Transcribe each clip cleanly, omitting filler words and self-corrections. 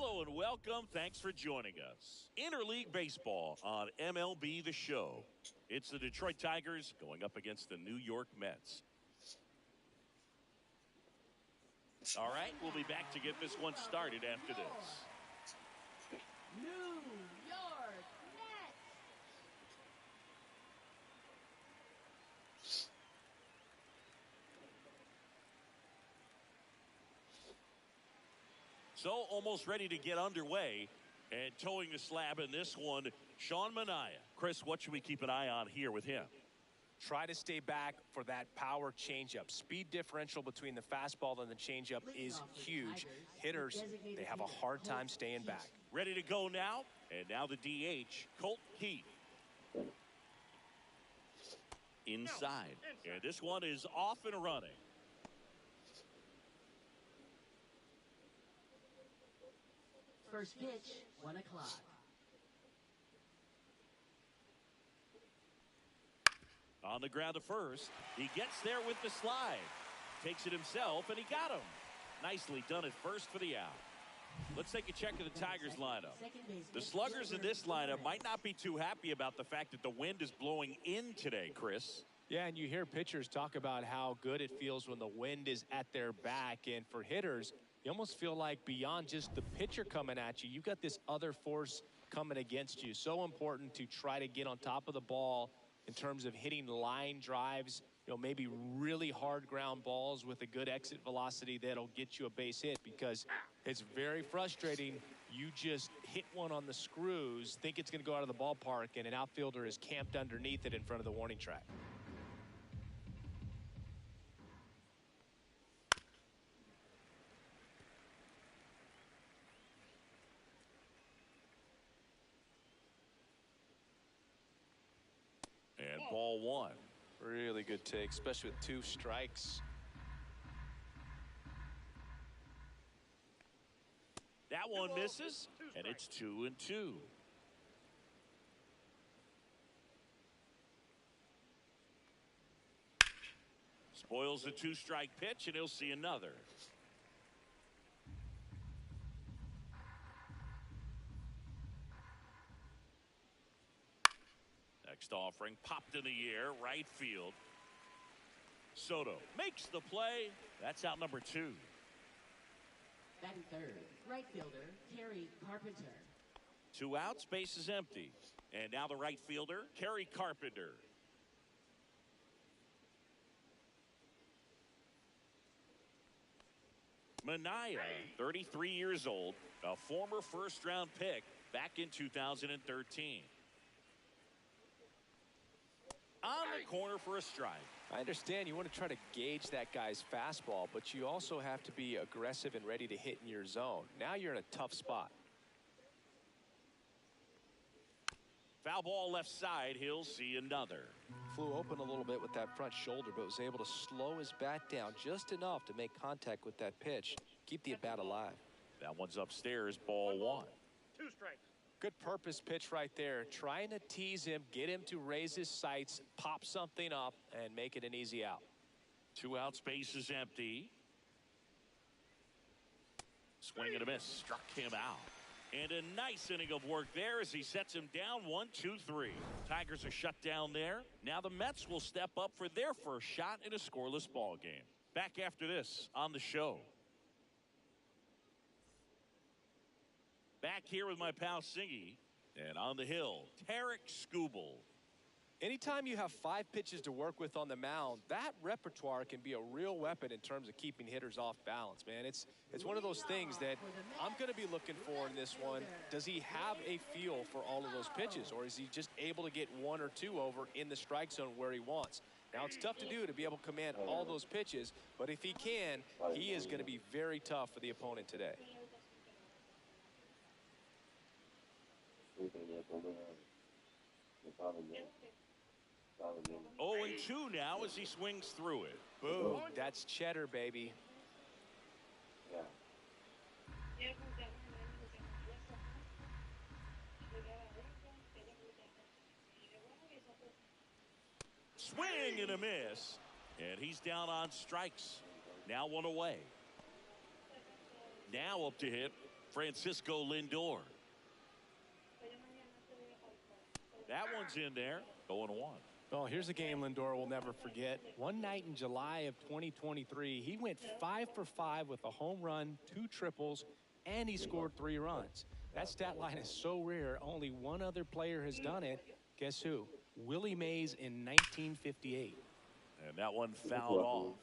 Hello and welcome. Thanks for joining us. Interleague Baseball on MLB The Show. It's the Detroit Tigers going up against the New York Mets. All right, we'll be back to get this one started after this. New York Mets. So almost ready to get underway, and towing the slab in this one, Sean Manaea. Chris, what should we keep an eye on here with him? Try to stay back for that power changeup. Speed differential between the fastball and the changeup is huge. Hitters, they have a hard time staying back. Ready to go now, and now the DH, Colt Heath. Inside, and this one is off and running. First pitch, 1 o'clock. On the ground to first. He gets there with the slide. Takes it himself, and he got him. Nicely done at first for the out. Let's take a check of the Tigers lineup. The sluggers in this lineup might not be too happy about the fact that the wind is blowing in today, Chris. Yeah, and you hear pitchers talk about how good it feels when the wind is at their back. And for hitters, you almost feel like beyond just the pitcher coming at you, you've got this other force coming against you. So important to try to get on top of the ball in terms of hitting line drives, maybe really hard ground balls with a good exit velocity that'll get you a base hit, because it's very frustrating. You just hit one on the screws, think it's going to go out of the ballpark, and an outfielder is camped underneath it in front of the warning track. And ball one. Really good take, especially with 2 strikes. That one misses, and it's 2-2. Spoils the 2-strike pitch, and he'll see another. Next offering popped in the air, right field. Soto makes the play. That's out number 2. Batting third, right fielder, Terry Carpenter. 2 outs, base is empty. And now the right fielder, Terry Carpenter. Manaea, 33 years old, a former first-round pick back in 2013. On the corner for a strike. I understand you want to try to gauge that guy's fastball, but you also have to be aggressive and ready to hit in your zone. Now you're in a tough spot. Foul ball left side. He'll see another. Flew open a little bit with that front shoulder, but was able to slow his bat down just enough to make contact with that pitch. Keep the at-bat alive. That one's upstairs, ball 1. 2 strikes. Good purpose pitch right there. Trying to tease him, get him to raise his sights, pop something up, and make it an easy out. 2 outs, base is empty. Swing and a miss. Struck him out. And a nice inning of work there as he sets him down 1-2-3. Tigers are shut down there. Now the Mets will step up for their first shot in a scoreless ball game. Back after this on the show. Back here with my pal Singy, and on the hill, Tarek Skubal. Anytime you have 5 pitches to work with on the mound, that repertoire can be a real weapon in terms of keeping hitters off balance, man. It's one of those things that I'm going to be looking for in this one. Does he have a feel for all of those pitches, or is he just able to get 1 or 2 over in the strike zone where he wants? Now, it's tough to do to be able to command all those pitches, but if he can, he is going to be very tough for the opponent today. 0-2 now as he swings through it. Boom. That's cheddar, baby. Swing and a miss. And he's down on strikes. Now 1 away. Now up to hit Francisco Lindor. That one's in there. 0-1. Well, here's a game Lindor will never forget. One night in July of 2023, he went 5 for 5 with a home run, 2 triples, and he scored 3 runs. That stat line is so rare, only one other player has done it. Guess who? Willie Mays in 1958. And that one fouled off.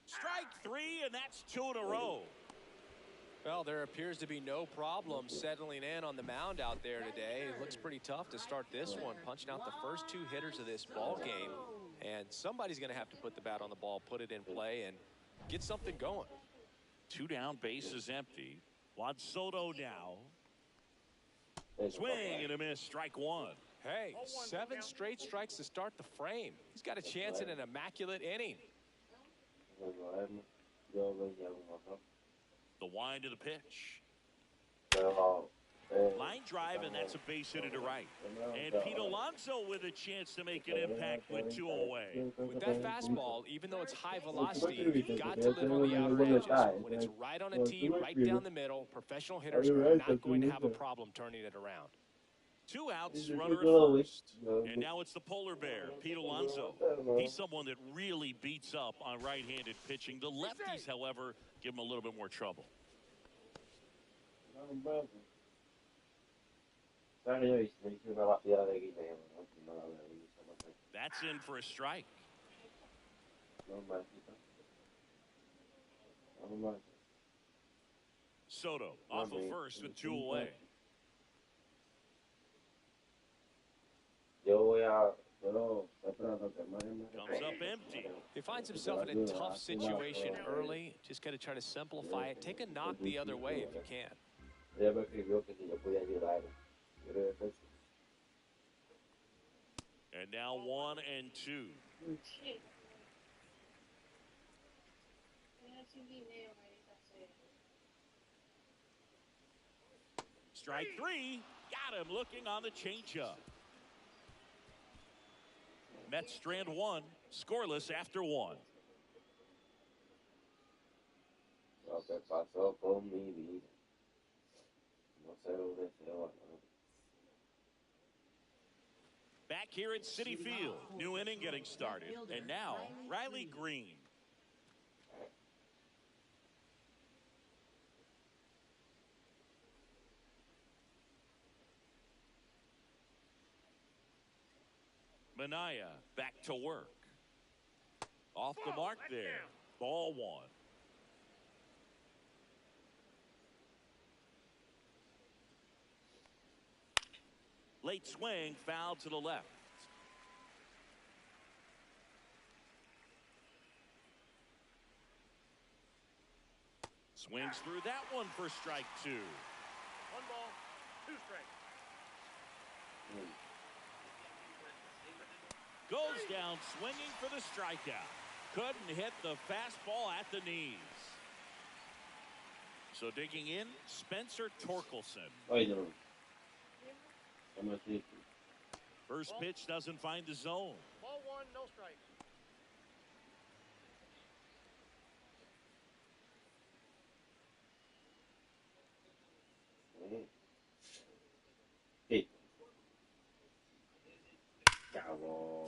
Strike 3, and that's 2 in a row. Well, there appears to be no problem settling in on the mound out there today. It looks pretty tough to start this one, punching out the first 2 hitters of this ball game. And somebody's going to have to put the bat on the ball, put it in play, and get something going. 2 down, bases empty. Juan Soto now. Swing and a miss, strike 1. Hey, 7 straight strikes to start the frame. He's got a chance at an immaculate inning. The wind of the pitch. Line drive, and that's a base hit to right. And Pete Alonso with a chance to make an impact with 2 away. With that fastball, even though it's high velocity, you've got to live on the outer edges. When it's right on a tee, right down the middle, professional hitters are not going to have a problem turning it around. 2 outs, runner at first. And now it's the polar bear, Pete Alonso. He's someone that really beats up on right-handed pitching. The lefties, however, give him a little bit more trouble. That's in for a strike. Soto off of first with 2 away. Comes up empty. He finds himself in a tough situation early. Just got to try to simplify it. Take a knock the other way if you can. And now 1 and 2. Strike 3. Got him looking on the changeup. Mets strand 1, scoreless after 1. Back here at Citi Field, new inning getting started. And now, Riley Green. Minaya back to work. Off the mark there. Ball 1. Late swing, foul to the left. Swings through that one for strike 2. 1 ball, 2 strikes. Goes down swinging for the strikeout. Couldn't hit the fastball at the knees. So digging in, Spencer Torkelson. First pitch doesn't find the zone. Ball 1, no strike.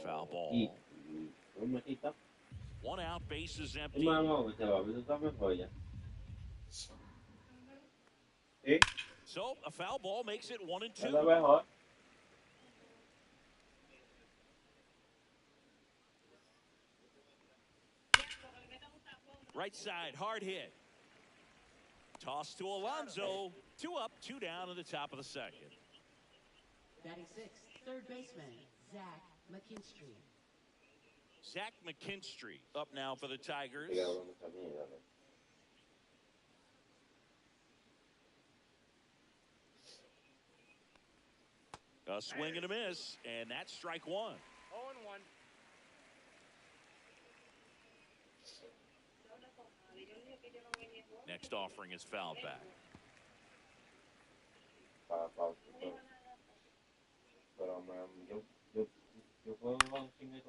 Foul ball. 1 out, bases empty. So a foul ball makes it 1 and 2. Right side, hard hit. Toss to Alonso. 2 up, 2 down in the top of the second. Batting 6th, third baseman, Zach McKinstry. Zach McKinstry up now for the Tigers. A swing and a miss, and that's strike 1. 0-1. Next offering is fouled back.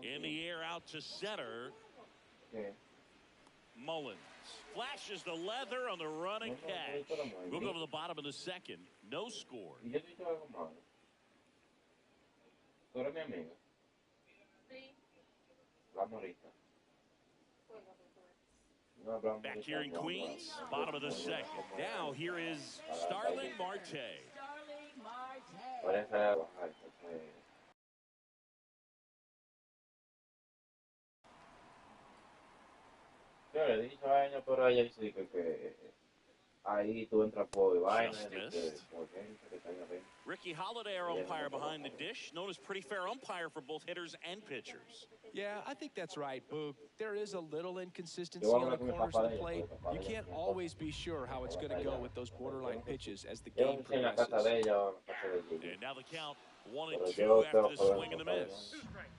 In the air out to center. Mullins flashes the leather on the run and catch. We'll go to the bottom of the second. No score. Y yo te he dicho algo malo. Tú eres mi amiga. Hablamos ahorita. No hablamos Back ahorita, here in hablamos Queens, ahorita. bottom of the second. Now here is Starling Marte. Starling Marte. Parece bajar, porque yo le he dicho a ella, pero ella dice que ahí tú entras por vaina, Just de que missed. por gente que está ahí arriba. Ricky Holiday, our umpire behind the dish, known as pretty fair umpire for both hitters and pitchers. Yeah, I think that's right, Boog. There is a little inconsistency Yo on the hablo con mi corners papá of de the ella, plate. porque papá You de ella can't tiene always be sure how it's going to go with those borderline pitches as the Yo game no sé en la casa progresses. de ella o en la casa de ella. And now the count 1 Pero and yo 2 tengo after the que ver swing and the con papá de miss. Two strikes.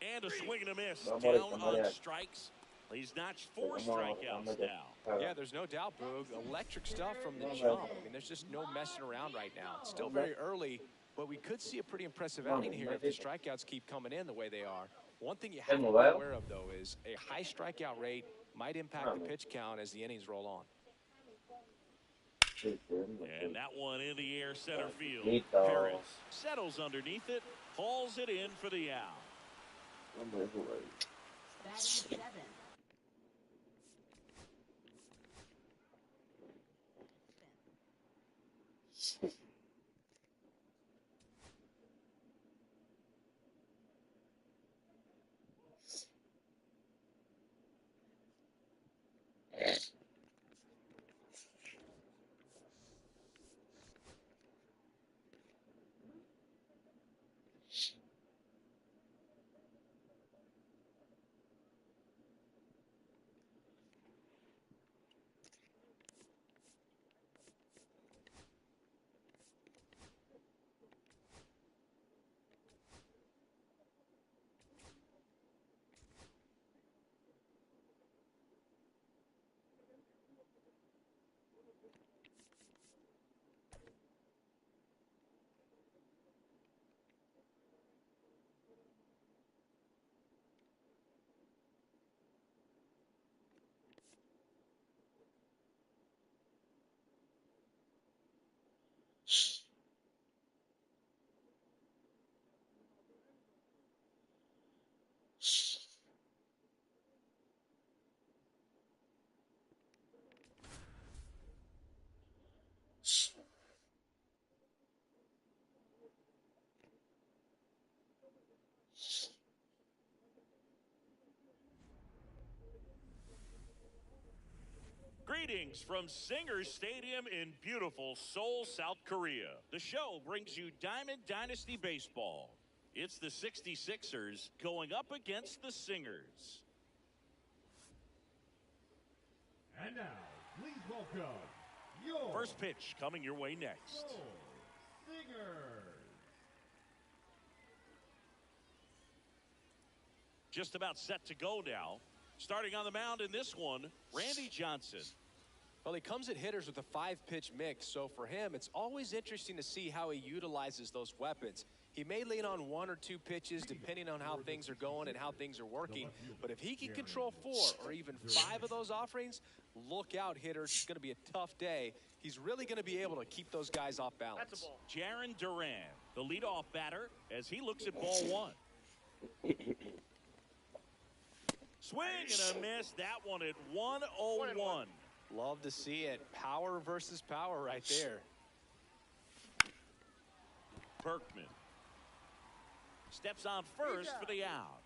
And a swing and a miss. Vamos Down ahorita, on María. strikes. He's notched 4 Vamos strikeouts allá. now. Yeah, there's no doubt, Boog. Electric stuff from the jump. I mean, there's just no messing around right now. It's still very early, but we could see a pretty impressive outing here if the strikeouts keep coming in the way they are. One thing you have to be aware of, though, is a high strikeout rate might impact the pitch count as the innings roll on. And that one in the air center field. Listo. Harris settles underneath it, hauls it in for the out. Batting seventh. Greetings from Singer Stadium in beautiful Seoul, South Korea. The show brings you Diamond Dynasty Baseball. It's the 66ers going up against the Singers. And now, please welcome your First pitch coming your way next. Seoul Singers. Just about set to go now. Starting on the mound in this one, Randy Johnson. Well, he comes at hitters with a 5-pitch mix, so for him, it's always interesting to see how he utilizes those weapons. He may lean on 1 or 2 pitches depending on how things are going and how things are working, but if he can control 4 or even 5 of those offerings, look out, hitters. It's going to be a tough day. He's really going to be able to keep those guys off balance. That's a ball. Jaron Duran, the leadoff batter, as he looks at ball 1. Swing and a miss. That one at 1-0-1. Love to see it. Power versus power right there. Berkman steps on first for the out.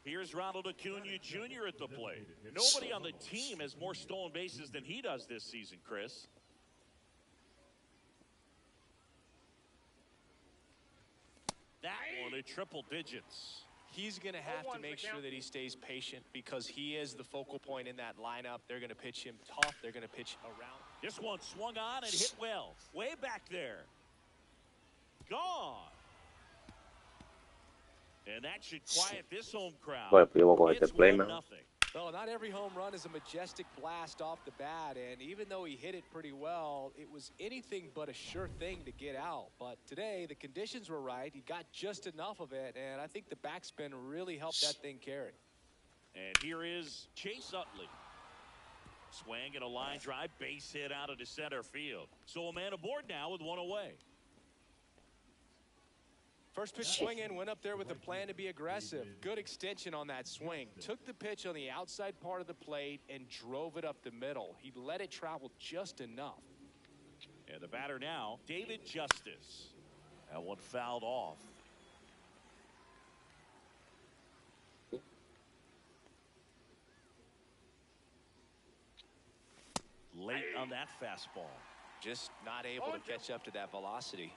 Here's Ronald Acuna Jr. at the plate. Nobody on the team has more stolen bases than he does this season, Chris. That one at triple digits. He's going to have to make sure that he stays patient because he is the focal point in that lineup. They're going to pitch him tough. They're going to pitch around. This one swung on and hit well. Way back there. Gone. And that should quiet this home crowd. Bueno, pues yo voy a coger It's este play, 1-0. man. Well, not every home run is a majestic blast off the bat, and even though he hit it pretty well, it was anything but a sure thing to get out. But today, the conditions were right. He got just enough of it, and I think the backspin really helped that thing carry. And here is Chase Utley. Swing and a line drive, base hit out of the center field. So a man aboard now with one away. First pitch swinging, went up there with a plan to be aggressive. Good extension on that swing. Took the pitch on the outside part of the plate and drove it up the middle. He let it travel just enough. And the batter now, David Justice. That one fouled off. Late on that fastball. Just not able to catch up to that velocity.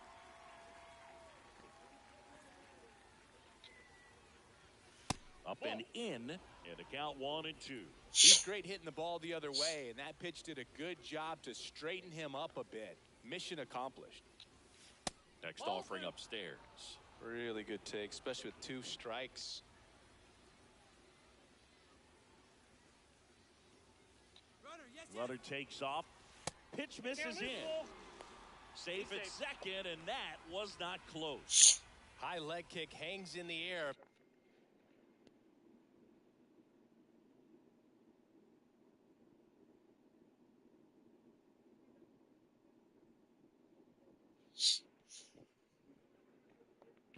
Up and in, and a count 1-2. He's great hitting the ball the other way, and that pitch did a good job to straighten him up a bit. Mission accomplished. Next offering upstairs. Really good take, especially with 2 strikes. Runner takes off. Pitch misses in. Safe at second, and that was not close. High leg kick hangs in the air.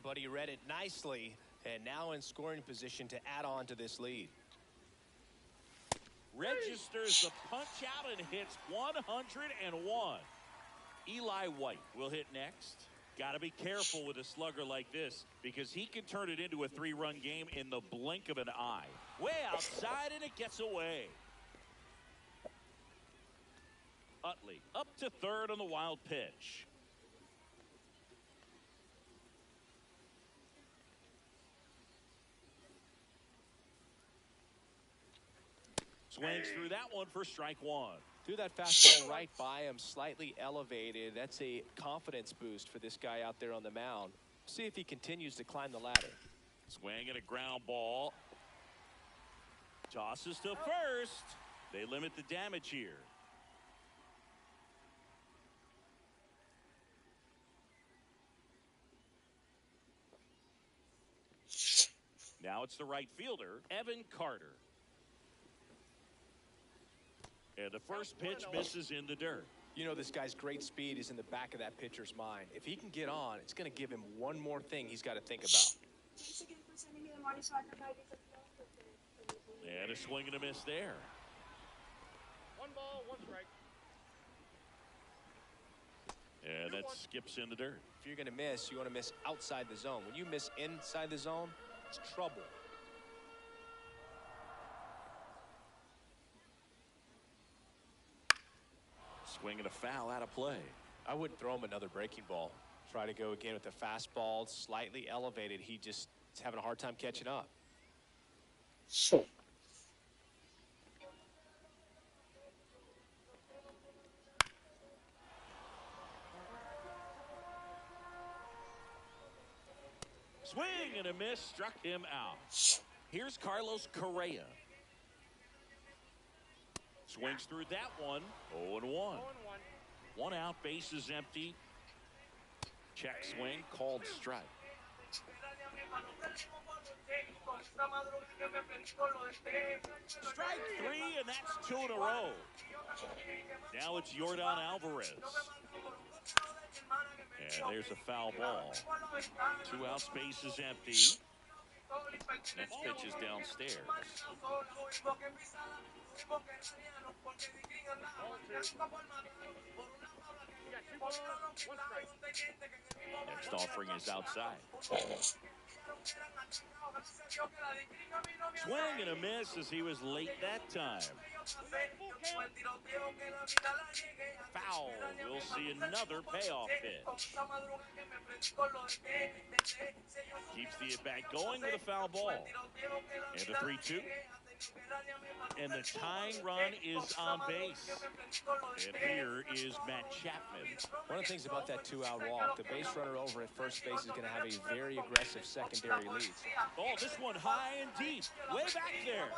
But he read it nicely, and now in scoring position to add on to this lead. Registers the punch out and hits 101. Eli White will hit next. Got to be careful with a slugger like this because he can turn it into a 3-run game in the blink of an eye. Way outside, and it gets away. Utley up to third on the wild pitch. Swings through that one for strike 1. Threw that fastball right by him, slightly elevated. That's a confidence boost for this guy out there on the mound. See if he continues to climb the ladder. Swing and a ground ball. Tosses to first. They limit the damage here. Now it's the right fielder, Evan Carter. And the first pitch misses in the dirt. You know, this guy's great speed is in the back of that pitcher's mind. If he can get on, it's going to give him one more thing he's got to think about. And a swing and a miss there. 1 ball, 1 strike. And that skips in the dirt. If you're going to miss, you want to miss outside the zone. When you miss inside the zone, it's trouble. Swing and a foul out of play. I wouldn't throw him another breaking ball. Try to go again with the fastball, slightly elevated. He just is having a hard time catching up. So. Swing and a miss, struck him out. Here's Carlos Correa. Swings through that one. 0-1. 1 out, base is empty. Check swing, called strike. Strike 3, and that's 2 in a row. Now it's Jordan Alvarez. And there's a foul ball. 2 outs, base is empty. Next pitch is downstairs. Next offering is outside. Swing and a miss as he was late that time. Foul. We'll see another payoff pitch. Keeps the at-bat going with a foul ball. And a 3-2. And the tying run is on base. And here is Matt Chapman. One of the things about that two-out walk, the base runner over at first base is going to have a very aggressive secondary lead. Oh, this one high and deep, way back there.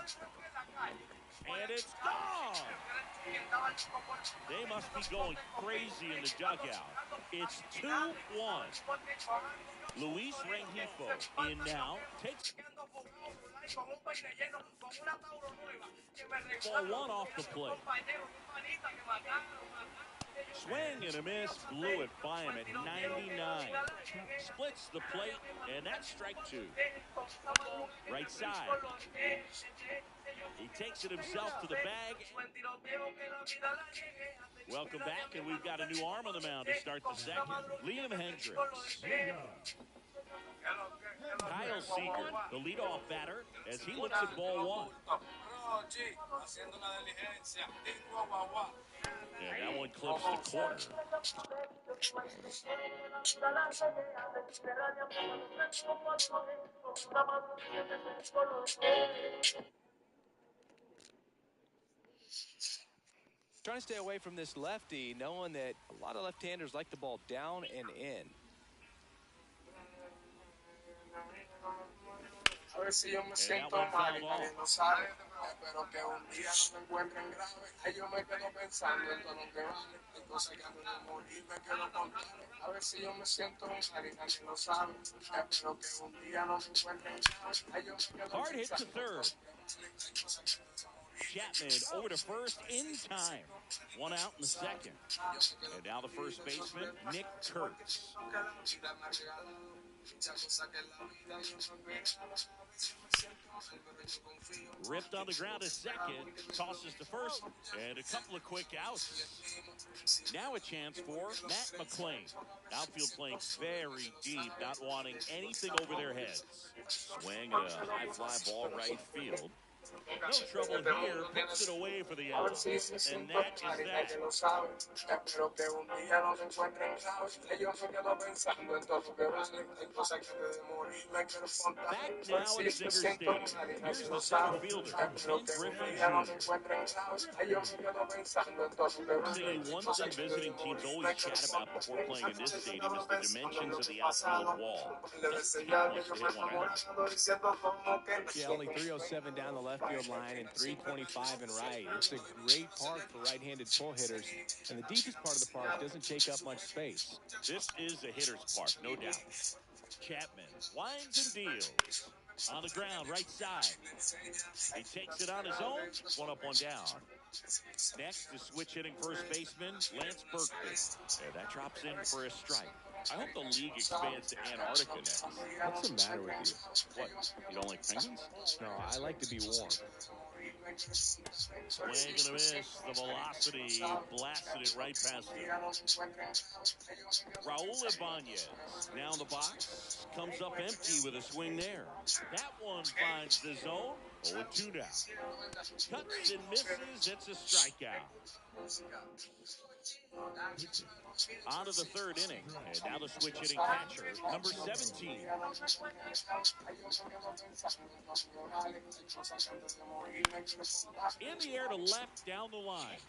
And it's gone. They must be going crazy in the dugout. It's 2-1. Luis Rengifo in now. Takes ball one off the plate. Swing and a miss, blew it by him at 99. Splits the plate, and that's strike two. Right side. He takes it himself to the bag. Welcome back, and we've got a new arm on the mound to start the second. Liam Hendricks. Kyle Seager, the leadoff batter, as he looks at ball one. Yeah, that one clips the corner. Trying to stay away from this lefty, knowing that a lot of left-handers like the ball down and in. A ver si yo me siento mal y nadie lo sabe. Espero que un día no me encuentren grave. Ay, yo me quedo pensando en todo lo que vale. Hay cosas que antes de morir me quedo contando. A ver si yo me siento mal y nadie lo sabe. Espero que un día no me encuentren grave. Ay, yo me quedo Hard hit to pensando. third. Chapman over to first in time. One out in the second. And now the first baseman, Nick Kurtz. Ripped on the ground a second, tosses to first, and a couple of quick outs. Now a chance for Matt McClain. Outfield playing very deep, not wanting anything over their heads. Swing and a high fly ball right field. No trouble here, puts it away for the out. And that is that. Espero que un día no me encuentren grave. Yo me quedo pensando en todo lo que vale. Hay cosas que antes de morir me quedo contando. Back now at Singer Stadium. Here's the center fielder, Ken Griffey Jr. See, one thing visiting teams always chat about before playing in this stadium is the dimensions of the outfield wall. Doesn't take much to hit one out. Yeah, only 307 down the left field line and 325 in right. It's a great park for right-handed pull hitters, and the deepest part of the park doesn't take up much space. This is a hitter's park, no doubt. Chapman winds and deals. On the ground, right side. He takes it on his own. One up, one down. Next is switch hitting first baseman Lance Berkman. And that drops in for a strike. I hope the league expands to Antarctica next. What's the matter with you? What? You don't like penguins? No, I like to be warm. Swing and a miss. The velocity blasted it right past him. Raul Ibanez now in the box. Comes up empty with a swing there. That one finds the zone. 0-2 now. Cuts and misses. It's a strikeout. On to the third inning. And now the switch hitting catcher, number 17. In the air to left down the line.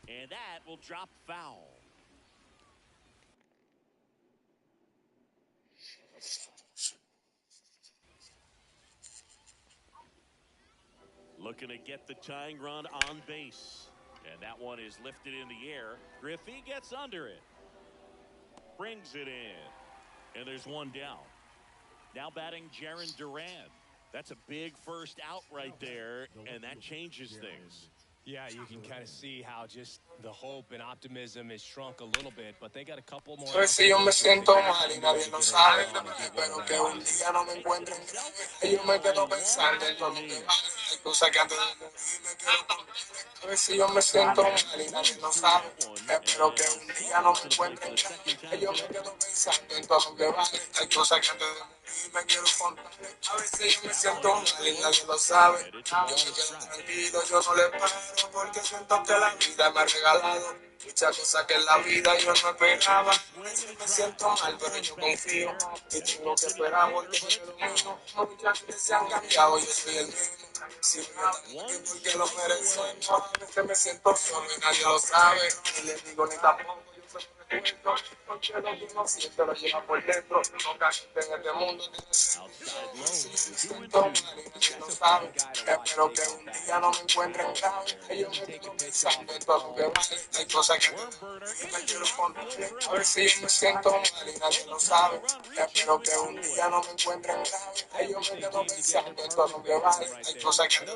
And that will drop foul. Looking to get the tying run on base. And that one is lifted in the air. Griffey gets under it. Brings it in. And there's one down. Now batting Jarren Duran. That's a big first out right there. And that changes things. Yeah, you can kind of see how just the hope and optimism is shrunk a little bit, but they got a couple more. A ver si yo me siento mal y nadie lo sabe. Espero que un día no me encuentren grave. Yo me quedo pensando en todo lo que vale. Hay cosas que antes de morir me quedo contando. A veces yo me siento mal y nadie lo sabe. Espero que un día no me encuentren grave. Yo me quedo pensando en todo lo que vale. Hay cosas que antes de morir me quiero contar. A veces yo me siento mal y nadie lo sabe. Yo me quedo tranquilo, yo no le paro porque siento que la vida me ha regalado muchas cosas que en la vida yo no esperaba. A veces me siento mal, pero yo confío y tengo que esperar porque soy lo mío. Muchas veces se han cambiado, yo soy el mismo. Si voy a estar aquí porque lo merecemos, a veces me siento solo y nadie lo sabe. Ni les digo ni tampoco, yo se lo recuerdo. Porque lo que uno siente lo lleva por dentro. Poca gente en este mundo tiene siento mal y nadie lo sabe. Espero que un día no me encuentren grave. Ellos me quedo pensando en todo lo que vale. Hay cosas que me quiero contar. A ver si yo me siento mal y nadie lo sabe. Espero que un día no me encuentren grave. Ellos me quedo pensando en todo lo que vale. Hay cosas que me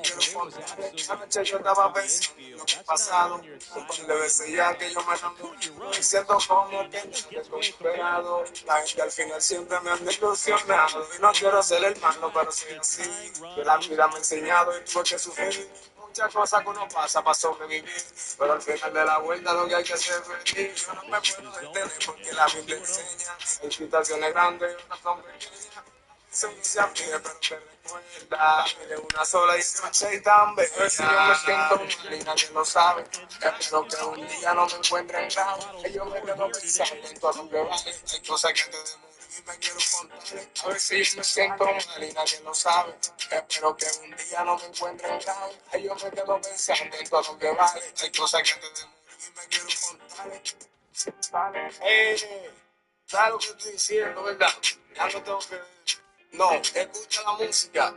quiero contar. Anoche yo estaba pensando en lo que ha pasado. Un par de veces ya que yo me enamoro. Y siento como que estoy esperado. La gente al final siempre me han desilusionado. Y no quiero ser el malo, pero soy así. Que la vida me ha enseñado y tuve que sufrir. Muchas cosas que uno pasa para sobrevivir. Pero al final de la vuelta lo que hay que hacer es feliz. Yo no me puedo detener porque la Biblia enseña. Hay situaciones grandes y otras son pequeñas. Se aflige, pero te recuerda. Eres una sola y soy tan bella. A ver si yo me siento mal y nadie lo sabe. Espero que un día no me encuentren grave. Ellos me quedo pensando en todo lo que vale. Hay cosas que antes de morir me quiero contar. A ver si yo me siento mal y nadie lo sabe. Espero que un día no me encuentren grave. Ellos me quedo pensando en todo lo que vale. Hay cosas que antes de morir me quiero contar. ¿Sabes lo que estoy diciendo, verdad? Ya no tengo que... No, escucha la música.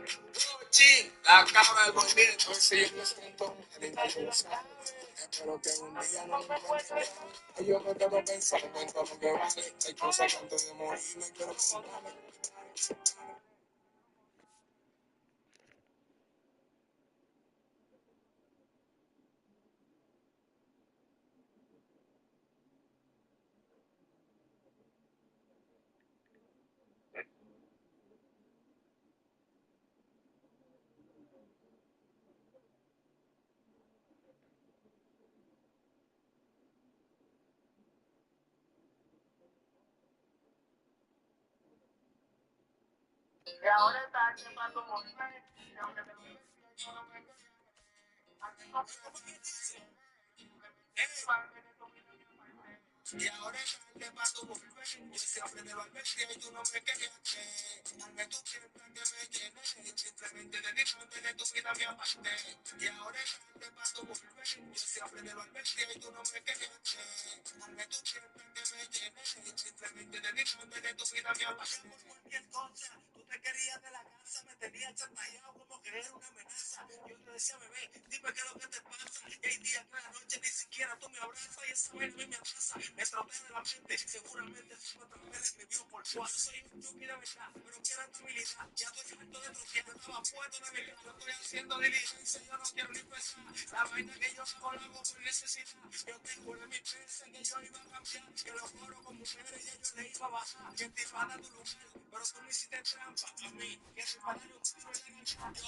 Chi, la cámara del movimiento. A ver si yo me siento mal y nadie lo sabe. Espero que un día no me encuentre. Yo me quedo pensando en todo lo que vale. Hay cosas que antes de morir me quiero contar. Y ahora está quemando montañas. Y aunque te lo diga, yo no me quedo. Y ahora es tarde para tu volver. Yo siempre te lo advertí y tú no me querías creer. Dame tu tiempo que me llene. Simplemente de disfrute de tu vida me aparté. Y ahora es tarde para tu volver. Yo siempre te lo advertí y tú no me querías creer. Dame tu tiempo que me llene. Simplemente de disfrute de tu vida me aparté. Por cualquier cosa, tú te querías de la casa, me tenías chantajeado como que era una amenaza. Yo te decía, bebé, dime qué es lo que te pasa. Y hay días que la noche ni siquiera tú me abrazas y esa vaina a mí me atrasa. Me estropea de la mente, seguramente tú también me escribió por tu. Yo soy estúpida, verdad, pero quiero estabilidad. Ya estoy harto de truquear, estaba puesto de mi carro, estoy haciendo diligencia, yo no quiero ni pensar. La vaina que yo hago la hago por necesidad. Yo te juro en mi pensé que yo iba a cambiar, que los coros con mujeres ya yo le iba a bajar. Que te iba a dar tu lugar, pero tú me hiciste trampa a mí, que te iba a dar un tiro en el garganta.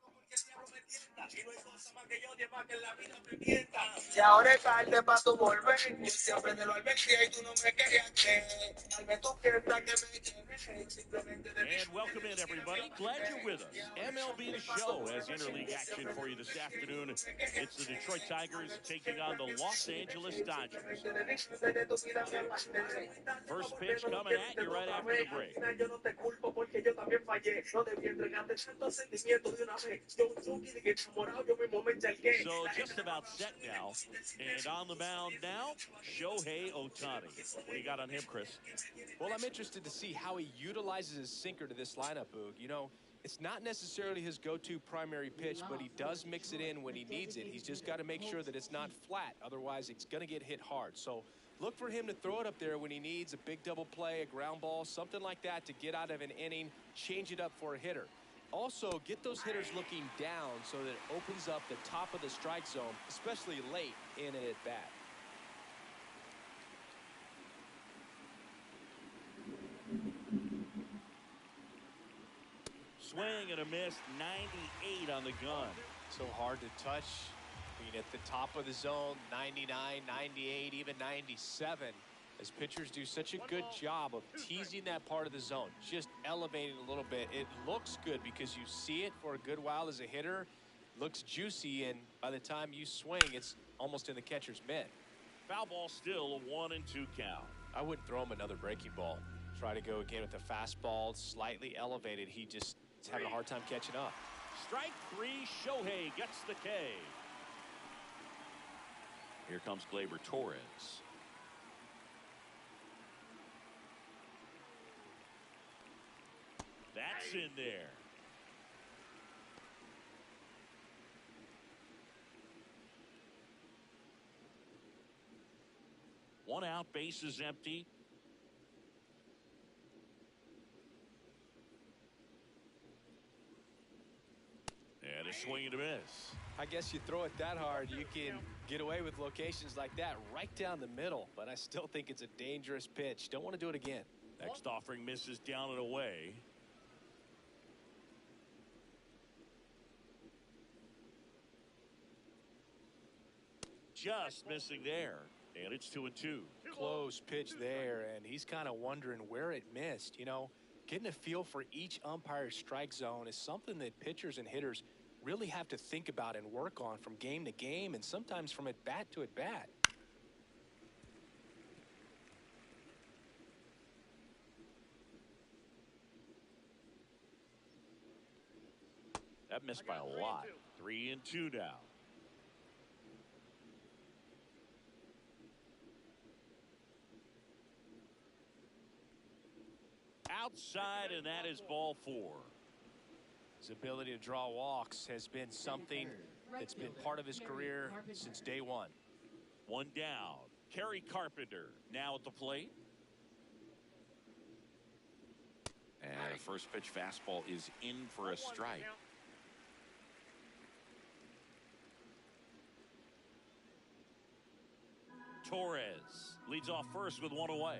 Porque el diablo me tienta y no hay cosa más que yo odie más que en la vida me mienta. Y ahora es tarde para tu volver. Yo siempre te lo advertí y tú no me querías creer. Tal vez tú piensas que me quieres simplemente de mí. And welcome in, everybody. Glad you're with us. MLB The Show has interleague action for you this afternoon. It's the Detroit Tigers taking on the Los Angeles Dodgers. First pitch coming at you right after the break. Yo no te culpo porque yo también fallé. No debí entregarte tantos sentimientos de una vez. Yo un chuki de que enamorado yo mismo me encharqué. So just about set now. And on the mound now, Shohei Ohtani. What do you got on him, Chris? Well, I'm interested to see how he utilizes his sinker to this lineup, Boog. You know, it's not necessarily his go-to primary pitch, but he does mix it in when he needs it. He's just got to make sure that it's not flat. Otherwise, it's going to get hit hard. So look for him to throw it up there when he needs a big double play, a ground ball, something like that to get out of an inning, change it up for a hitter. Also, get those hitters looking down so that it opens up the top of the strike zone, especially late in an at-bat. Swing and a miss, 98 on the gun. So hard to touch. Being at the top of the zone, 99, 98, even 97. As pitchers do such a good job of teasing that part of the zone, just elevating a little bit. It looks good because you see it for a good while as a hitter. Looks juicy, and by the time you swing, it's almost in the catcher's mitt. Foul ball, still a 1-2 count. I wouldn't throw him another breaking ball. Try to go again with the fastball, slightly elevated. He just is having a hard time catching up. Strike 3, Shohei gets the K. Here comes Gleyber Torres. That's in there. One out, base is empty. And a swing and a miss. I guess you throw it that hard, you can get away with locations like that right down the middle. But I still think it's a dangerous pitch. Don't want to do it again. Next offering misses down and away. Just missing there. And it's 2-2. Close pitch there, and he's kind of wondering where it missed. You know, getting a feel for each umpire's strike zone is something that pitchers and hitters really have to think about and work on from game to game, and sometimes from at bat to at bat. That missed by a lot. 3-2 now. Outside, and that is ball 4. His ability to draw walks has been something that's been part of his career since day one. One down. Kerry Carpenter now at the plate. And a first pitch fastball is in for a strike. Torres leads off first with one away.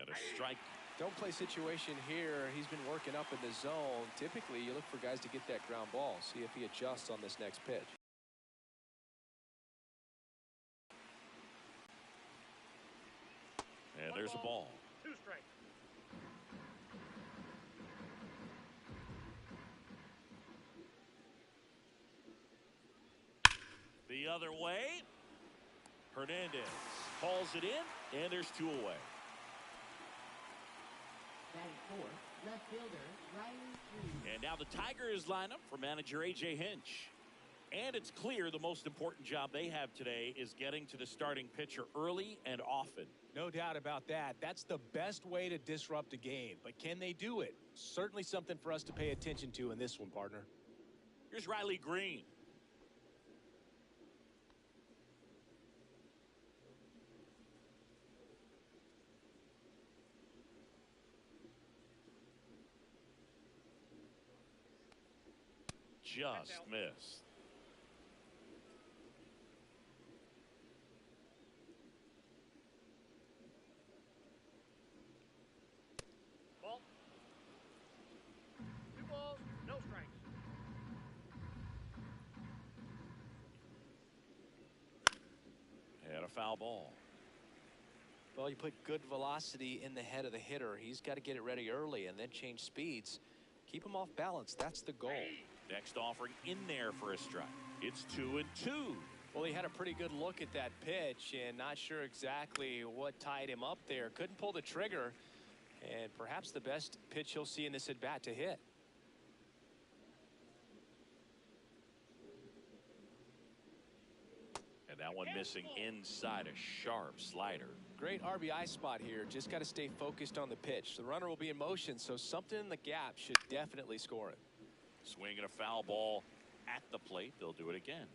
And a strike. Don't play situation here. He's been working up in the zone. Typically, you look for guys to get that ground ball. See if he adjusts on this next pitch. And there's a ball. 2 strikes. The other way. Hernandez calls it in, and there's 2 away. Batting 4, left fielder, Riley. And now the Tigers line up for manager A.J. Hinch. And it's clear the most important job they have today is getting to the starting pitcher early and often. No doubt about that. That's the best way to disrupt a game. But can they do it? Certainly something for us to pay attention to in this one, partner. Here's Riley Green. Just missed. Ball. 2 balls, no strikes. And a foul ball. Well, you put good velocity in the head of the hitter. He's got to get it ready early and then change speeds. Keep him off balance. That's the goal. Next offering in there for a strike. It's 2-2. Well, he had a pretty good look at that pitch and not sure exactly what tied him up there. Couldn't pull the trigger, and perhaps the best pitch he'll see in this at bat to hit. And that one missing inside, a sharp slider. Great RBI spot here. Just got to stay focused on the pitch. The runner will be in motion, so something in the gap should definitely score it. Swing and a foul ball at the plate. They'll do it again.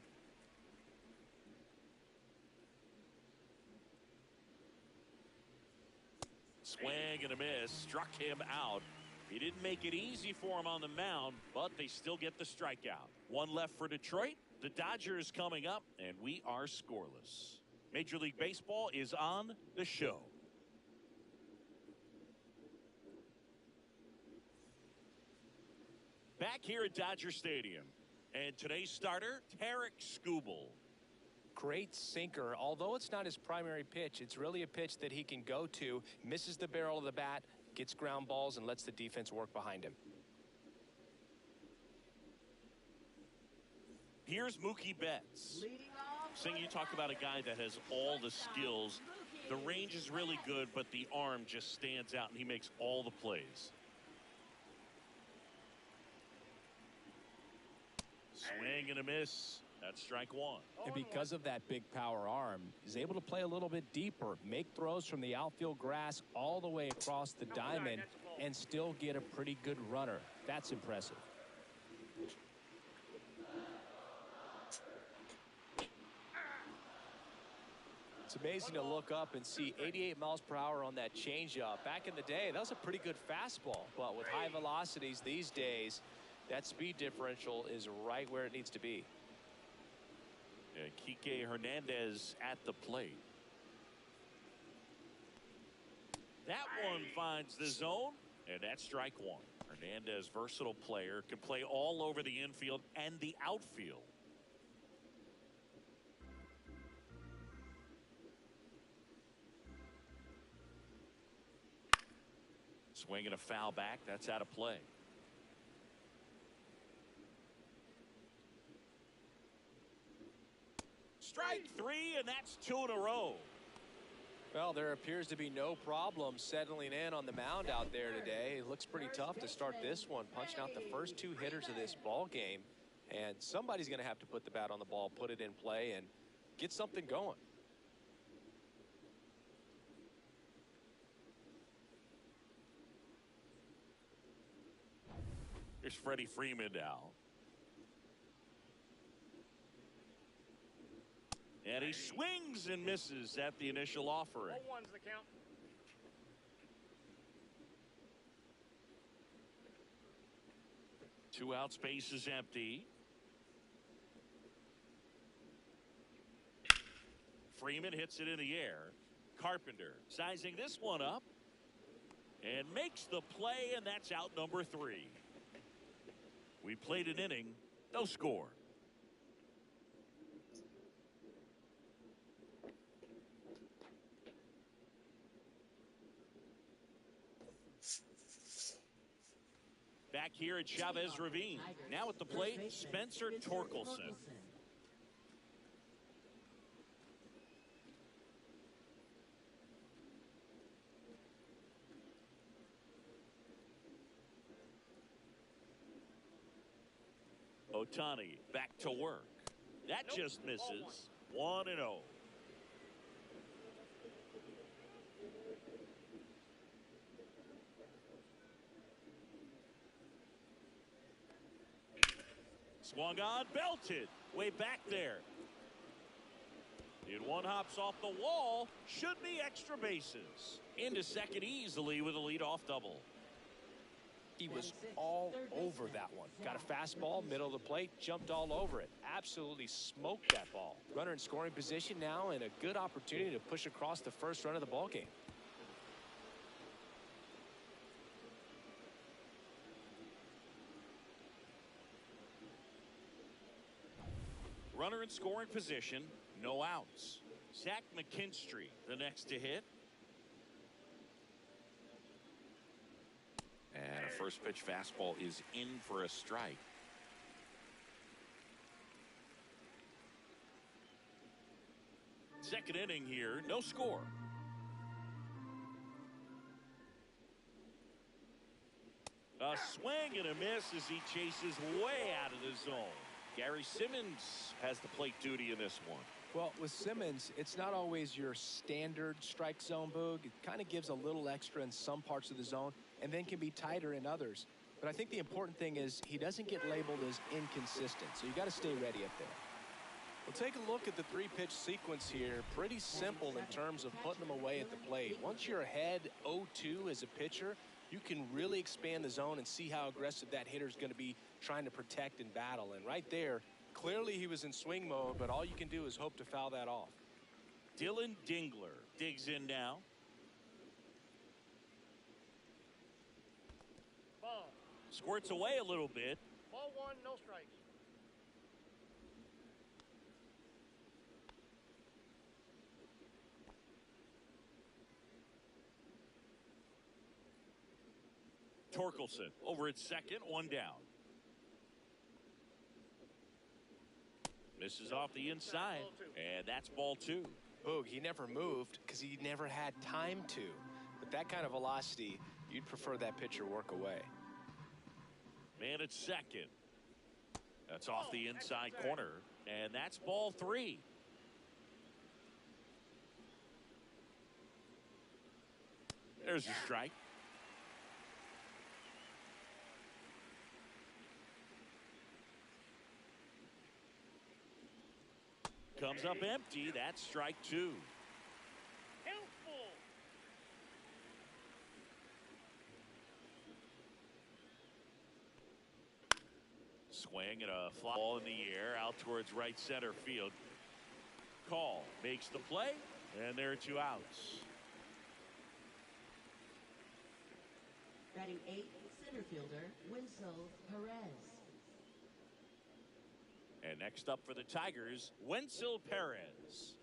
Swing and a miss. Struck him out. He didn't make it easy for him on the mound, but they still get the strikeout. One left for Detroit. The Dodgers coming up, and we are scoreless. Major League Baseball is on the show. Back here at Dodger Stadium. And today's starter, Tarek Skubal. Great sinker. Although it's not his primary pitch, it's really a pitch that he can go to, misses the barrel of the bat, gets ground balls, and lets the defense work behind him. Here's Mookie Betts. Sing, you talk about a guy that has all the skills. The range is really good, but the arm just stands out, and he makes all the plays. Swing and a miss. That's strike one. And because of that big power arm, he's able to play a little bit deeper, make throws from the outfield grass all the way across the diamond, and still get a pretty good runner. That's impressive. It's amazing to look up and see 88 miles per hour on that changeup. Back in the day, that was a pretty good fastball. But with high velocities these days, that speed differential is right where it needs to be. Kike Hernandez at the plate. That one finds the zone, and that's strike one. Hernandez, versatile player, can play all over the infield and the outfield. Swinging a foul back. That's out of play. Strike three, and that's two in a row. Well, there appears to be no problem settling in on the mound out there today. It looks pretty tough to start this one, punching out the first two hitters of this ball game. And somebody's going to have to put the bat on the ball, put it in play, and get something going. Here's Freddie Freeman now. And he swings and misses at the initial offering. 0-1's the count. Two out, space is empty. Freeman hits it in the air. Carpenter sizing this one up and makes the play, and that's out number three. We played an inning, no score. Back here at Chavez Ravine. Now at the plate, Spencer Torkelson. Ohtani back to work. That just misses. 1-0. Swung on, belted. Way back there. And one hops off the wall. Should be extra bases. Into second easily with a leadoff double. He was all over that one. Got a fastball, middle of the plate, jumped all over it. Absolutely smoked that ball. Runner in scoring position now, and a good opportunity to push across the first run of the ball game. Runner in scoring position, no outs. Zach McKinstry, the next to hit. And a first pitch fastball is in for a strike. Second inning here, no score. A swing and a miss as he chases way out of the zone. Gary Simmons has the plate duty in this one. Well, with Simmons, it's not always your standard strike zone, Boog. It kind of gives a little extra in some parts of the zone and then can be tighter in others. But I think the important thing is he doesn't get labeled as inconsistent, so you got to stay ready up there. Well, take a look at the three-pitch sequence here. Pretty simple in terms of putting them away at the plate. Once you're ahead 0-2 as a pitcher, you can really expand the zone and see how aggressive that hitter is going to be trying to protect and battle. And right there, clearly he was in swing mode, but all you can do is hope to foul that off. Dylan Dingler digs in now. Ball. Squirts away a little bit. Ball one, no strikes. Torkelson over at second, one down. Misses off the inside, and that's ball two. Boog, he never moved because he never had time to. With that kind of velocity, you'd prefer that pitcher work away. Man at second. That's off the inside corner, and that's ball three. There's a strike. Comes up empty. That's strike two. Helpful. Swing and a fly ball in the air out towards right center field. Call makes the play, and there are two outs. Batting 8th, center fielder, Winslow Perez. And next up for the Tigers, Wenzel Perez.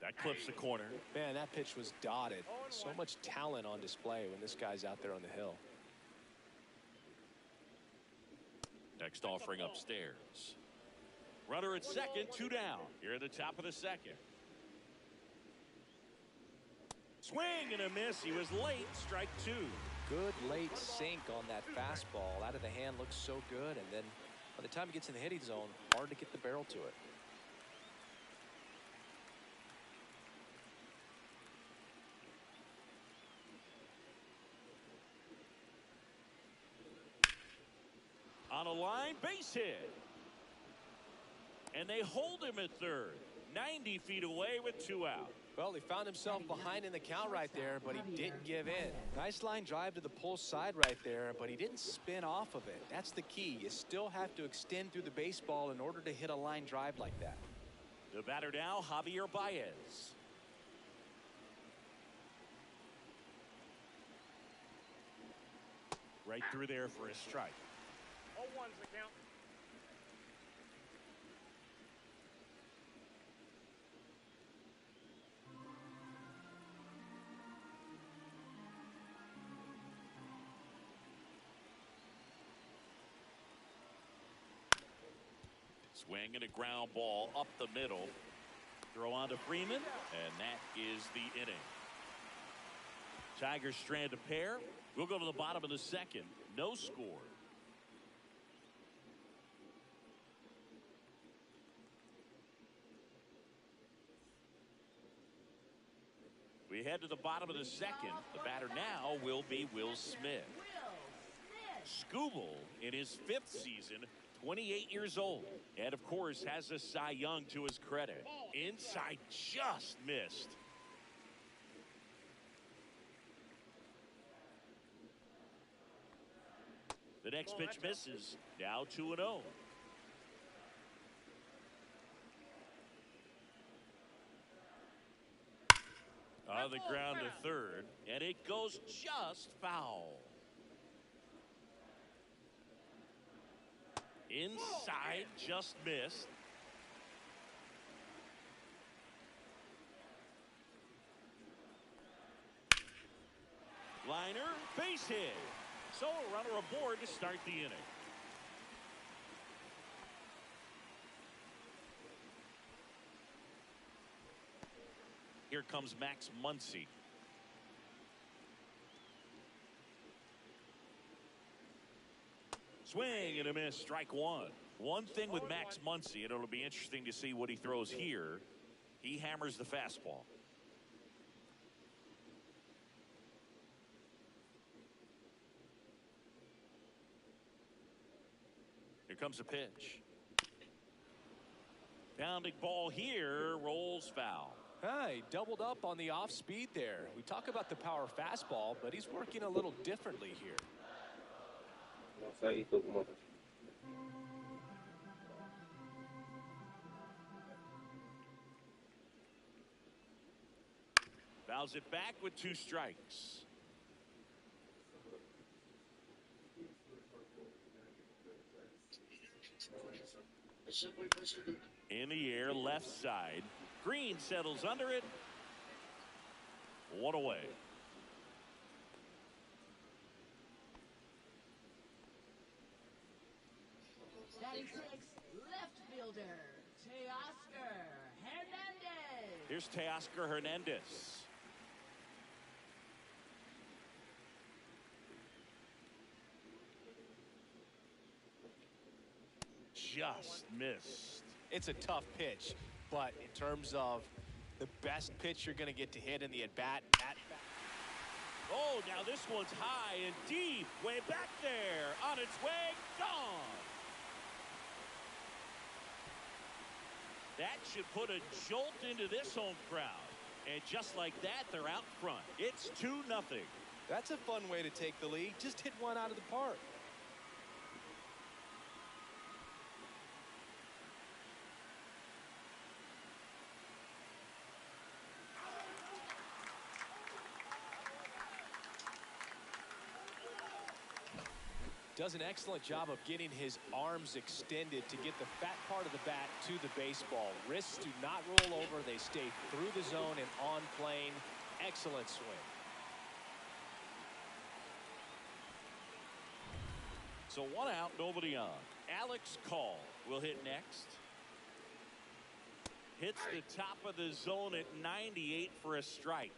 That clips the corner. Man, that pitch was dotted. So much talent on display when this guy's out there on the hill. Next offering upstairs. Runner at second, two down. Here at the top of the second. Swing and a miss. He was late. Strike two. Good late sink on that fastball. Out of the hand looks so good, and then by the time he gets in the hitting zone, hard to get the barrel to it. On a line, base hit. And they hold him at third. 90 feet away with two out. Well, he found himself behind in the count right there, but he didn't give in. Nice line drive to the pull side right there, but he didn't spin off of it. That's the key. You still have to extend through the baseball in order to hit a line drive like that. The batter now, Javier Baez. Right through there for a strike. 0-1's the count. Swing and a ground ball up the middle. Throw on to Freeman, and that is the inning. Tigers strand a pair. We'll go to the bottom of the second. No score. We head to the bottom of the second. The batter now will be Will Smith. Scooble in his 5th season, 28 years old, and of course has a Cy Young to his credit. Inside just missed. The next pitch misses. Now 2-0. On the ground to third, and it goes just foul. Inside, just missed. Liner, base hit. So a runner aboard to start the inning. Here comes Max Muncy. Swing and a miss, strike one. One thing with Max Muncy, and it'll be interesting to see what he throws here. He hammers the fastball. Here comes a pitch. Pounding ball here, rolls foul. He doubled up on the off speed there. We talk about the power fastball, but he's working a little differently here. No sé, ¿y tú cómo te Fouls it back with 2 strikes. In the air, left side. Green settles under it. 1 away. Batting 6, left fielder, Teoscar Hernandez. Here's Teoscar Hernandez. Just missed. It's a tough pitch, but in terms of the best pitch you're going to get to hit in the at-bat. Oh, now this one's high and deep, way back there, on its way, gone. That should put a jolt into this home crowd. And just like that, they're out front. It's 2-0. That's a fun way to take the lead. Just hit one out of the park. Does an excellent job of getting his arms extended to get the fat part of the bat to the baseball. Wrists do not roll over. They stay through the zone and on plane. Excellent swing. So 1 out, nobody on. Alex Call will hit next. Hits the top of the zone at 98 for a strike.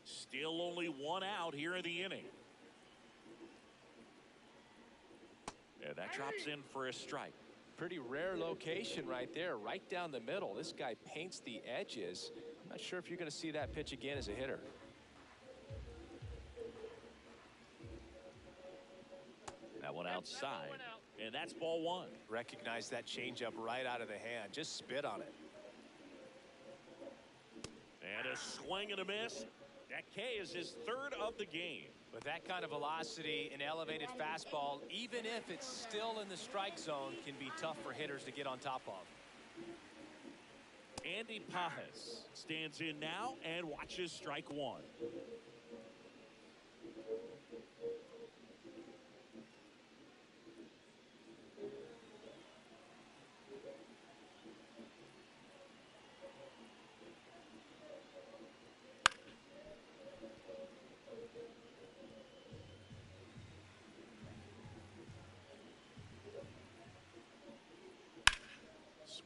Still only 1 out here in the inning. And that drops in for a strike. Pretty rare location right there, right down the middle. This guy paints the edges. I'm not sure if you're going to see that pitch again as a hitter. That one outside, and that's ball 1. Recognize that changeup right out of the hand. Just spit on it. And a swing and a miss. That K is his 3rd of the game. With that kind of velocity, an elevated fastball, even if it's still in the strike zone, can be tough for hitters to get on top of. Andy Pajes stands in now and watches strike 1.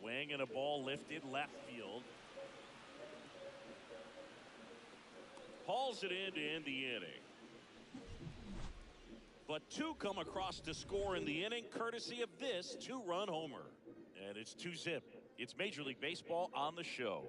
Swing and a ball lifted left field. Hauls it in to end the inning. But 2 come across to score in the inning, courtesy of this 2-run homer. And it's 2-zip. It's Major League Baseball on the show.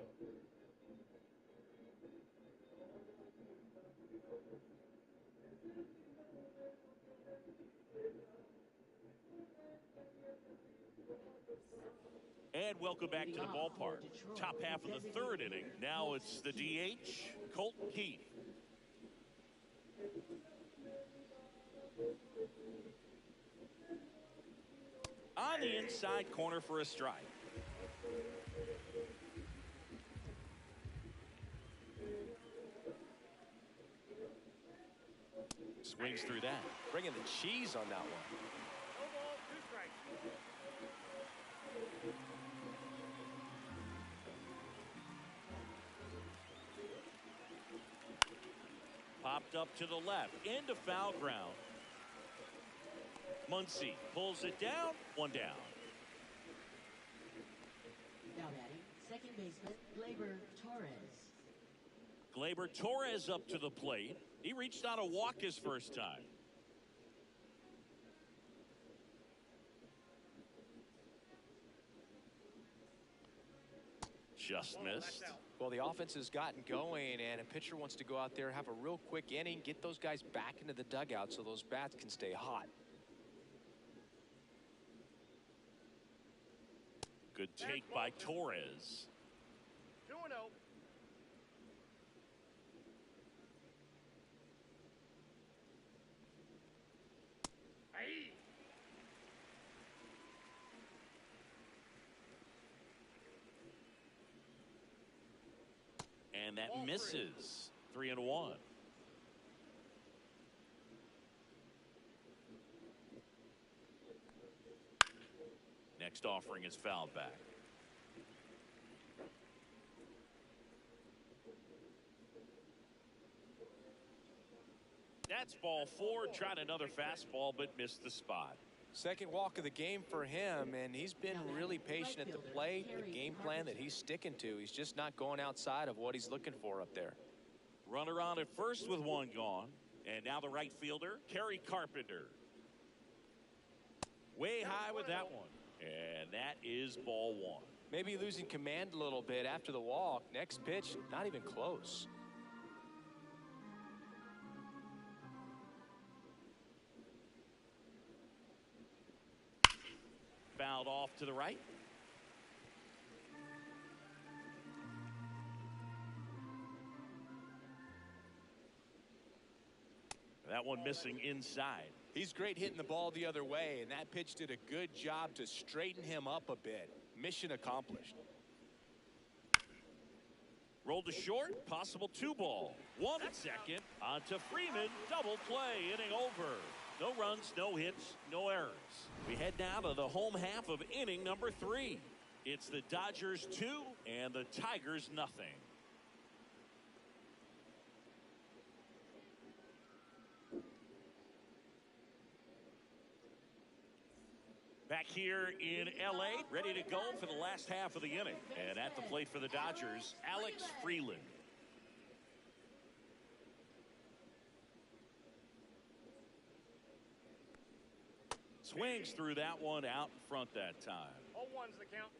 And welcome back to the ballpark. Top half of the 3rd inning. Now it's the DH, Colton Keith. On the inside corner for a strike. Swings through that. Bringing the cheese on that one. No ball, 2 strikes. Popped up to the left, into foul ground. Muncy pulls it down, 1 down. Now batting, second baseman, Gleyber Torres. Gleyber Torres up to the plate. He reached on a walk his first time. Just missed. Well, the offense has gotten going, and a pitcher wants to go out there, have a real quick inning, get those guys back into the dugout so those bats can stay hot. Good take by Torres. 2-0. Hey. And that misses. 3-1. Next offering is fouled back. That's ball 4. Tried another fastball, but missed the spot. Second walk of the game for him, and he's been really patient at the plate. The game plan that he's sticking to. He's just not going outside of what he's looking for up there. Runner on at first with one gone. And now the right fielder, Kerry Carpenter. Way high with that one. And that is ball 1. Maybe losing command a little bit after the walk. Next pitch, not even close. Fouled off to the right. That one missing inside. He's great hitting the ball the other way, and that pitch did a good job to straighten him up a bit. Mission accomplished. Rolled to short, possible 2-ball. 1 at second, on to Freeman, double play, inning over. No runs, no hits, no errors. We head now to the home half of inning number 3. It's the Dodgers 2 and the Tigers nothing. Back here in L.A., ready to go for the last half of the inning. And at the plate for the Dodgers, Alex Freeland. Swings through that one out in front that time. 0-1's the count.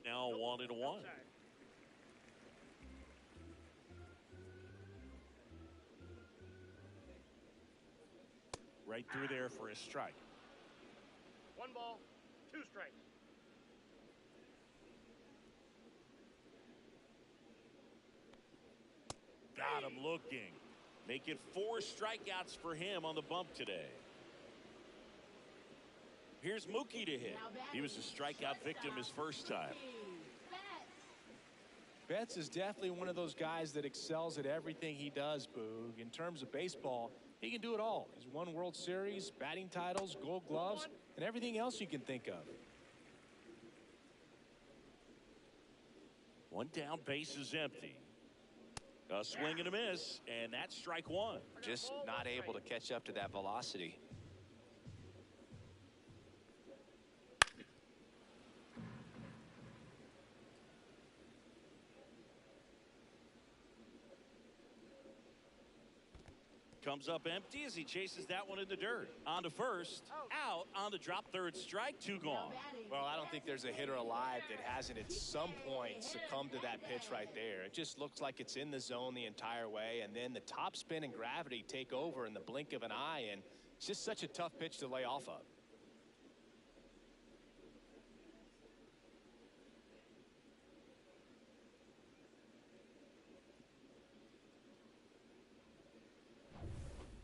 Now 1-1. Right through there for a strike. 1 ball, 2 strikes. Got him looking. Make it 4 strikeouts for him on the bump today. Here's Mookie to hit. He was a strikeout victim his first time. Betts is definitely one of those guys that excels at everything he does, Boog. In terms of baseball, he can do it all. He's won World Series, batting titles, Gold Gloves, and everything else you can think of. 1 down, base is empty. A swing and a miss, and that's strike 1. Just not able to catch up to that velocity. Comes up empty as he chases that one in the dirt. On to first, out on the drop, third strike, 2 gone. Well, I don't think there's a hitter alive that hasn't at some point succumbed to that pitch right there. It just looks like it's in the zone the entire way, and then the top spin and gravity take over in the blink of an eye, and it's just such a tough pitch to lay off of.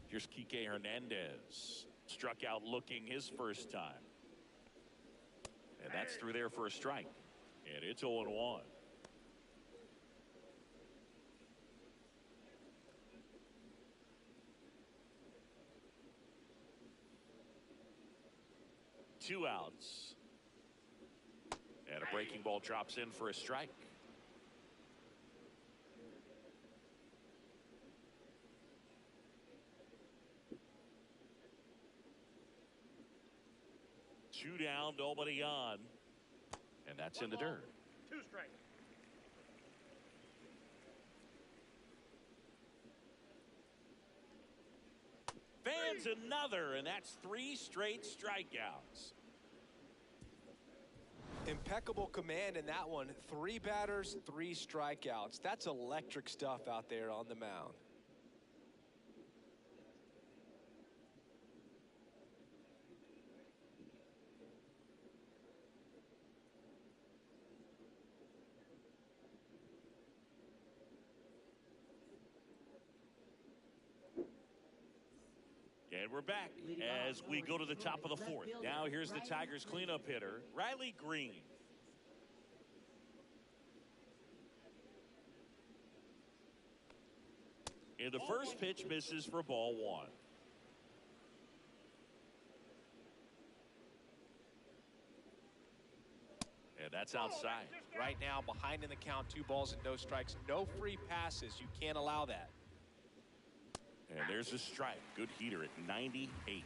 Here's Kike Hernandez. Struck out looking his first time. And that's through there for a strike. And it's 0-1. Two outs. And a breaking ball drops in for a strike. Two down, nobody on. And that's in the dirt. 2 strikes. Fans another, and that's 3 straight strikeouts. Impeccable command in that one. 3 batters, 3 strikeouts. That's electric stuff out there on the mound. And we're back as we go to the top of the 4th. Now here's the Tigers cleanup hitter, Riley Green. And the first pitch misses for ball one. And that's outside. Right now, behind in the count, 2 balls and no strikes. No free passes. You can't allow that. And there's a strike. Good heater at 98.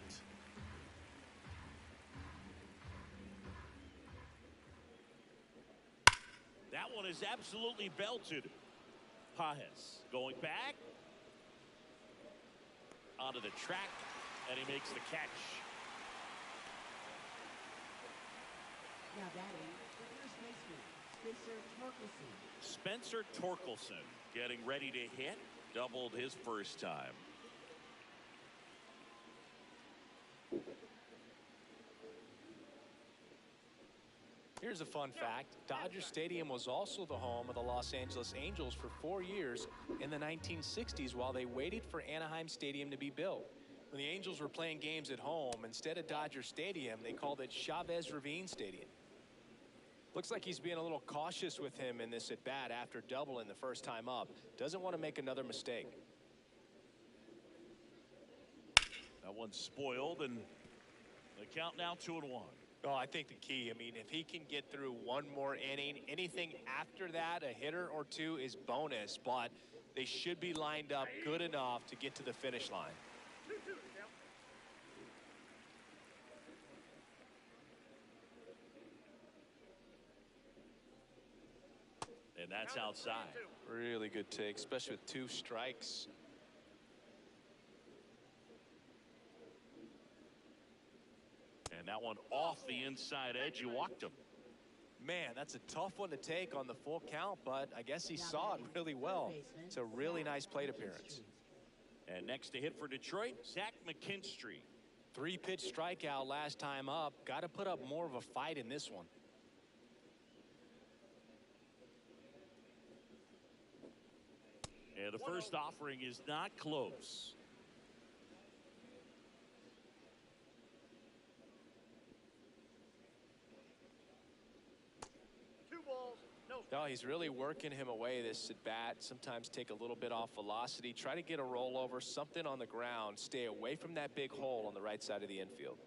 That one is absolutely belted. Pajes going back onto the track, and he makes the catch. Now batting, the first baseman, Spencer Torkelson getting ready to hit. Doubled his first time. Here's a fun fact. Dodger Stadium was also the home of the Los Angeles Angels for 4 years in the 1960s while they waited for Anaheim Stadium to be built. When the Angels were playing games at home, instead of Dodger Stadium, they called it Chavez Ravine Stadium. Looks like he's being a little cautious with him in this at-bat after doubling the first time up. Doesn't want to make another mistake. That one's spoiled, and the count now 2-1. Oh, I think the key, if he can get through one more inning, anything after that, a hitter or two is bonus, but they should be lined up good enough to get to the finish line. 2-2 the count. And that's outside. Really good take, especially with 2 strikes. And that one off the inside edge. You walked him. Man, that's a tough one to take on the full count, but I guess he saw it really well. It's a really nice plate appearance. And next to hit for Detroit, Zach McKinstry. 3-pitch strikeout last time up. Got to put up more of a fight in this one. And the first offering is not close. No, he's really working him away this at bat. Sometimes take a little bit off velocity. Try to get a rollover, something on the ground. Stay away from that big hole on the right side of the infield.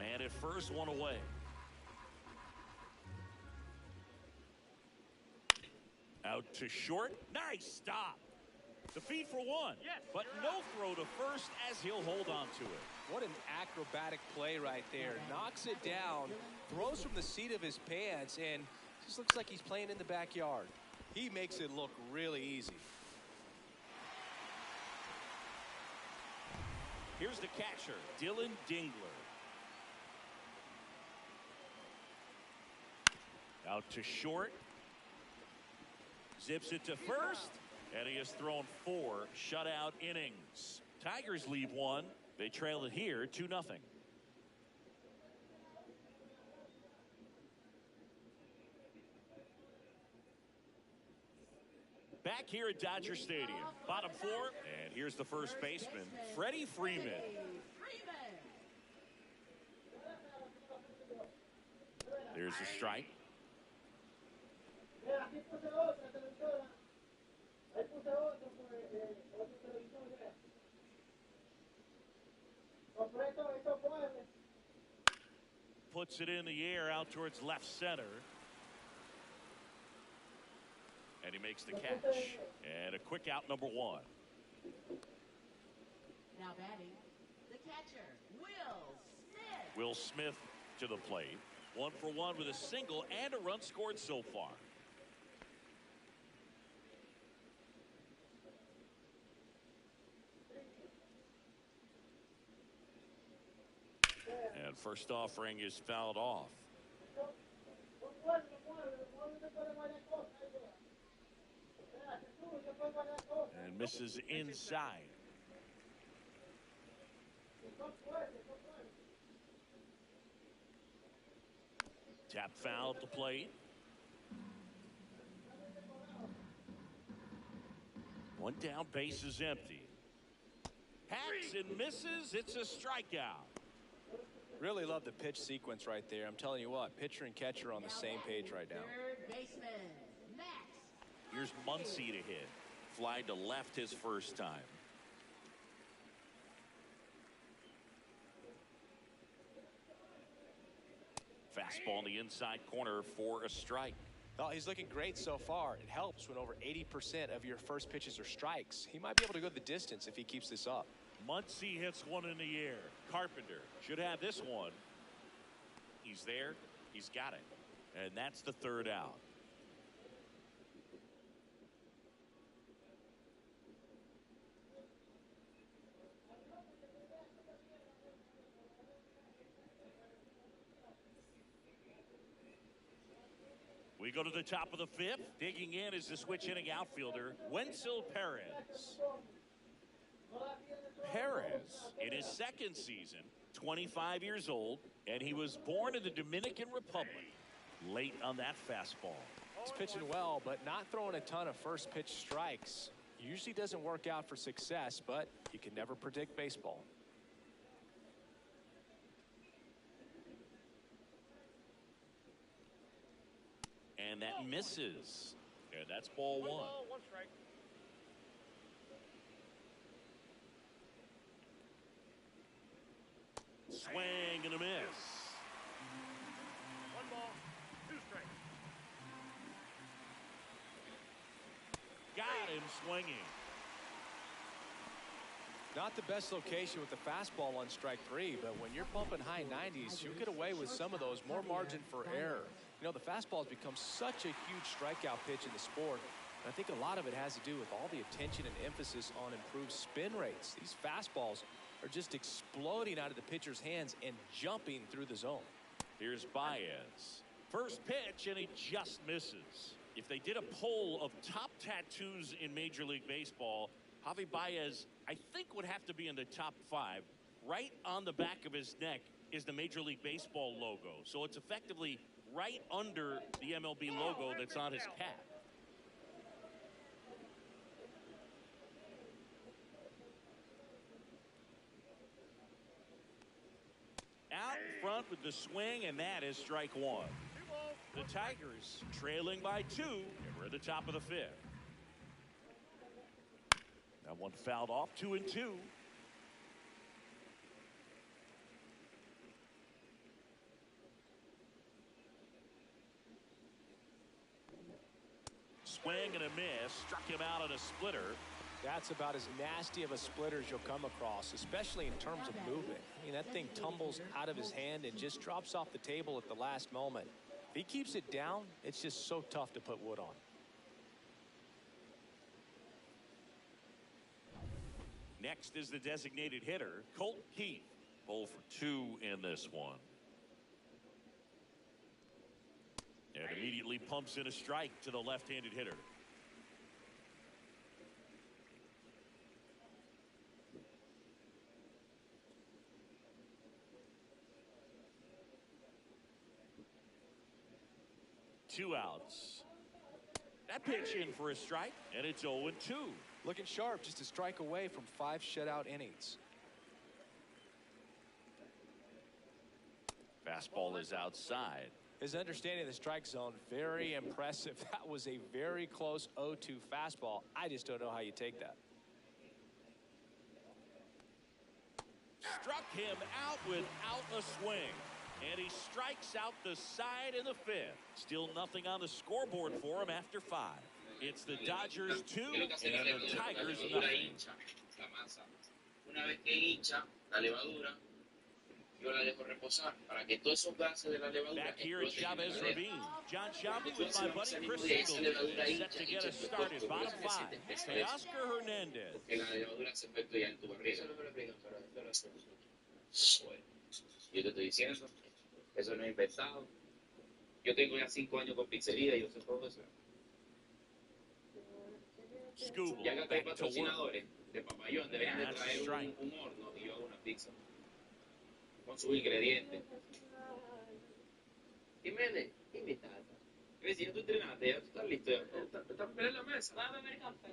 Man at first, one away. Out to short. Nice stop. The feed for one. Yes, but no throw to first as he'll hold on to it. What an acrobatic play right there. Knocks it down, throws from the seat of his pants, and just looks like he's playing in the backyard. He makes it look really easy. Here's the catcher, Dylan Dingler. Out to short. Zips it to first. And he has thrown 4 shutout innings. Tigers leave 1. They trail it here 2-0. Back here at Dodger Stadium. Bottom 4. And here's the first baseman, Freddie Freeman. There's a strike. Puts it in the air out towards left center. And he makes the catch. And a quick out, number 1. Now batting, the catcher, Will Smith. Will Smith to the plate. 1 for 1 with a single and a run scored so far. And first offering is fouled off. And misses inside. Tap foul at the plate. 1 down, base is empty. Hacks and misses. It's a strikeout. Really love the pitch sequence right there. I'm telling you what, pitcher and catcher are on the same page right now. Third baseman, Max. Here's Muncy to hit. Fly to left his first time. Fastball in the inside corner for a strike. Oh, he's looking great so far. It helps when over 80% of your first pitches are strikes. He might be able to go the distance if he keeps this up. Muncy hits one in the air. Carpenter should have this one. He's there. He's got it. And that's the third out. We go to the top of the fifth. Digging in is the switch hitting outfielder, Wenzel Perez. Perez, in his second season, 25 years old, and he was born in the Dominican Republic. Late on that fastball. He's pitching well, but not throwing a ton of first pitch strikes. Usually doesn't work out for success, but you can never predict baseball. And that misses. And that's ball one. Ball, one strike. Swing and a miss. One ball, two strikes. Got him swinging. Not the best location with the fastball on strike three, but when you're pumping high 90s, you'll get away with some of those. More margin for error. You know, the fastball has become such a huge strikeout pitch in the sport. And I think a lot of it has to do with all the attention and emphasis on improved spin rates. These fastballs are just exploding out of the pitcher's hands and jumping through the zone. Here's Baez. First pitch, and he just misses. If they did a poll of top tattoos in Major League Baseball, Javi Baez, I think, would have to be in the top 5. Right on the back of his neck is the Major League Baseball logo. So it's effectively right under the MLB logo that's on his cap. Out front with the swing, and that is strike one. The Tigers trailing by 2, and we're at the top of the fifth. That one fouled off, 2-2. Swing and a miss, struck him out on a splitter. That's about as nasty of a splitter as you'll come across, especially in terms of movement. I mean, that thing tumbles out of his hand and just drops off the table at the last moment. If he keeps it down, it's just so tough to put wood on. Next is the designated hitter, Colt Keith. 0 for 2 in this one. And immediately pumps in a strike to the left-handed hitter. Two outs. That pitch in for a strike, and it's 0-2. Looking sharp, just a strike away from 5 shutout innings. Fastball is outside. His understanding of the strike zone, very impressive. That was a very close 0-2 fastball. I just don't know how you take that. Struck him out without a swing. And he strikes out the side in the fifth. Still nothing on the scoreboard for him after 5. It's the Dodgers 2 and the Tigers nothing. Una vez que hincha la levadura, yo la dejo reposar para que todos esos gases de la levadura. Back here at Chavez Ravine, John Shelby with my buddy Chris Singleton set to get us started. Bottom 5. Oscar Hernandez. Que la levadura se efectúa ya en tu barriga. Yo te estoy diciendo, eso no es inventado. Yo tengo ya 5 años con pizzería y yo sé todo eso. Ya que acá hay patrocinadores de papayón, deberían de traer un horno y yo hago una pizza con sus ingredientes. Jiménez, invitada. Si ya tú entrenaste, ya tú estás listo. Estás en la mesa. Va a beber café.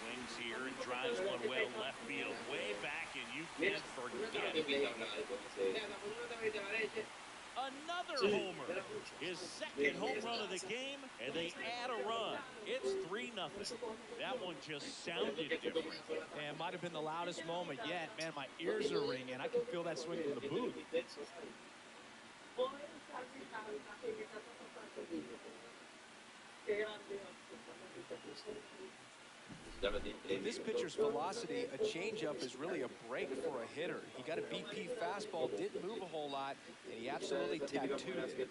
Swings here and drives one well left field, way back, and you can't forget it. Another homer, his second home run of the game, and they add a run. It's 3-0. That one just sounded different. And might have been the loudest moment yet. Man, my ears are ringing. I can feel that swing from the booth. With this pitcher's velocity, a changeup is really a break for a hitter. He got a BP fastball, didn't move a whole lot, and he absolutely tattooed it.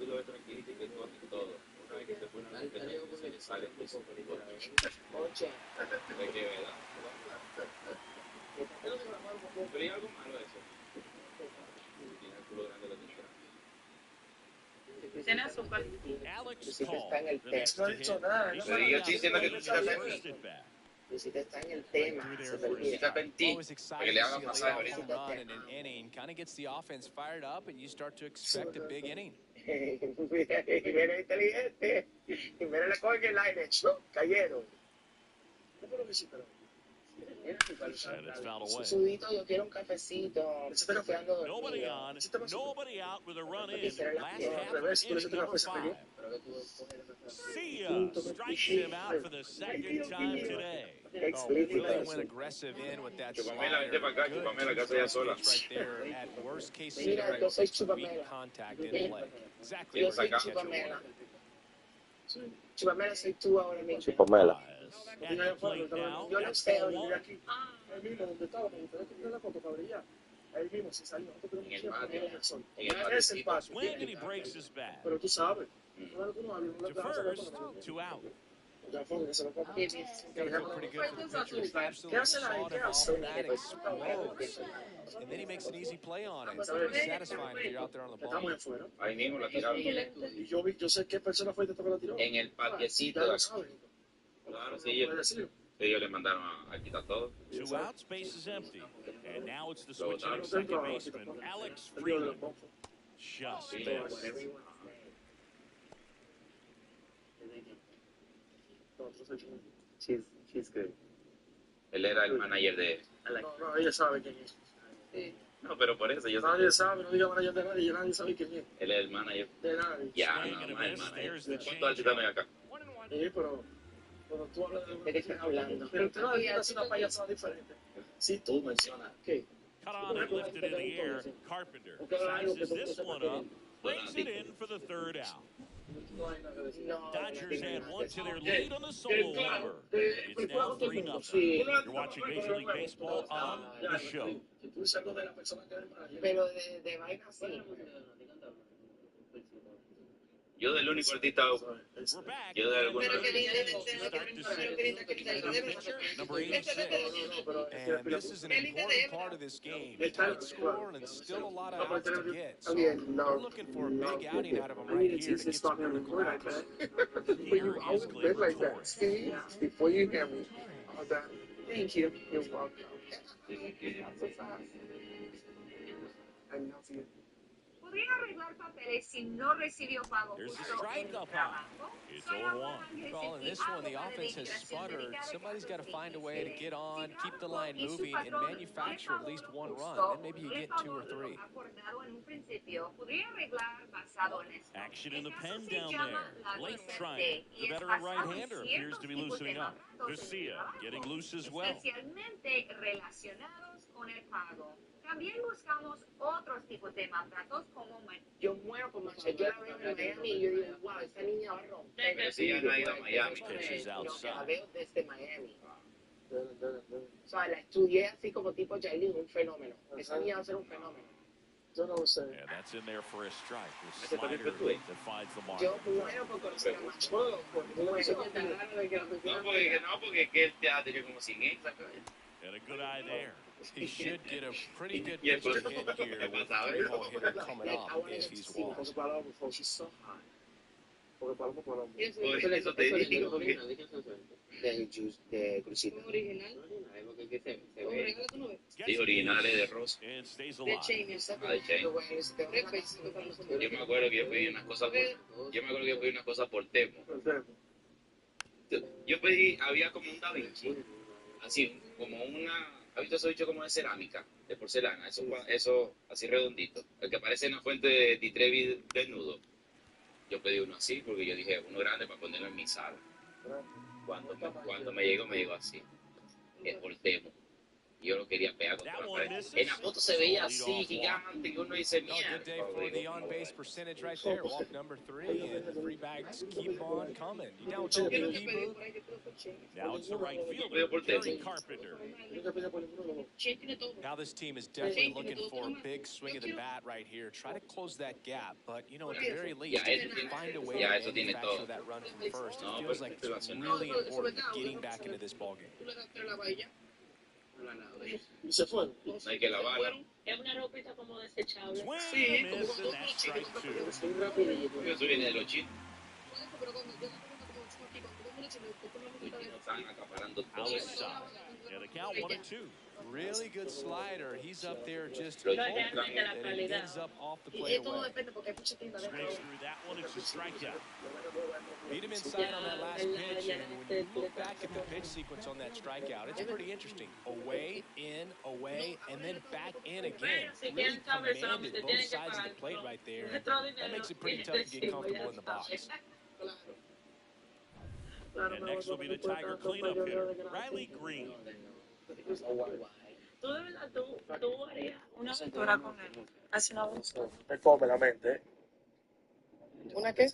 Alex Call, está en el the next tema. to hit. He's Pero yo estoy diciendo que tú seas first at bat. Luisita está en el tema. Se te olvida. Está en ti. Always Para excited que le to hagan see a pasar leadoff ahorita. home run in an inning. Kind of gets the offense fired up, and you start to expect a big inning. Mira, inteligente. Y mira, le cogen el aire. Cayeron. And it's fouled away. Sudito, yo quiero un cafecito. Estoy quedando Nobody dormido. on, nobody out with a run in. Quisiera la Last piedra. half of inning number 5. Sia strikes him out for the second time today. Oh, really went aggressive in with that slider. Good right there. At worst case Mira, yo soy scenario, weak Chupamela. contact in the leg. Exactly Yo where soy you catch it. Chupamela. Chupamela soy tú ahora mismo. Pomela. At the plate now, Yo no that's sé, ball Olivia. one. Swing and he breaks his bat. Pero tú sabes. To first, 2 out. Gotta feel pretty good for the pitcher. Absolutely sawed him off, and that explodes. And then he makes an easy play on it. It's pretty satisfying when you're out there on the ball. Ahí mismo la tiraron. Yo sé qué persona fue que la tiró. En el parquecito. Claro, sí, ellos le mandaron a quitar todo. 2 outs, base is empty. And now it's the switch-hitting second baseman, Alex Freeman. Just missed. She's good. Él era el manager de... No, ella sabe quién es. No, pero por eso yo Nadie sabe, no diga manager de nadie, nadie sabe quién es. Él es el manager. De nadie. Ya, Swing no, and a más el miss. manager. There's the ¿Cuánto altitude hay acá? Sí, pero tú hablas ¿De qué están hablando? Pero usted no hace una payasada diferente. Si tú mencionas que Cut on and lifted in the air. Carpenter sizes this one up, brings it in for the 3rd out. Dodgers add one to their lead on the solo homer. It's now 3-0. You're watching Major League Baseball on the show. Pero de vaina sí. Yo del único artista... We're back. Yo de alguna... Pero que Start to six. Pitcher, number 86. And this is an important part of this game. Tight score and still a lot of outs to get. So we're looking for a big outing out of him right here to get some critical outs. Here is Gleyber Torres. Before you hear me, all that. Thank you. You're welcome. I love you. Podría arreglar papeles si no recibió pago There's a justo strike en up el high. trabajo. It's Soy 0-1. Ángel Well, in this one, the offense has sputtered. Somebody's got to find a way to get on, keep the line moving, and manufacture at least one run. Then maybe you get 2 or 3. Action in the pen down there. Late trying. The veteran right-hander appears to be loosening up. Garcia getting loose as well. Especialmente relacionados con el pago. También buscamos otros tipos de maltratos como Yo muero por Machado. Yo la veo en Miami y yo digo, wow, esta niña va a romper. Pero si ya no ha ido a Miami. Pitches No, que la outside. veo desde Miami. O sea, la estudié así como tipo Jailin, un fenómeno. Esa niña va a ser un fenómeno. Yo no lo sé. Yeah, that's in there for a strike. The slider that finds the mark. Yo muero por conocer a Machado. No, porque que él te ha tenido como 100 ex. And a good eye there. He should get a pretty good pitch to hit here with the 3-hole hitter coming up if he's walked. She's so high. Porque Paloma. Por eso te digo que... De Crucito. Sí, originales de Ross. And stays alive. Ah, de Chain. Yo me acuerdo que yo pedí unas cosas por Temo. Yo pedí, había como un Da Vinci así, como ¿has visto esos bichos como de cerámica, de porcelana? Eso así redondito, el que parece en la fuente de Trevi desnudo. Yo pedí uno así porque yo dije, uno grande para ponerlo en mi sala. Cuando me llegó así, voltemos. Yo lo quería pegar contra la pared. En la foto se veía así, gigante, y uno dice, No, good day for the on-base percentage right there. Walk number 3, and the free bags keep on coming. You down with the BP booth? Now it's the right fielder, Jerry Carpenter. Now this team is definitely looking for a big swing of the bat right here. Try to close that gap, but, you know, at the very least, find a way to manufacture that run from first. It feels like it's really important getting back into this ballgame. Y se fue. no hay que lavarla. Es una ropita como desechable. Swing and a miss, and that's strike 2. Porque eso viene de los chinos. Los chinos están acaparando todo. Outside. Yeah, the count 1-2. Really good slider. He's up there just Lo and realmente la it calidad. ends up off the plate away. Swings through that one. It's a strikeout. Beat him inside on that last pitch, and when you look back at the pitch sequence on that strikeout, it's pretty interesting. Away, in, away, and then back in again. Really commanded both sides of the plate right there. That makes it pretty tough to get comfortable in the box. And next will be the Tiger cleanup hitter, Riley Green. Tú de verdad, tú harías una aventura con él. Hace una vez. Me come la mente. ¿Una qué?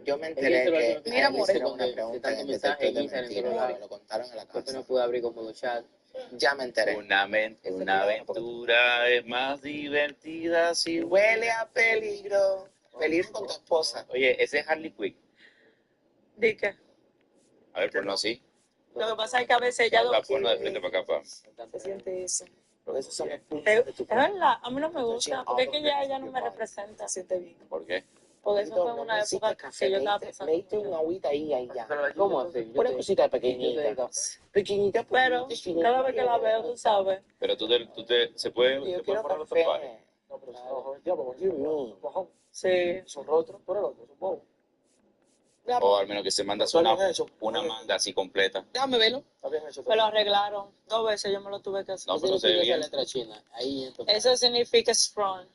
Yo me enteré que Mira, a él le amor, hicieron una pregunta en el detector de mentiras, me lo contaron en la casa. no pude abrir como chat. Ya me enteré. Una aventura es más divertida si huele a peligro. Peligro con tu esposa. Oye, ese es Harley Quinn. ¿De qué? A ver, ponlo así. Lo que pasa es que a veces ella La ponlo de frente para acá, pa. Se siente eso. Porque esos son los puntos Es de tu verdad, a mí no me gusta, porque es que ya ella no me representa. Se siente bien. ¿Por qué? Porque eso fue en una época que yo estaba pensando. Me diste una agüita ahí ya. ¿Cómo así? Una cosita pequeñita. Pequeñita, Pero cada vez que la veo, tú sabes. Pero se puede yo se puede quiero poner los café. tatuajes. No, pero son cojón. Sí. Son otros, por el otro, son bobos. O al menos que se manda una manga así completa. Déjame verlo. Está bien hecho. Me lo arreglaron 2 veces, yo me lo tuve que hacer. No, pero se ve bien. letra china. Ahí entonces. Eso significa strong.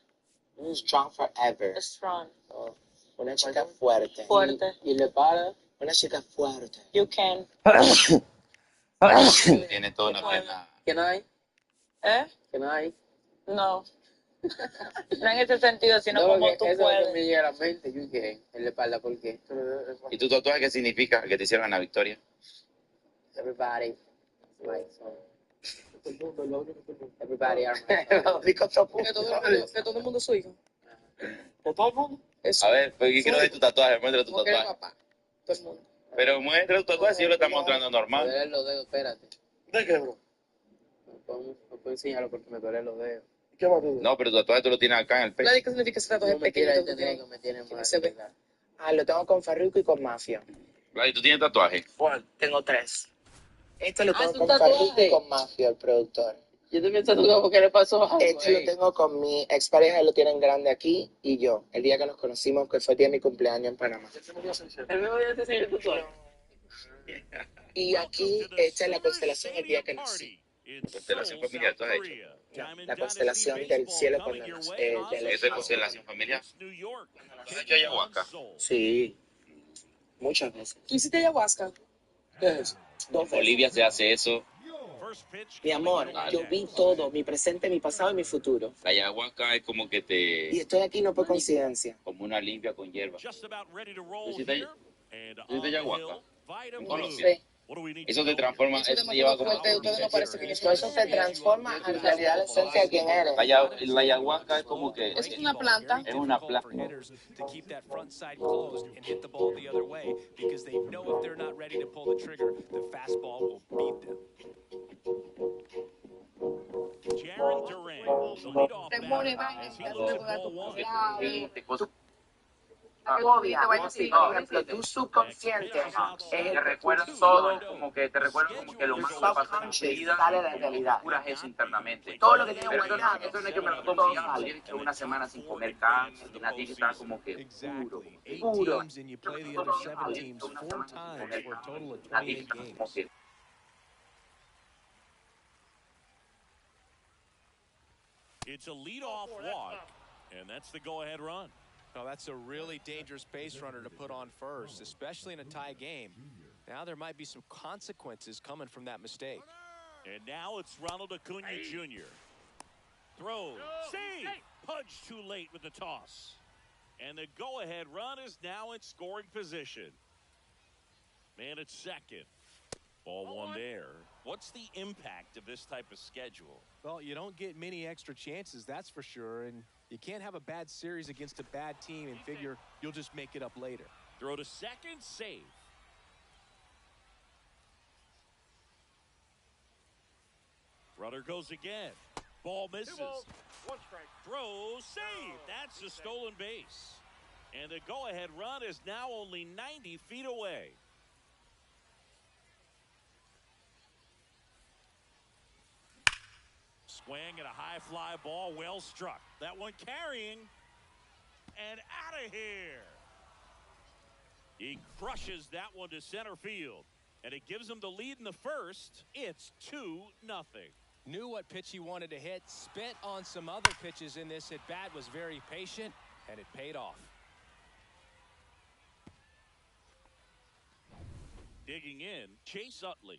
Strong forever. Strong. Una chica fuerte. Fuerte. Y le para. Una chica fuerte. You can. Tiene toda una pena. ¿Qué no hay? ¿Eh? ¿Qué no hay? No. No en ese sentido, sino como tú eso es lo que puedes. me llega a la mente. Yo que en la espalda, ¿por qué? ¿Y tu tatuaje qué significa? Que te hicieron en la victoria. Everybody. Everybody are Que todo el mundo es su hijo. ¿De todo el mundo? Eso. A ver, pues quiero ver tu tatuaje, muestra tu Como que era tatuaje. papá. Todo el mundo. Pero muestra tu tatuaje si yo lo está mostrando Me normal. duelen los dedos, espérate. ¿De qué, bro? No puedo enseñarlo porque me duelen los dedos. ¿Qué más tú? No, pero tu tatuaje tú lo tienes acá en el pecho. ¿Qué significa ese tatuaje No me quiera pequeñito? entender que me tiene Que mal. se ve. Lo tengo con Farruko y con Mafia. ¿Y tú tienes tatuaje? ¿Cuál? Tengo 3. Este lo tengo es un con tatuaje. Farruko y con Mafia, el productor. Yo también tatuado porque le pasó algo. Este lo tengo con mi expareja, lo tienen grande aquí, y yo, el día que nos conocimos, que fue el día de mi cumpleaños en Panamá. El mismo día te enseñé el tatuaje. Y aquí, esta es la constelación el día que nací. Constelación familiar, tú has hecho. La constelación del cielo cuando nací. ¿Eso es constelación familiar? ¿Has hecho ayahuasca? Sí, muchas veces. ¿Tú hiciste ayahuasca? ¿Qué es eso? 2 veces. Bolivia se hace eso. Mi amor, yo vi todo, mi presente, mi pasado y mi futuro. La ayahuasca es como que Y estoy aquí no por coincidencia. como una limpia con hierba. Just about ready to roll ¿Tú hiciste here. And tú hiciste ayahuasca? Vitamin No, Blue. sí. What do we need Eso to te know transforma, Eso eso te lleva como... fuerte, ustedes no parece que Todo eso te transforma en realidad la esencia de quién eres. La ayahuasca es como que... Es una planta. Es una planta. To keep that front side closed and hit the ball the other way because they know if they're not ready to pull the trigger, the fastball will beat them. Jaron Duran, the leadoff Demone, batter, as he vaya, looks at vaya, ball one. Agobia, por ejemplo, tu subconsciente te recuerda todo como que lo más pasó en tu vida sale de la realidad. Curas eso internamente. Todo lo que tienes Pero guardado, eso no es que me lo todo tomo sale. tienes que una semana sin comer carne, tienes que estar como que puro. Exactly. 8 Puro. teams and you play the other 7 teams 4 times for a total of 28 games. Como que It's a leadoff walk, and that's the go-ahead run. Well, that's a really dangerous base runner to put on first, especially in a tie game. Now there might be some consequences coming from that mistake. And now it's Ronald Acuna Jr. Throw, save, punch too late with the toss. And the go-ahead run is now in scoring position. Man at second. Ball one there. What's the impact of this type of schedule? Well, you don't get many extra chances, that's for sure. And you can't have a bad series against a bad team and figure you'll just make it up later. Throw to second, save. Runner goes again. Ball misses. 2 balls, 1 strike. Throw, save. That's a stolen base. And the go-ahead run is now only 90 feet away. Swing and a high fly ball, well struck. That one carrying and out of here. He crushes that one to center field, and it gives him the lead in the first. It's 2-0. Knew what pitch he wanted to hit, spit on some other pitches in this at bat, was very patient, and it paid off. Digging in, Chase Utley.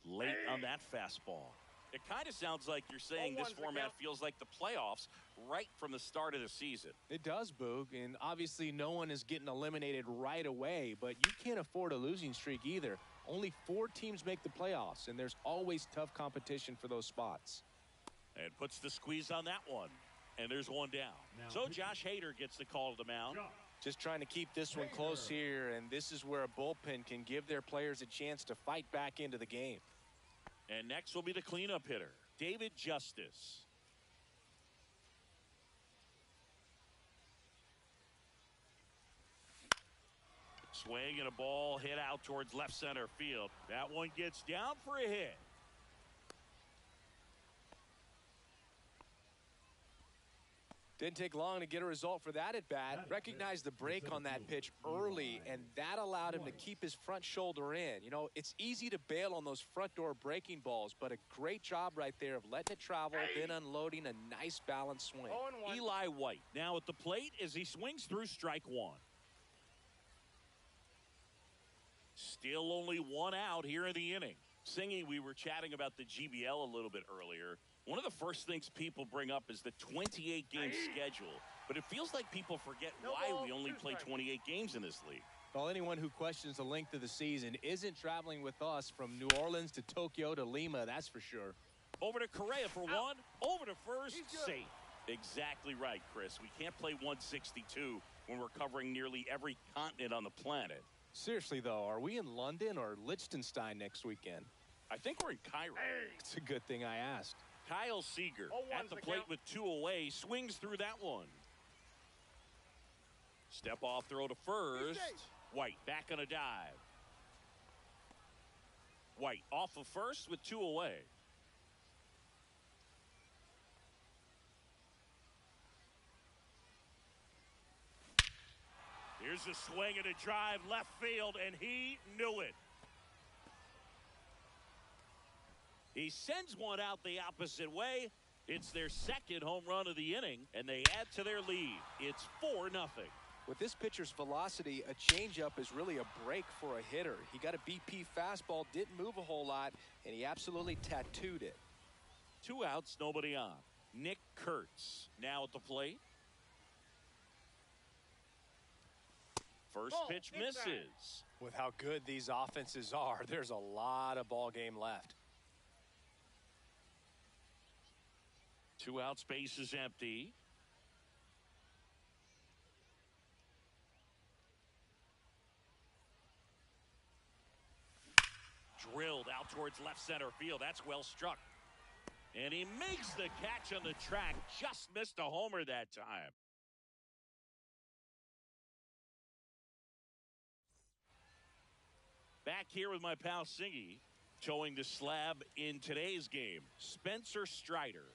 Late on that fastball. It kind of sounds like you're saying this format feels like the playoffs right from the start of the season. It does, Boog, and obviously no one is getting eliminated right away, but you can't afford a losing streak either. Only 4 teams make the playoffs, and there's always tough competition for those spots. And puts the squeeze on that one, and there's one down. So Josh Hader gets the call to the mound. Just trying to keep this one close here, and this is where a bullpen can give their players a chance to fight back into the game. And next will be the cleanup hitter, David Justice. Swing and a ball hit out towards left center field. That one gets down for a hit. Didn't take long to get a result for that at bat. Recognized the break on that pitch early, and that allowed him to keep his front shoulder in. You know, it's easy to bail on those front door breaking balls, but a great job right there of letting it travel, then unloading a nice balanced swing. Eli White now at the plate as he swings through strike one. Still only 1 out here in the inning. Singy, we were chatting about the GBL a little bit earlier. One of the first things people bring up is the 28-game schedule. But it feels like people forget why we only play 28 games in this league. Well, anyone who questions the length of the season isn't traveling with us from New Orleans to Tokyo to Lima, that's for sure. Over to Correa for one. Over to first. Safe. Exactly right, Chris. We can't play 162 when we're covering nearly every continent on the planet. Seriously, though, are we in London or Liechtenstein next weekend? I think we're in Cairo. It's a good thing I asked. Kyle Seager at the plate with 2 away, swings through that one. Step off throw to first. White back on a dive. White off of first with 2 away. Here's a swing and a drive left field, and he knew it. He sends one out the opposite way. It's their second home run of the inning, and they add to their lead. It's 4-0. With this pitcher's velocity, a changeup is really a break for a hitter. He got a BP fastball, didn't move a whole lot, and he absolutely tattooed it. 2 outs, nobody on. Nick Kurtz now at the plate. First pitch misses. With how good these offenses are, there's a lot of ball game left. 2 outs, base is empty. Drilled out towards left center field. That's well struck. And he makes the catch on the track. Just missed a homer that time. Back here with my pal Singy, towing the slab in today's game, Spencer Strider.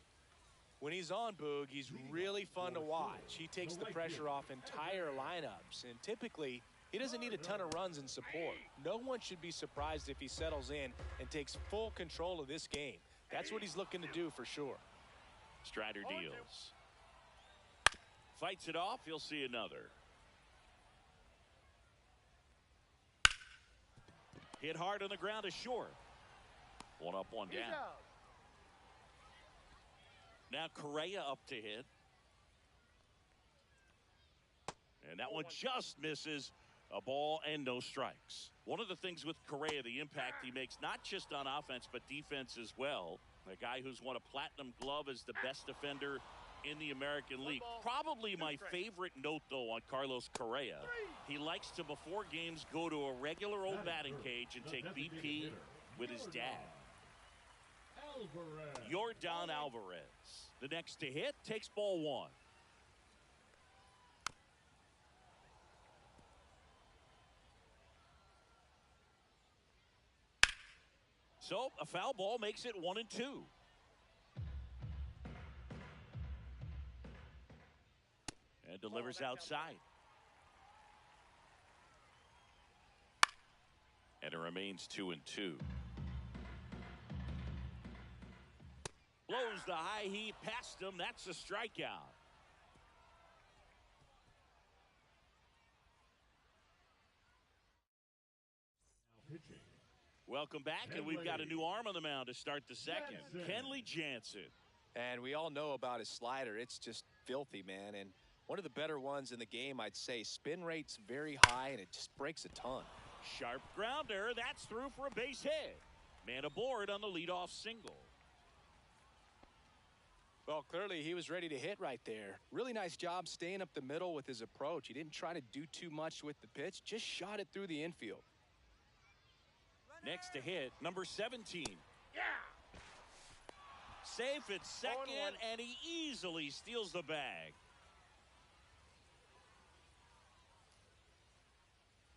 When he's on, Boog, he's really fun to watch. He takes the pressure off entire lineups, and typically He doesn't need a ton of runs and support. No one should be surprised if he settles in and takes full control of this game. That's what he's looking to do for sure. Strider deals. Fights it off. He'll see another. Hit hard on the ground is short. One up, one down. Now Correa up to hit. And that one just misses. A ball and no strikes. One of the things with Correa, the impact he makes, not just on offense, but defense as well. A guy who's won a platinum glove as the best defender in the American League. Probably my favorite note, though, on Carlos Correa. He likes to, before games, go to a regular old batting cage and take BP with his dad. Yordan Alvarez. The next to hit takes ball one. So a foul ball makes it 1-2. And delivers outside. And it remains 2-2. Blows the high heat past him. That's a strikeout. Welcome back, and we've got a new arm on the mound to start the second. Kenley Jansen. And we all know about his slider. It's just filthy, man. And one of the better ones in the game, I'd say. Spin rate's very high, and it just breaks a ton. Sharp grounder. That's through for a base hit. Man aboard on the leadoff single. Well, clearly he was ready to hit right there. Really nice job staying up the middle with his approach. He didn't try to do too much with the pitch. Just shot it through the infield. Next to hit, number 17. Yeah. Safe at second, and he easily steals the bag.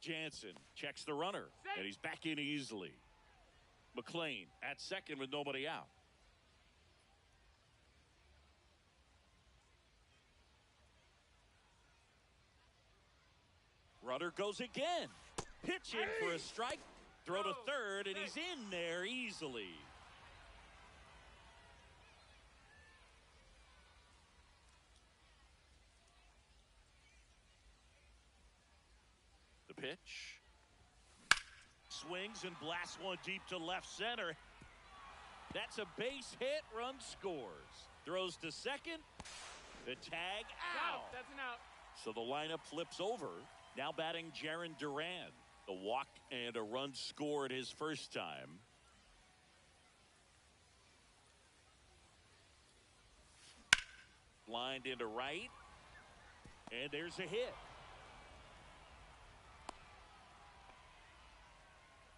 Jansen checks the runner, and he's back in easily. McLean at second with nobody out. Runner goes again. Pitching for a strike. Throw to third, and he's in there easily. The pitch. Swings and blasts one deep to left center. That's a base hit. Run scores. Throws to second. The tag out. That's an out. So the lineup flips over. Now batting Jarren Duran. A walk and a run scored his first time. Lined into right. And there's a hit.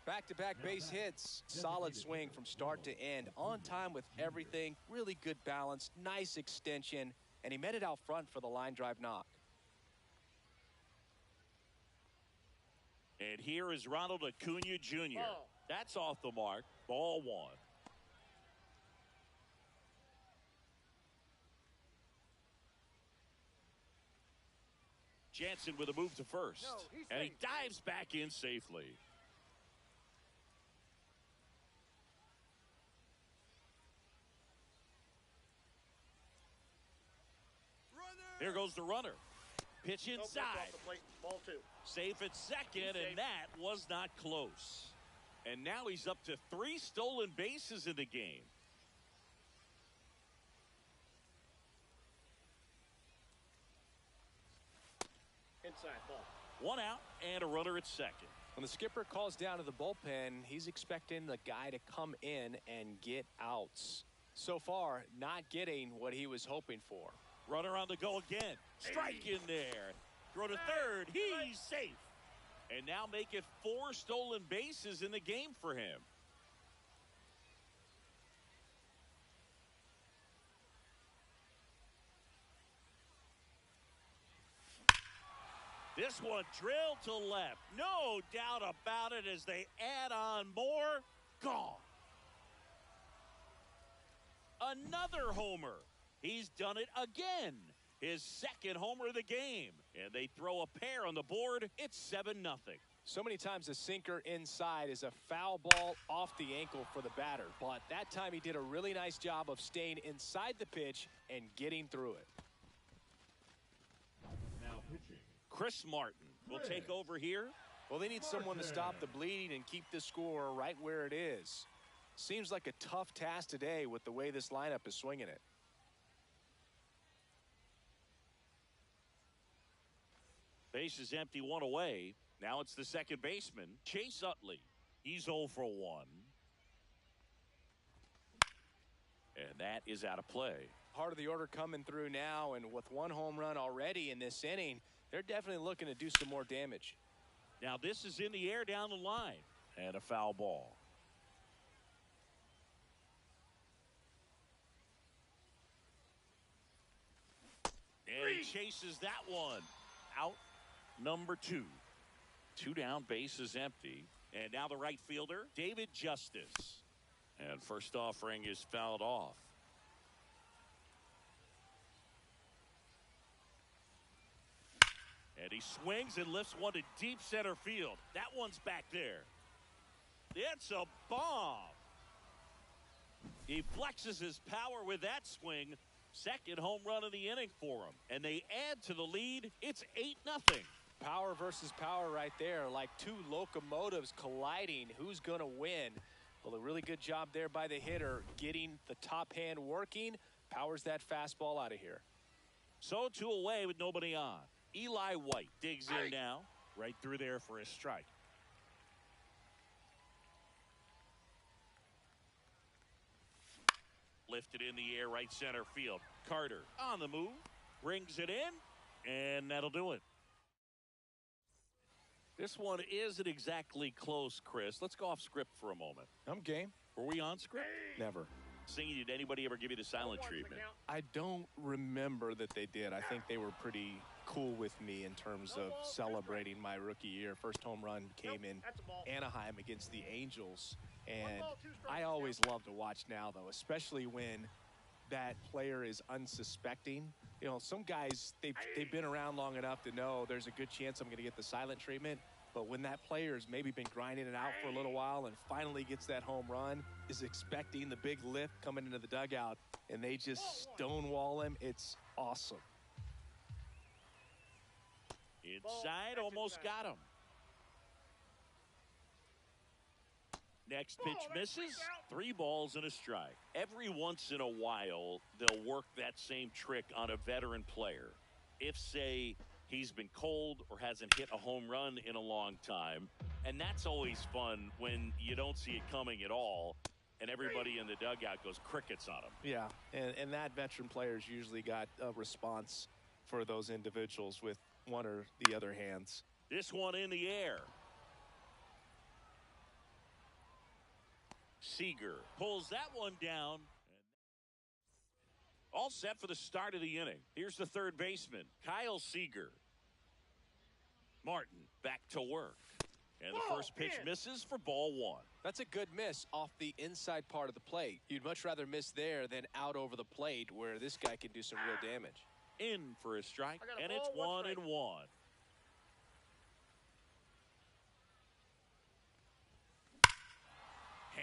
Back-to-back base hits. Solid swing from start to end. On time with everything. Really good balance. Nice extension. And he met it out front for the line drive knock. And here is Ronald Acuna Jr. That's off the mark. Ball one. Jansen with a move to first. And he dives back in safely. There goes the runner. Pitch inside. Ball two. Safe at second, and that was not close. And now he's up to 3 stolen bases in the game. Inside ball. 1 out and a runner at second. When the skipper calls down to the bullpen, he's expecting the guy to come in and get outs. So far, not getting what he was hoping for. Runner on the go again. Strike in there. Throw to third. He's safe. And now make it 4 stolen bases in the game for him. This one drilled to left. No doubt about it as they add on more. Gone. Another homer. He's done it again. his second homer of the game. And they throw a pair on the board. It's 7-0. So many times a sinker inside is a foul ball off the ankle for the batter. But that time he did a really nice job of staying inside the pitch and getting through it. Now pitching. Chris Martin will take over here. Well, they need someone to stop the bleeding and keep the score right where it is. Seems like a tough task today with the way this lineup is swinging it. Base is empty, one away. Now it's the second baseman, Chase Utley. He's 0 for 1. And that is out of play. Heart of the order coming through now, and with one home run already in this inning, they're definitely looking to do some more damage. Now this is in the air down the line, and a foul ball. And he chases that one. Out number 2. 2 down, base is empty. And now the right fielder, David Justice. And first offering is fouled off. And he swings and lifts one to deep center field. That one's back there. It's a bomb. He flexes his power with that swing. Second home run of the inning for him. And they add to the lead. It's 8-0. Power versus power right there. Like two locomotives colliding. Who's going to win? Well, a really good job there by the hitter. Getting the top hand working. Powers that fastball out of here. So 2 away with nobody on. Eli White digs in now. Right through there for a strike. Lifted in the air, right center field. Carter on the move. Brings it in. And that'll do it. This one isn't exactly close, Chris. Let's go off script for a moment. I'm game. Were we on script? Never. Singing, did anybody ever give you the silent treatment? I don't remember that they did. I think they were pretty cool with me in terms of celebrating my rookie year. First home run came in Anaheim against the Angels. And I always love to watch now, though, especially when that player is unsuspecting. You know, some guys, they've been around long enough to know there's a good chance I'm going to get the silent treatment. But when that player's maybe been grinding it out for a little while and finally gets that home run, is expecting the big lift coming into the dugout, and they just stonewall him, it's awesome. Inside, almost got him. Next pitch misses. 3 balls and a strike. Every once in a while, they'll work that same trick on a veteran player. If, say, he's been cold or hasn't hit a home run in a long time. And that's always fun when you don't see it coming at all and everybody in the dugout goes crickets on him. Yeah, and that veteran player's usually got a response for those individuals with one or the other hands. This one in the air. Seager pulls that one down. All set for the start of the inning. Here's the third baseman, Kyle Seager. Martin back to work. And the first pitch misses for ball 1. That's a good miss off the inside part of the plate. You'd much rather miss there than out over the plate where this guy can do some real damage. In for a strike, and it's 1-1.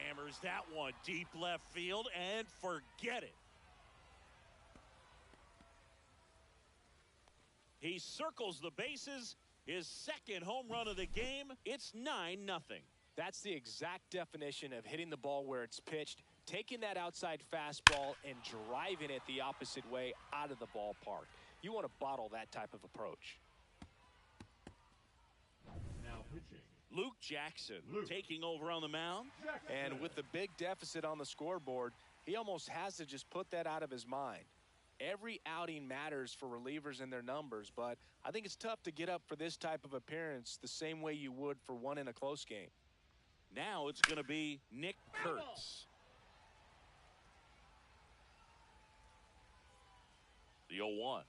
Hammers that one deep left field and forget it. He circles the bases. His second home run of the game. It's 9-0. That's the exact definition of hitting the ball where it's pitched, taking that outside fastball and driving it the opposite way out of the ballpark. You want to bottle that type of approach. Now pitching. Luke Jackson taking over on the mound. And with the big deficit on the scoreboard, he almost has to just put that out of his mind. Every outing matters for relievers and their numbers, but I think it's tough to get up for this type of appearance the same way you would for one in a close game. Now it's going to be Nick Kurtz. The 0-1.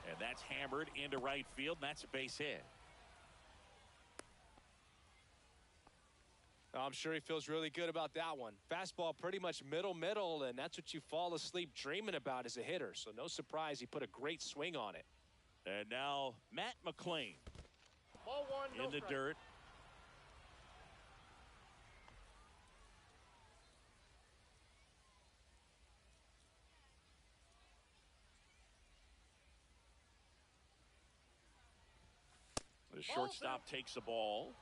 And that's hammered into right field. And that's a base hit. I'm sure he feels really good about that one. Fastball pretty much middle, and that's what you fall asleep dreaming about as a hitter. So no surprise he put a great swing on it. And now Matt McClain Ball one, no in the strike. dirt. The shortstop takes the ball.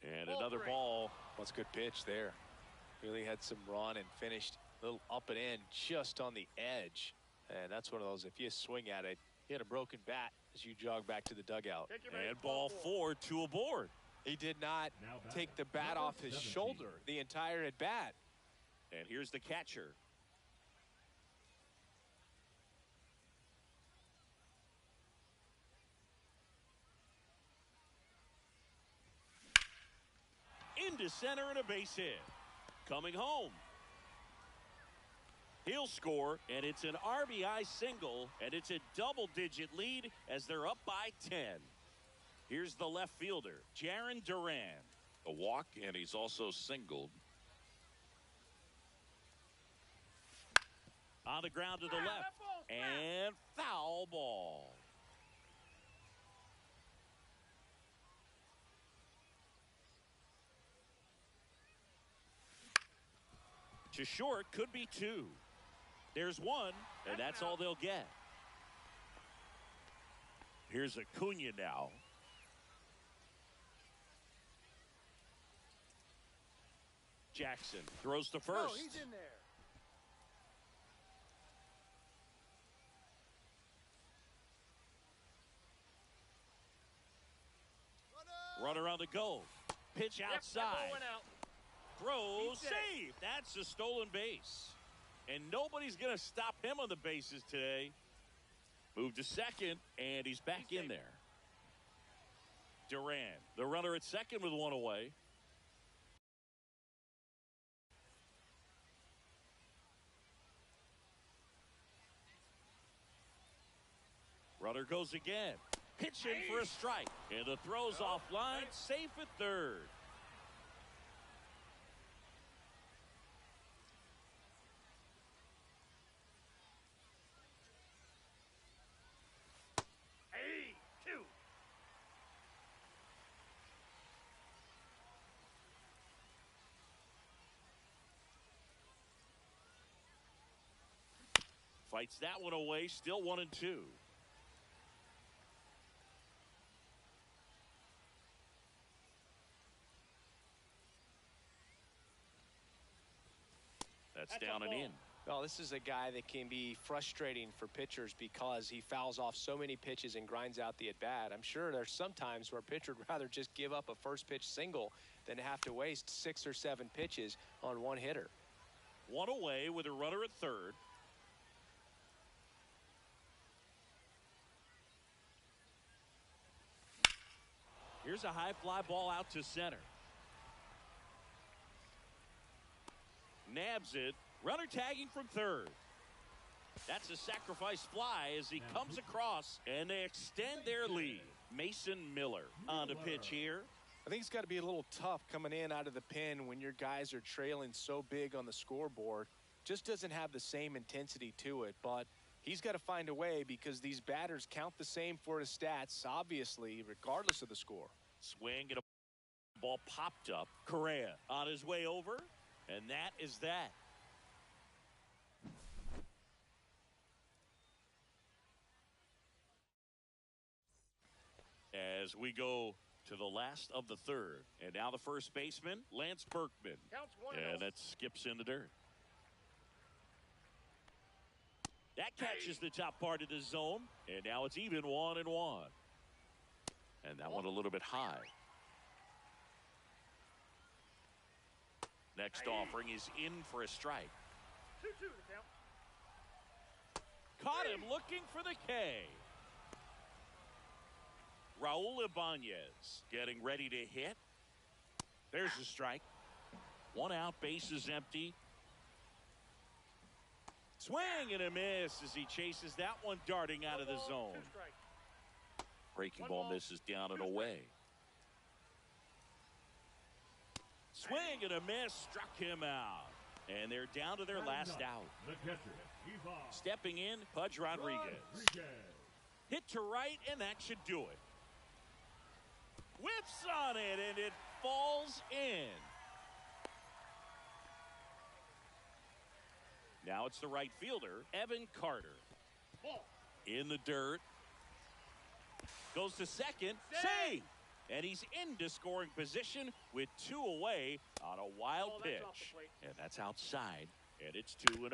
And another ball. That's a good pitch there. Really had some run and finished a little up and in just on the edge. And that's one of those, if you swing at it, you had a broken bat as you jog back to the dugout. And ball 4, 2 aboard. He did not take the bat off his shoulder the entire at bat. And here's the catcher. Into center and a base hit. Coming home. He'll score, and it's an RBI single, and it's a double-digit lead as they're up by 10. Here's the left fielder, Jarren Duran. A walk, and he's also singled. On the ground to the left, and foul ball. To short, could be 2. There's 1, and that's all they'll get. Here's Acuna now. Jackson throws to first. Oh, he's in there. Runner on the go. Pitch outside. That ball went out. Throw, save. That's a stolen base. And nobody's going to stop him on the bases today. Move to second, and he's back in there. Duran, the runner at second with 1 away. Runner goes again. Pitching for a strike. And the throw's offline. Safe at third. Fights that one away. Still 1-2. That's down and in. Well, this is a guy that can be frustrating for pitchers because he fouls off so many pitches and grinds out the at-bat. I'm sure there's some times where a pitcher would rather just give up a first pitch single than have to waste 6 or 7 pitches on one hitter. 1 away with a runner at third. Here's a high fly ball out to center. Nabs it. Runner tagging from third. That's a sacrifice fly as he comes across, and they extend their lead. Mason Miller on the pitch here. I think it's got to be a little tough coming in out of the pen when your guys are trailing so big on the scoreboard. Just doesn't have the same intensity to it, but he's got to find a way because these batters count the same for his stats, obviously, regardless of the score. Swing and a ball popped up. Correa on his way over, and that is that. As we go to the last of the third, and now the first baseman, Lance Berkman. And that skips in the dirt. That catches the top part of the zone, and now it's even 1-1. And that one a little bit high. Next offering is in for a strike. 2-2 the count. Caught him looking for the K. Raul Ibanez getting ready to hit. There's a strike. 1 out, base is empty. Swing and a miss as he chases that one darting out of the zone. Breaking ball misses down and away. Swing and a miss, struck him out. And they're down to their last out. Stepping in, Pudge Rodriguez. Hit to right, and that should do it. Whips on it, and it falls in. Now it's the right fielder, Evan Carter. In the dirt. Goes to second. Save! And he's into scoring position with 2 away on a wild pitch. And that's outside. And it's 2-0.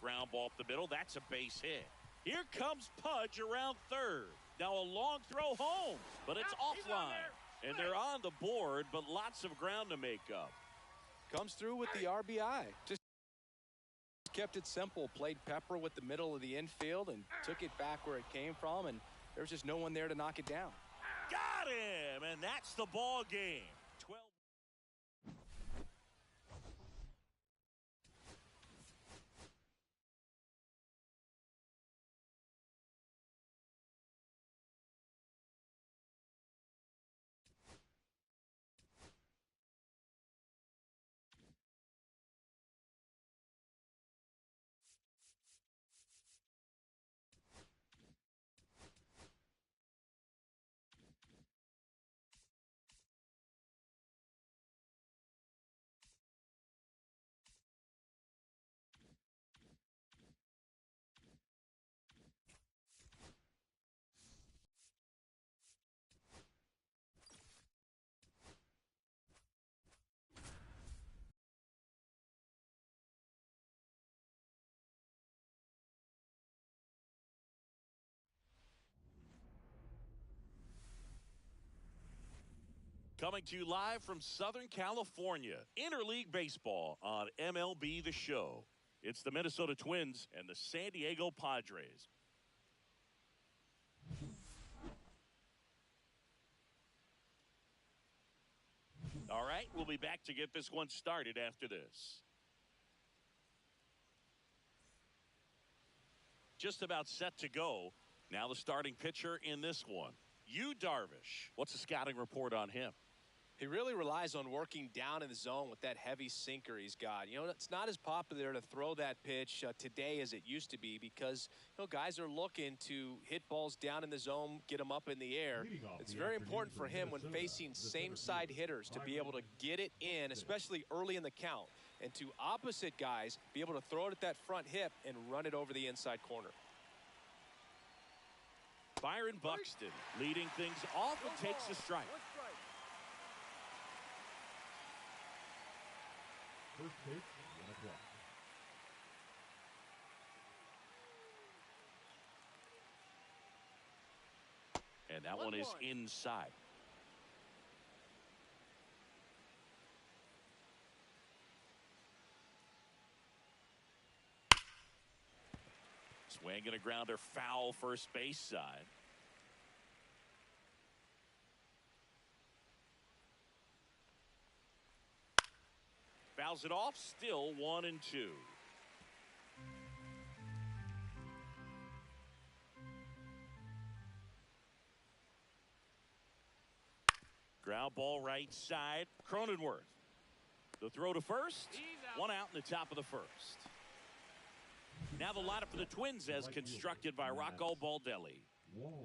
Ground ball up the middle. That's a base hit. Here comes Pudge around third. Now a long throw home. But it's offline. And they're on the board, but lots of ground to make up. Comes through with the RBI. Just kept it simple. Played pepper with the middle of the infield and took it back where it came from. And there was just no one there to knock it down. Got him, and that's the ball game. 12. Coming to you live from Southern California, Interleague Baseball on MLB The Show. It's the Minnesota Twins and the San Diego Padres. All right, we'll be back to get this one started after this. Just about set to go. Now the starting pitcher in this one, Yu Darvish. What's the scouting report on him? He really relies on working down in the zone with that heavy sinker he's got. You know, it's not as popular to throw that pitch today as it used to be because, you know, guys are looking to hit balls down in the zone, get them up in the air. It's very important for him when facing same-side hitters to be able to get it in, especially early in the count, and to opposite guys be able to throw it at that front hip and run it over the inside corner. Byron Buxton leading things off and takes the strike. First pitch, 1 o'clock. And that one is inside. Swing and a grounder foul first base side. Fouls it off, still 1-2. Ground ball right side, Cronenworth. The throw to first, 1 out in the top of the first. Now the lineup for the Twins as constructed by Rocco Baldelli.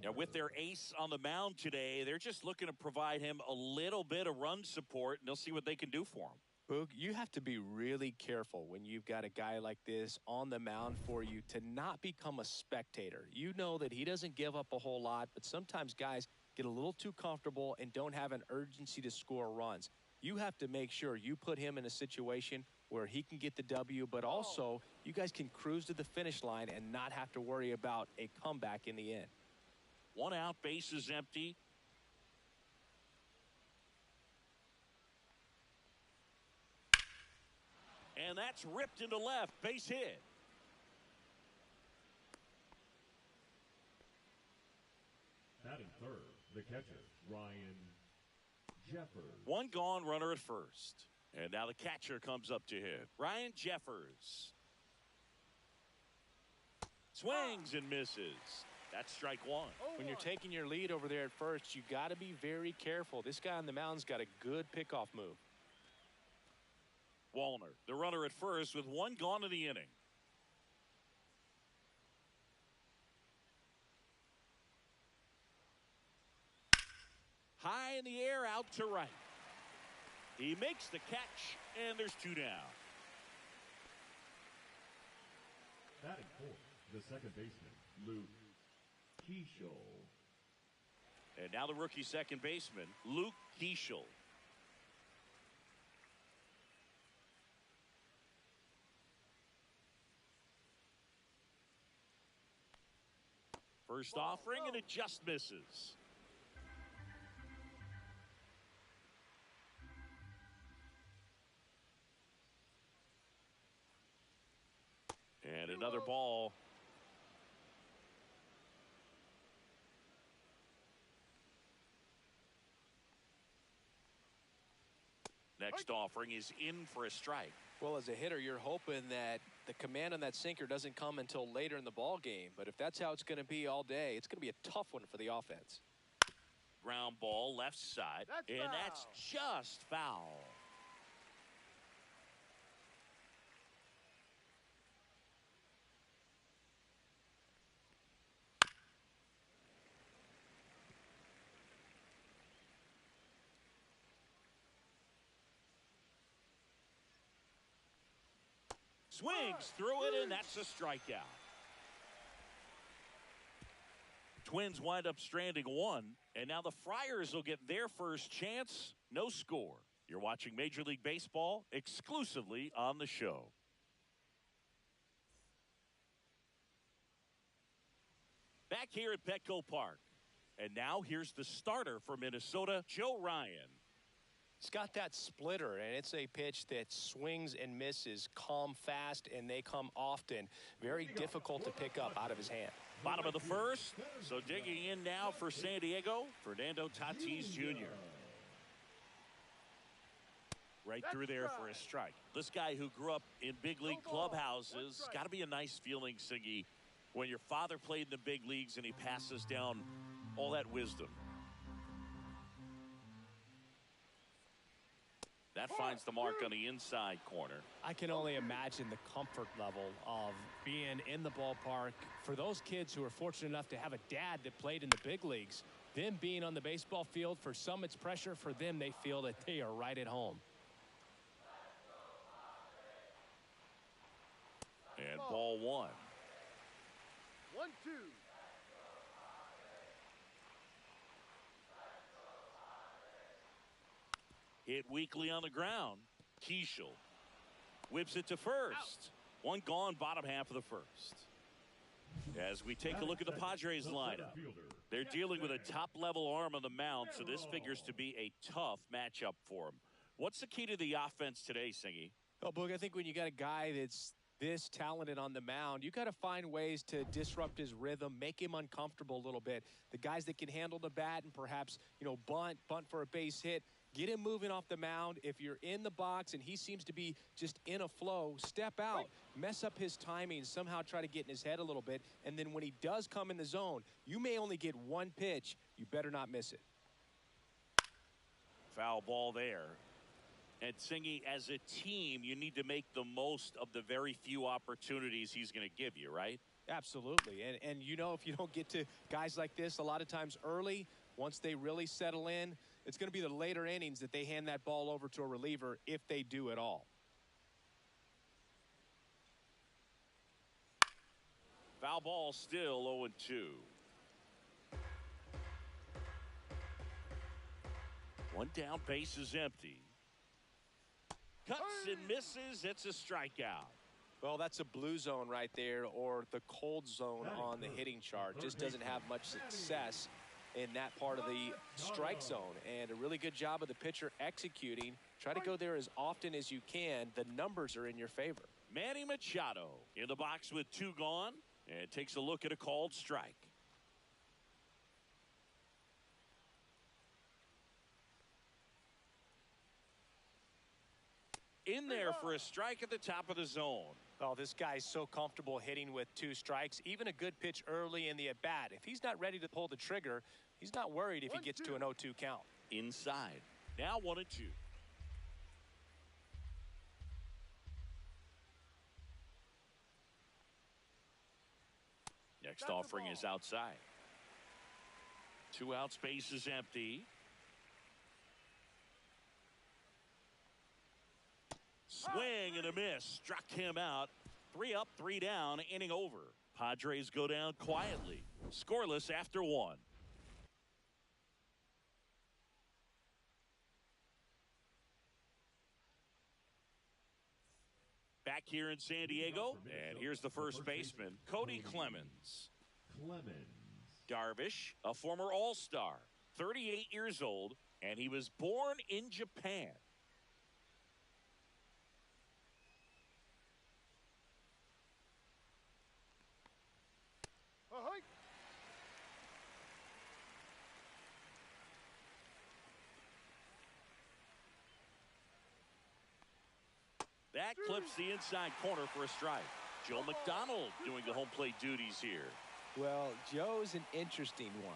Now with their ace on the mound today, they're just looking to provide him a little bit of run support, and they'll see what they can do for him. Boog, you have to be really careful when you've got a guy like this on the mound for you to not become a spectator. You know that he doesn't give up a whole lot, but sometimes guys get a little too comfortable and don't have an urgency to score runs. You have to make sure you put him in a situation where he can get the W, but also you guys can cruise to the finish line and not have to worry about a comeback in the end. 1 out, base is empty. And that's ripped into left, base hit. Batting third, the catcher, Ryan Jeffers. 1 gone, runner at first. And now the catcher comes up to hit. Ryan Jeffers. Swings and misses. That's strike one. When you're taking your lead over there at first, you got to be very careful. This guy on the mound's got a good pickoff move. Wallner, the runner at first with one gone in the inning. High in the air, out to right. He makes the catch, and there's two down. Batting fourth, the second baseman, Luke Keeschel. And now the rookie second baseman, Luke Keeschel. First offering, and it just misses. And another ball. Next offering is in for a strike. Well, as a hitter, you're hoping that the command on that sinker doesn't come until later in the ball game. But if that's how it's going to be all day, it's going to be a tough one for the offense. Ground ball left side, that's just foul. Swings through it, and that's a strikeout. Twins wind up stranding one, and now the Friars will get their first chance. No score. You're watching Major League Baseball exclusively on the show. Back here at Petco Park. And now here's the starter for Minnesota, Joe Ryan. It's got that splitter, and it's a pitch that swings and misses, come fast, and they come often. Very difficult to pick up out of his hand. Bottom of the first, so digging in now for San Diego, Fernando Tatis Jr. Right through there for a strike. This guy who grew up in big league clubhouses, got to be a nice feeling, Siggy, when your father played in the big leagues and he passes down all that wisdom. That finds the mark on the inside corner. I can only imagine the comfort level of being in the ballpark. For those kids who are fortunate enough to have a dad that played in the big leagues, them being on the baseball field, for some it's pressure. For them, they feel that they are right at home. And ball one. 1-2. Hit weakly on the ground. Keeschel whips it to first. One gone, bottom half of the first. As we take a look at the Padres lineup, they're dealing with a top-level arm on the mound, so this figures to be a tough matchup for them. What's the key to the offense today, Singy? Oh, Boog, I think when you got a guy that's this talented on the mound, you got to find ways to disrupt his rhythm, make him uncomfortable a little bit. The guys that can handle the bat and perhaps, bunt for a base hit, get him moving off the mound. If you're in the box and he seems to be just in a flow, step out, mess up his timing, somehow try to get in his head a little bit. And then when he does come in the zone, you may only get one pitch. You better not miss it. Foul ball there. And Singy, as a team, you need to make the most of the very few opportunities he's going to give you, right? Absolutely. And if you don't get to guys like this a lot of times early, once they really settle in, it's going to be the later innings that they hand that ball over to a reliever, if they do at all. Foul ball still 0-2. One down, base is empty. Cuts and misses. It's a strikeout. Well, that's a blue zone right there, or the cold zone on the hitting chart. Just doesn't have much success in that part of the strike zone. And a really good job of the pitcher executing. Try to go there as often as you can. The numbers are in your favor. Manny Machado in the box with two gone, and takes a look at a called strike. In there for a strike at the top of the zone. Oh, this guy's so comfortable hitting with 2 strikes, even a good pitch early in the at-bat. If he's not ready to pull the trigger, he's not worried if he gets to an 0-2 count. Inside. Now 1-2. Next offering is outside. 2 out, space is empty. Swing and a miss. Struck him out. 3 up, 3 down, inning over. Padres go down quietly. Scoreless after 1. Back here in San Diego, and here's the first baseman, Cody Clemens. Darvish, a former All-Star, 38 years old, and he was born in Japan. That clips the inside corner for a strike. Joe McDonald doing the home plate duties here. Well, Joe's an interesting one.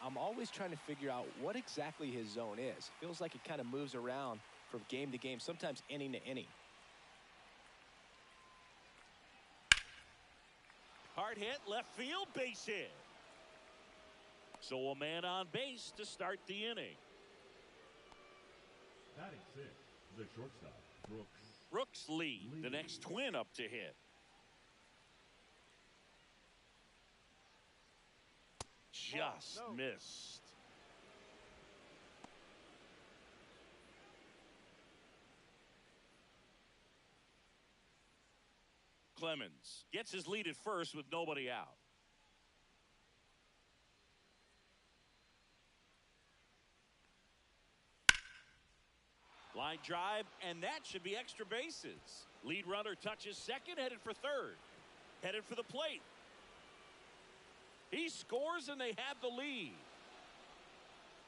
I'm always trying to figure out what exactly his zone is. Feels like it kind of moves around from game to game, sometimes inning to inning. Hard hit, left field, base hit. So a man on base to start the inning. Batting 6, the shortstop, Brooks. Brooks lead, the next Twin up to hit. Just missed. Clemens gets his lead at first with nobody out. Line drive, and that should be extra bases. Lead runner touches second, headed for third. Headed for the plate. He scores, and they have the lead.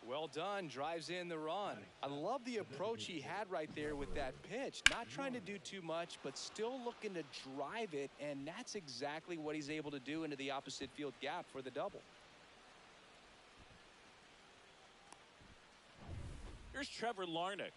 Well done, drives in the run. I love the approach he had right there with that pitch. Not trying to do too much, but still looking to drive it, and that's exactly what he's able to do into the opposite field gap for the double. Here's Trevor Larnach.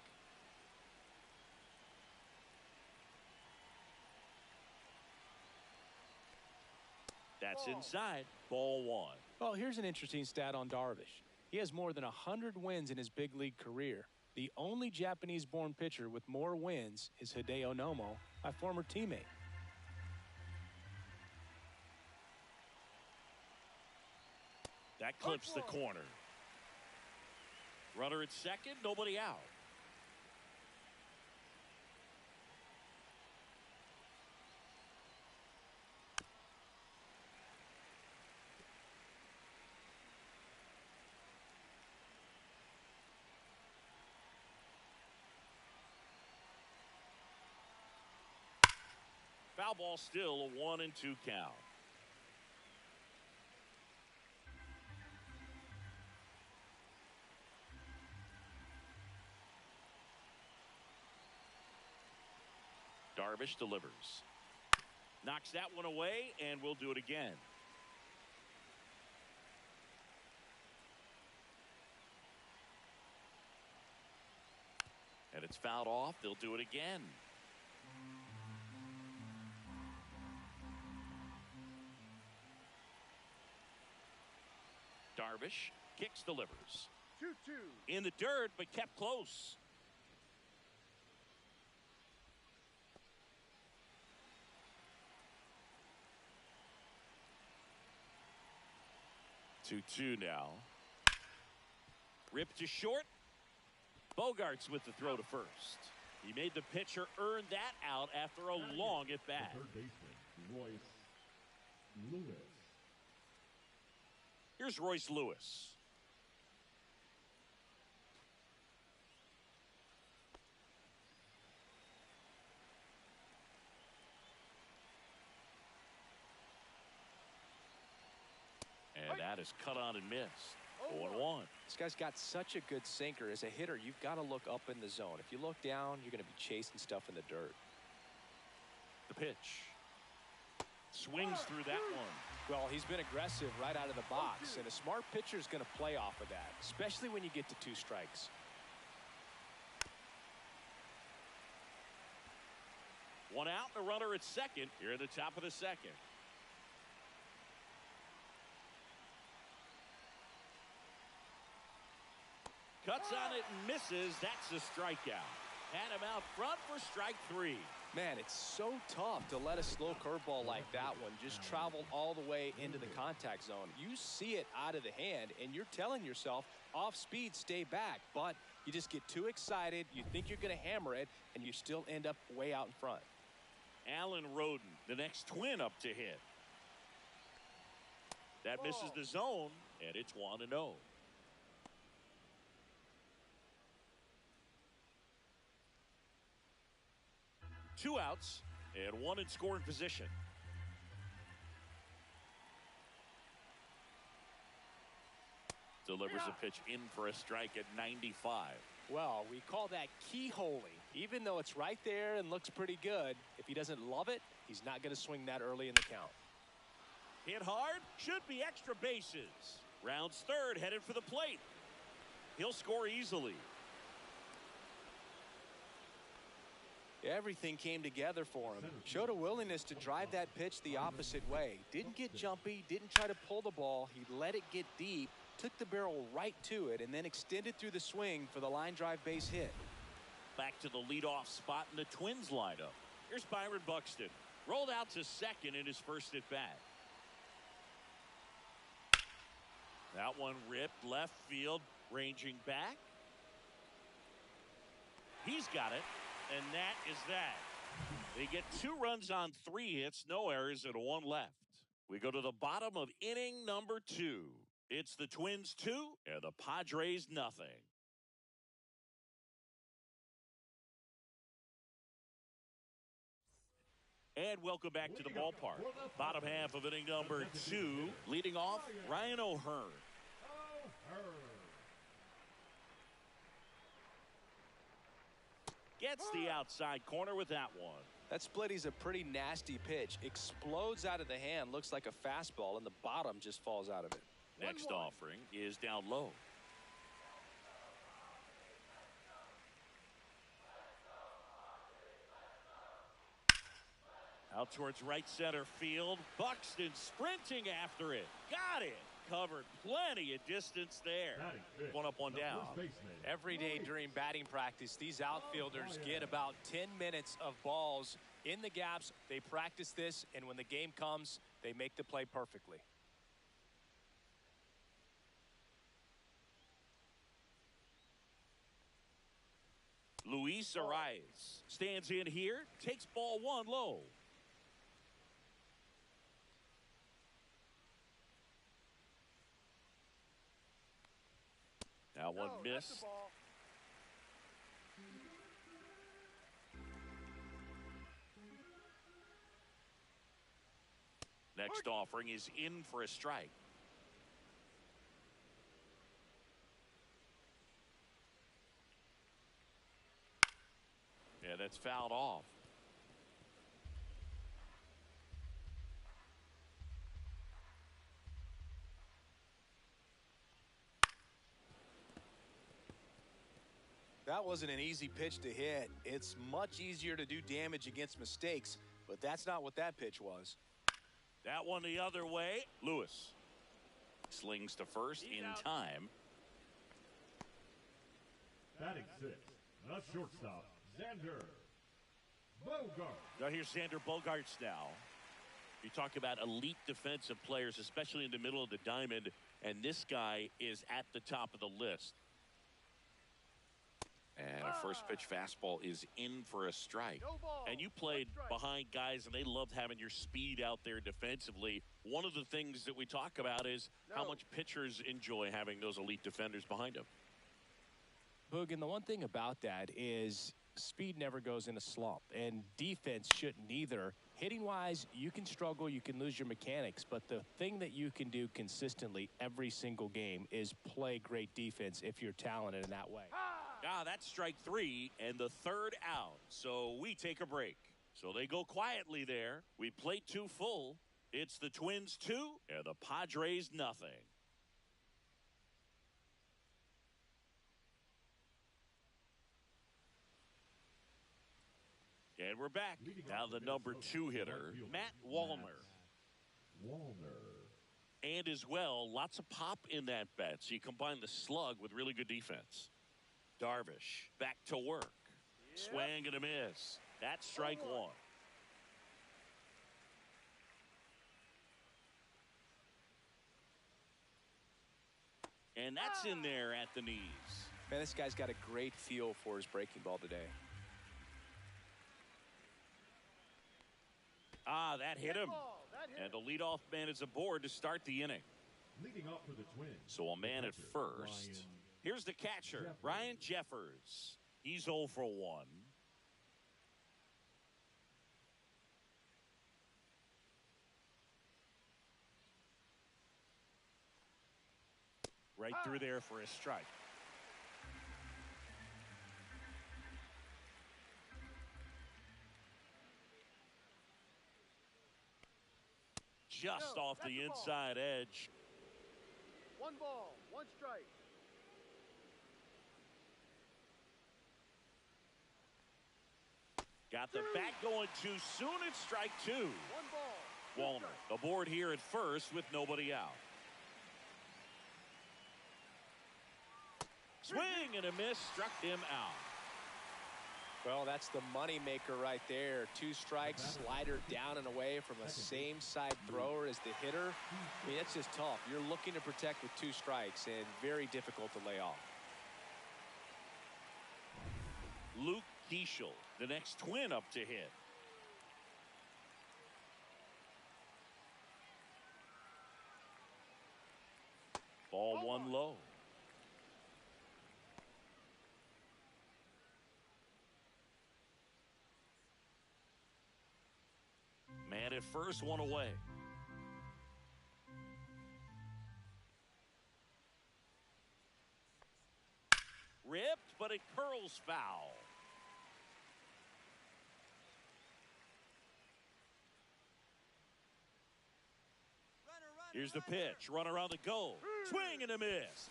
That's inside. Ball 1. Well, here's an interesting stat on Darvish. He has more than 100 wins in his big league career. The only Japanese-born pitcher with more wins is Hideo Nomo, my former teammate. That clips the corner. Runner at second, nobody out. Foul ball, still a 1-2 count. Darvish delivers. Knocks that one away, and we'll do it again. And it's fouled off. They'll do it again. Darvish kicks, delivers. 2-2. In the dirt, but kept close. Two now. Ripped to short. Bogarts with the throw to first. He made the pitcher earn that out after a long at bat. Third baseman, Royce Lewis. Here's Royce Lewis. And that is cut on and missed. 0-1. This guy's got such a good sinker. As a hitter, you've got to look up in the zone. If you look down, you're going to be chasing stuff in the dirt. The pitch. Swings through that one. Well, he's been aggressive right out of the box, and a smart pitcher is going to play off of that, especially when you get to 2 strikes. One out, and a runner at second here at the top of the second. Cuts on it and misses. That's a strikeout. Had him out front for strike 3. Man, it's so tough to let a slow curveball like that one just travel all the way into the contact zone. You see it out of the hand, and you're telling yourself, off speed, stay back. But you just get too excited. You think you're going to hammer it, and you still end up way out in front. Allen Roden, the next twin up to hit. That misses the zone, and it's 1-0. Two outs and one in scoring position. Delivers a pitch in for a strike at 95. Well, we call that keyholing. Even though it's right there and looks pretty good, if he doesn't love it, he's not going to swing that early in the count. Hit hard, should be extra bases. Rounds third, headed for the plate. He'll score easily. Everything came together for him. Showed a willingness to drive that pitch the opposite way. Didn't get jumpy, didn't try to pull the ball. He let it get deep, took the barrel right to it, and then extended through the swing for the line drive base hit. Back to the leadoff spot in the Twins lineup. Here's Byron Buxton. Rolled out to second in his first at bat. That one ripped left field, ranging back. He's got it. And that is that. They get 2 runs on 3 hits, no errors, and 1 left. We go to the bottom of inning number 2. It's the Twins 2 and the Padres nothing. And welcome back to the ballpark. Bottom half of inning number 2. Leading off, Ryan O'Hearn. Gets the outside corner with that one. That splitty's a pretty nasty pitch. Explodes out of the hand, looks like a fastball, and the bottom just falls out of it. Next offering is down low. Out towards right center field. Buxton sprinting after it. Got it. Covered plenty of distance there. One up, one down. Every day during batting practice, these outfielders get about 10 minutes of balls in the gaps. They practice this, and when the game comes, they make the play perfectly. Luis Arias stands in here, takes ball 1 low. Now one miss. Next offering is in for a strike. Yeah, that's fouled off. That wasn't an easy pitch to hit. It's much easier to do damage against mistakes, but that's not what that pitch was. That one the other way. Lewis slings to first in time. Batting 6, the shortstop, Xander Bogaerts. Now here's Xander Bogaerts now. You talk about elite defensive players, especially in the middle of the diamond, and this guy is at the top of the list. And a first pitch fastball is in for a strike. And you played behind guys, and they loved having your speed out there defensively. One of the things that we talk about is how much pitchers enjoy having those elite defenders behind them. Boog, and the one thing about that is speed never goes in a slump, and defense shouldn't either. Hitting-wise, you can struggle, you can lose your mechanics, but the thing that you can do consistently every single game is play great defense if you're talented in that way. That's strike 3 and the third out. So we take a break. So they go quietly there. We play 2 full. It's the Twins 2 and the Padres nothing. And we're back. Now the number 2 hitter, Matt Wallner. And as well, lots of pop in that bat. So you combine the slug with really good defense. Darvish back to work. Swing and a miss. That's strike 1. And that's in there at the knees. Man, this guy's got a great feel for his breaking ball today. That hit him. And the leadoff man is aboard to start the inning. Leading up for the Twins. So a man at first. Here's the catcher, Ryan Jeffers. He's 0 for 1. Right through there for a strike. Just off the inside edge. 1 ball, 1 strike. Got the bat going too soon. It's strike 2. 1 ball. Wallner aboard here at first with nobody out. Swing and a miss, struck him out. Well, that's the money maker right there. 2 strikes, slider down and away from a same side thrower as the hitter. I mean, that's just tough. You're looking to protect with 2 strikes and very difficult to lay off. Luke Keeschel, the next Twin up to hit. Ball 1 low. Man at first, 1 away. Ripped, but it curls foul. Here's the pitch. Runner on the goal. Swing and a miss.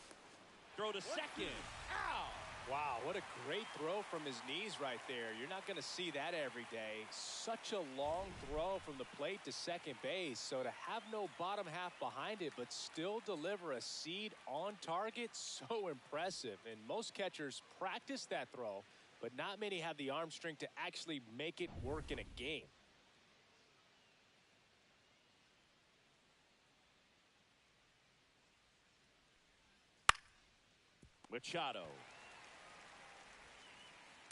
Throw to second. Ow! Wow, what a great throw from his knees right there. You're not going to see that every day. Such a long throw from the plate to second base. So to have no bottom half behind it, but still deliver a seed on target, so impressive. And most catchers practice that throw, but not many have the arm strength to actually make it work in a game. Machado.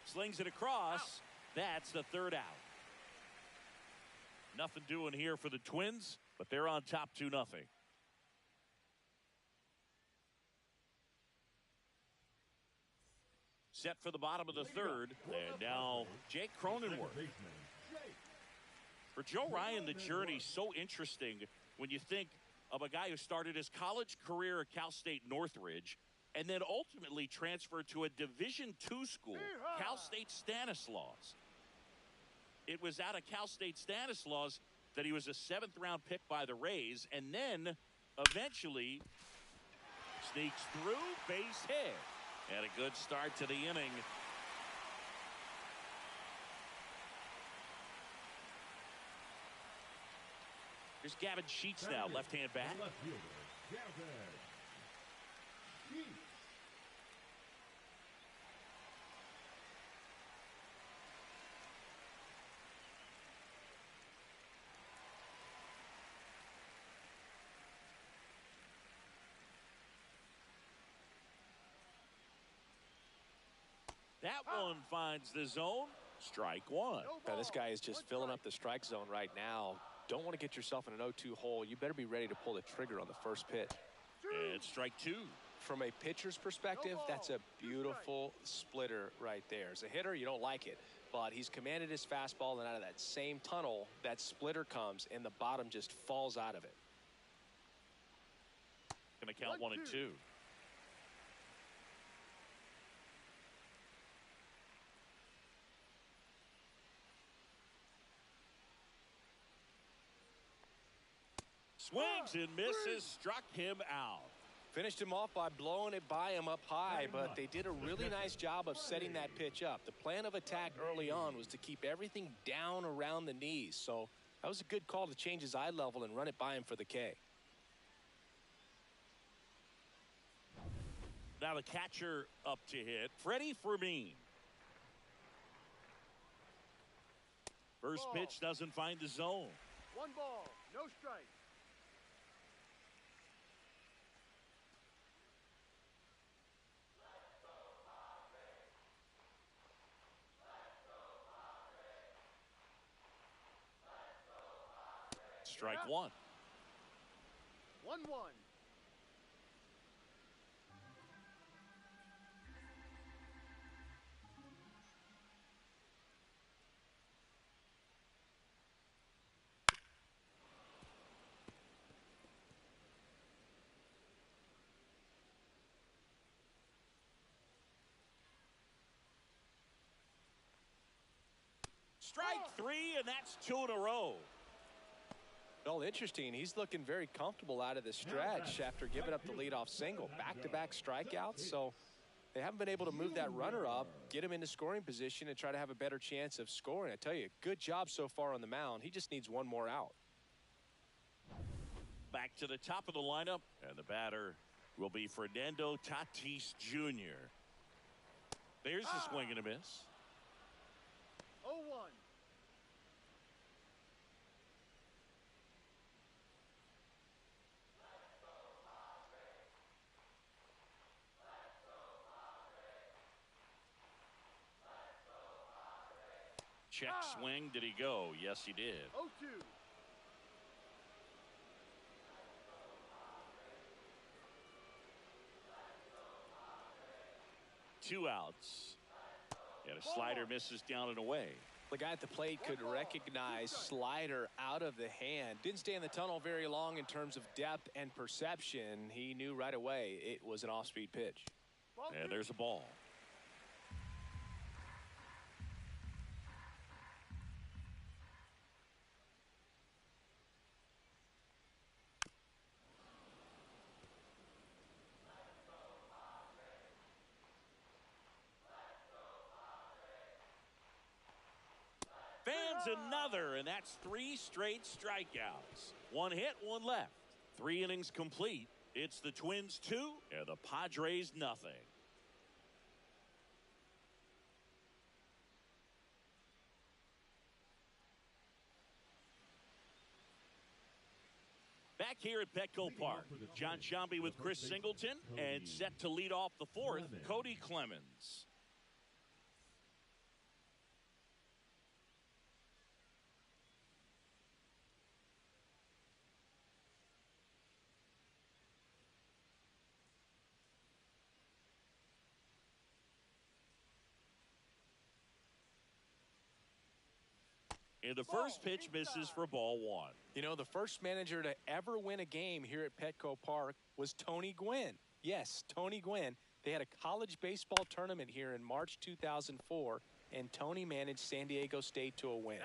Slings it across. That's the 3rd out. Nothing doing here for the Twins, but they're on top 2-0. Set for the bottom of the 3rd. And now Jake Cronenworth. For Joe Ryan, the journey's so interesting when you think of a guy who started his college career at Cal State Northridge and then ultimately transferred to a Division II school, Cal State Stanislaus. It was out of Cal State Stanislaus that he was a 7th-round pick by the Rays, and then eventually sneaks through, base hit. And a good start to the inning. Here's Gavin Sheets now, left-hand bat. That one finds the zone. Strike 1. Now, this guy is just filling up the strike zone right now. Don't want to get yourself in an 0-2 hole. You better be ready to pull the trigger on the first pitch. And strike 2. From a pitcher's perspective, that's a beautiful splitter right there. As a hitter, you don't like it, but he's commanded his fastball, and out of that same tunnel, that splitter comes, and the bottom just falls out of it. Going to count 1 and 2. Swings and misses, struck him out. Finished him off by blowing it by him up high, but they did a really nice job of setting that pitch up. The plan of attack early on was to keep everything down around the knees, so that was a good call to change his eye level and run it by him for the K. Now the catcher up to hit, Freddie Fermin. First pitch doesn't find the zone. 1 ball, no strike. Strike one. 1-1. Strike three, and that's 2 in a row. Well, interesting. He's looking very comfortable out of the stretch after giving up the leadoff single. Back-to-back strikeouts, so they haven't been able to move that runner up, get him into scoring position, and try to have a better chance of scoring. I tell you, good job so far on the mound. He just needs one more out. Back to the top of the lineup, and the batter will be Fernando Tatis Jr. There's a swing and a miss. 0-1. Check swing. Did he go? Yes, he did. 0-2. Two outs. And a slider misses down and away. The guy at the plate could recognize slider out of the hand. Didn't stay in the tunnel very long in terms of depth and perception. He knew right away it was an off-speed pitch. And there's a ball. Fans another, and that's 3 straight strikeouts. 1 hit, 1 left. 3 innings complete. It's the Twins 2 and the Padres nothing. Back here at Petco Park, John Shambi with Chris Singleton, and set to lead off the 4th, Cody Clemens. And the first pitch misses for ball 1. You know, the first manager to ever win a game here at Petco Park was Tony Gwynn. Yes, Tony Gwynn. They had a college baseball tournament here in March 2004, and Tony managed San Diego State to a win.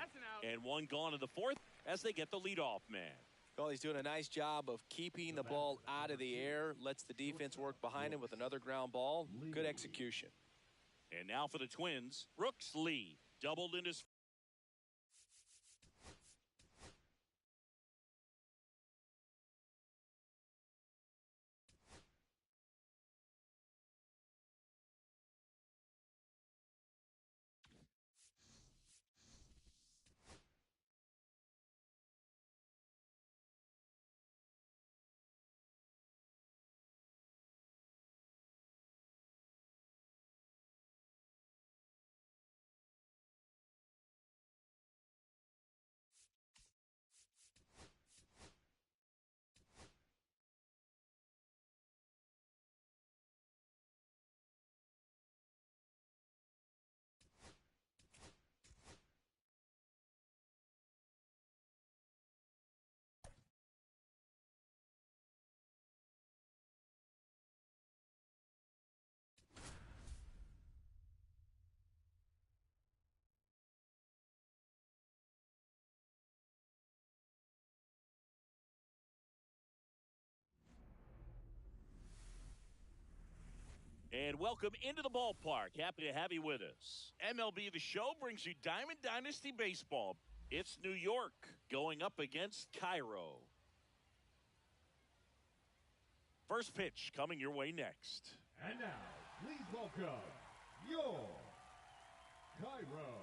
And 1 gone in the 4th as they get the leadoff man. Well, he's doing a nice job of keeping the ball out of the air, lets the defense work behind him with another ground ball. Good execution. And now for the Twins, Brooks Lee doubled in his And welcome into the ballpark. Happy to have you with us. MLB The Show brings you Diamond Dynasty Baseball. It's New York going up against Cairo. First pitch coming your way next. And now, please welcome your Cairo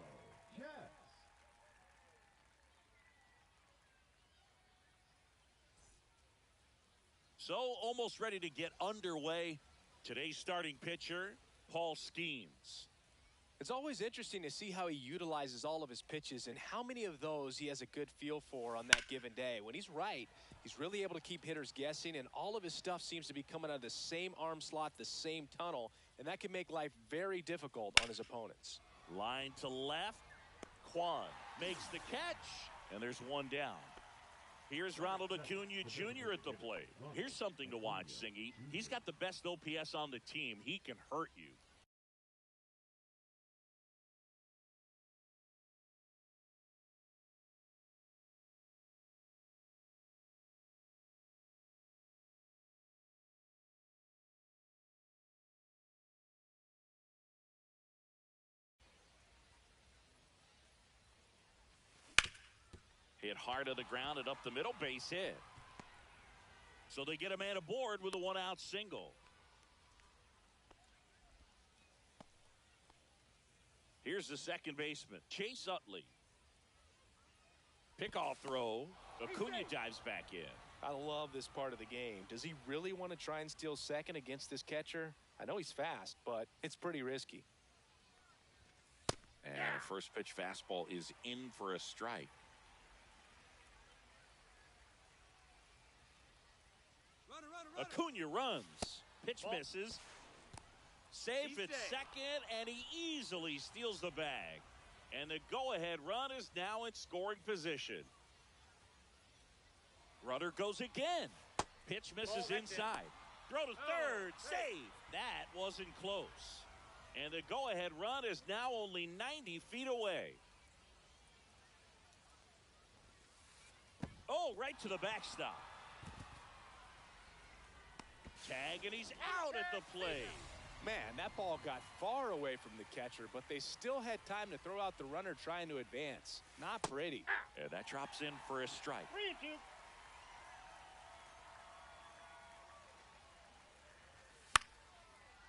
Cats. So, almost ready to get underway. Today's starting pitcher, Paul Skeens. It's always interesting to see how he utilizes all of his pitches and how many of those he has a good feel for on that given day. When he's right, he's really able to keep hitters guessing, and all of his stuff seems to be coming out of the same arm slot, the same tunnel, and that can make life very difficult on his opponents. Line to left. Quan makes the catch, and there's one down. Here's Ronald Acuna Jr. at the plate. Here's something to watch, Singy. He's got the best OPS on the team. He can hurt you. Hit hard to the ground and up the middle, base hit. So they get a man aboard with a one-out single. Here's the second baseman, Chase Utley. Pickoff throw. Acuna dives back in. I love this part of the game. Does he really want to try and steal second against this catcher? I know he's fast, but it's pretty risky. And first pitch fastball is in for a strike. Acuna runs. Pitch misses. Safe at second, and he easily steals the bag. And the go-ahead run is now in scoring position. Runner goes again. Pitch misses inside. Throw to third. Save. That wasn't close. And the go-ahead run is now only 90 feet away. Oh, right to the backstop. Tag, and he's out at the plate. Man, that ball got far away from the catcher, but they still had time to throw out the runner trying to advance. Not pretty. And that drops in for a strike.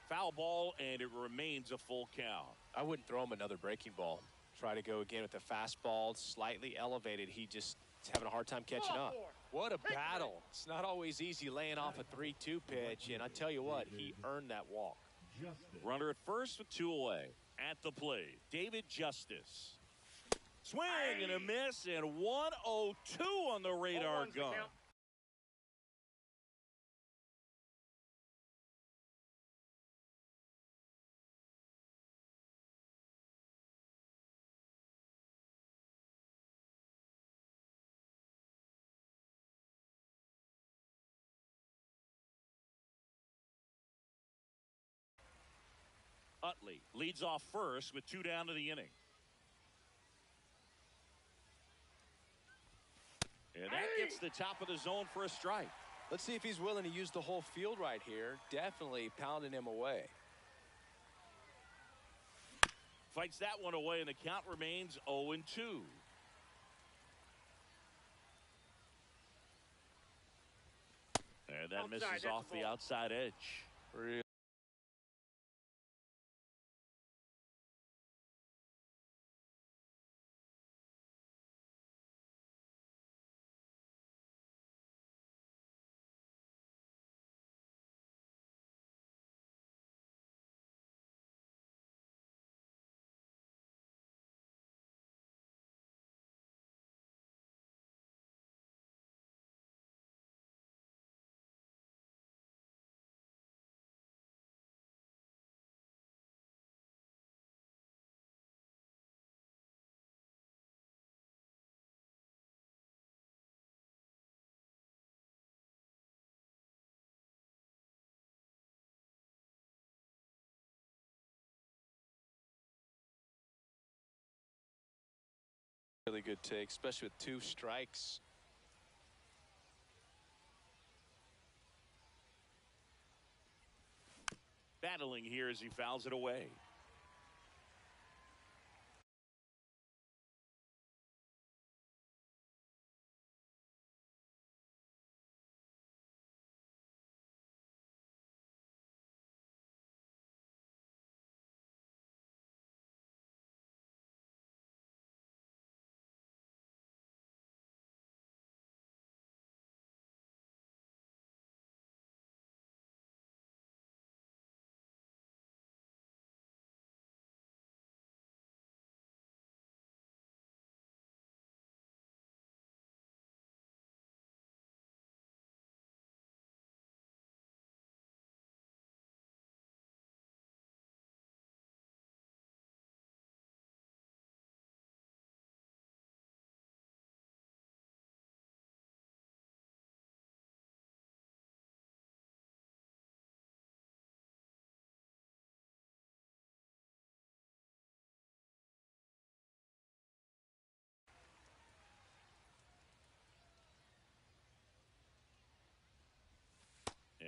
Foul ball, and it remains a full count. I wouldn't throw him another breaking ball. Try to go again with the fastball, slightly elevated. He just is having a hard time catching up. What a battle. It's not always easy laying off a 3-2 pitch, and I tell you what, he earned that walk. Runner at first with two away. At the plate, David Justice. Swing and a miss, and 1-0-2 on the radar gun. Utley leads off first with two down to the inning. And that gets the top of the zone for a strike. Let's see if he's willing to use the whole field right here. Definitely pounding him away. Fights that one away, and the count remains 0-2. And that misses off the outside edge. Really? Really good take, especially with two strikes. battling here as he fouls it away.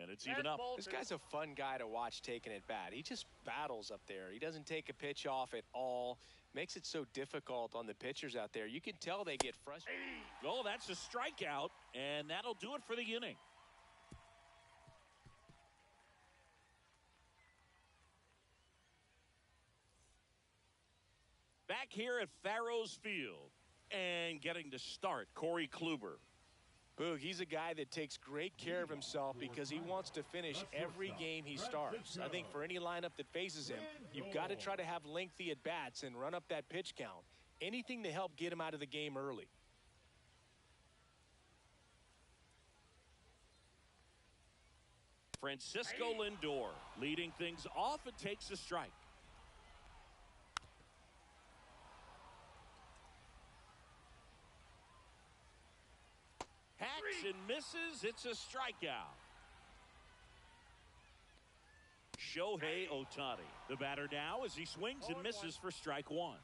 And it's even up. This guy's a fun guy to watch taking at bat. He just battles up there. He doesn't take a pitch off at all. Makes it so difficult on the pitchers out there. You can tell they get frustrated. Oh, that's a strikeout, and that'll do it for the inning. Back here at Farrows Field, and getting to start, Corey Kluber. Boog, he's a guy that takes great care of himself because he wants to finish every game he starts. I think for any lineup that faces him, you've got to try to have lengthy at-bats and run up that pitch count. Anything to help get him out of the game early. Francisco Lindor leading things off and takes a strike. Hacks and misses. It's a strikeout. Shohei Ohtani, the batter now as he swings and misses for strike one.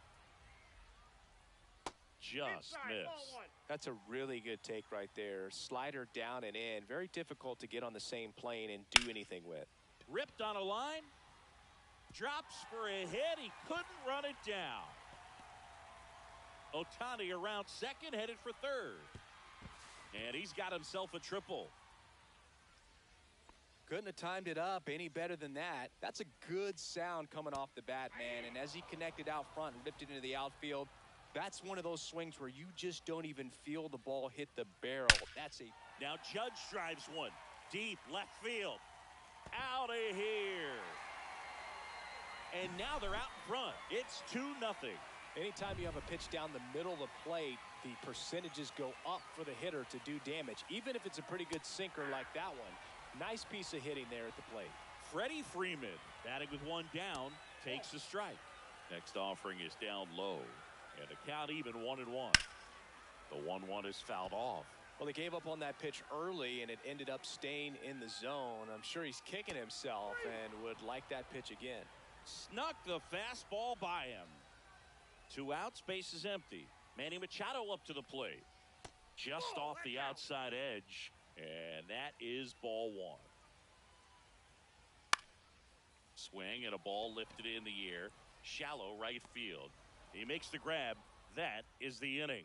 Just missed. That's a really good take right there. Slider down and in. Very difficult to get on the same plane and do anything with. Ripped on a line. Drops for a hit. He couldn't run it down. Ohtani around second, headed for third. And he's got himself a triple. Couldn't have timed it up any better than that. That's a good sound coming off the bat, man. And as he connected out front and ripped it into the outfield, that's one of those swings where you just don't even feel the ball hit the barrel. That's a... Now Judge drives one. Deep left field. Out of here. And now they're out in front. It's 2-0. Anytime you have a pitch down the middle of the plate, the percentages go up for the hitter to do damage, even if it's a pretty good sinker like that one. Nice piece of hitting there at the plate. Freddie Freeman, batting with one down, takes a strike. Next offering is down low, and the count even 1-1. The 1-1 is fouled off. Well, they gave up on that pitch early, and it ended up staying in the zone. I'm sure he's kicking himself and would like that pitch again. Snuck the fastball by him. 2 outs, base is empty. Manny Machado up to the plate. Just off the outside edge. And that is ball one. Swing and a ball lifted in the air. Shallow right field. He makes the grab. That is the inning.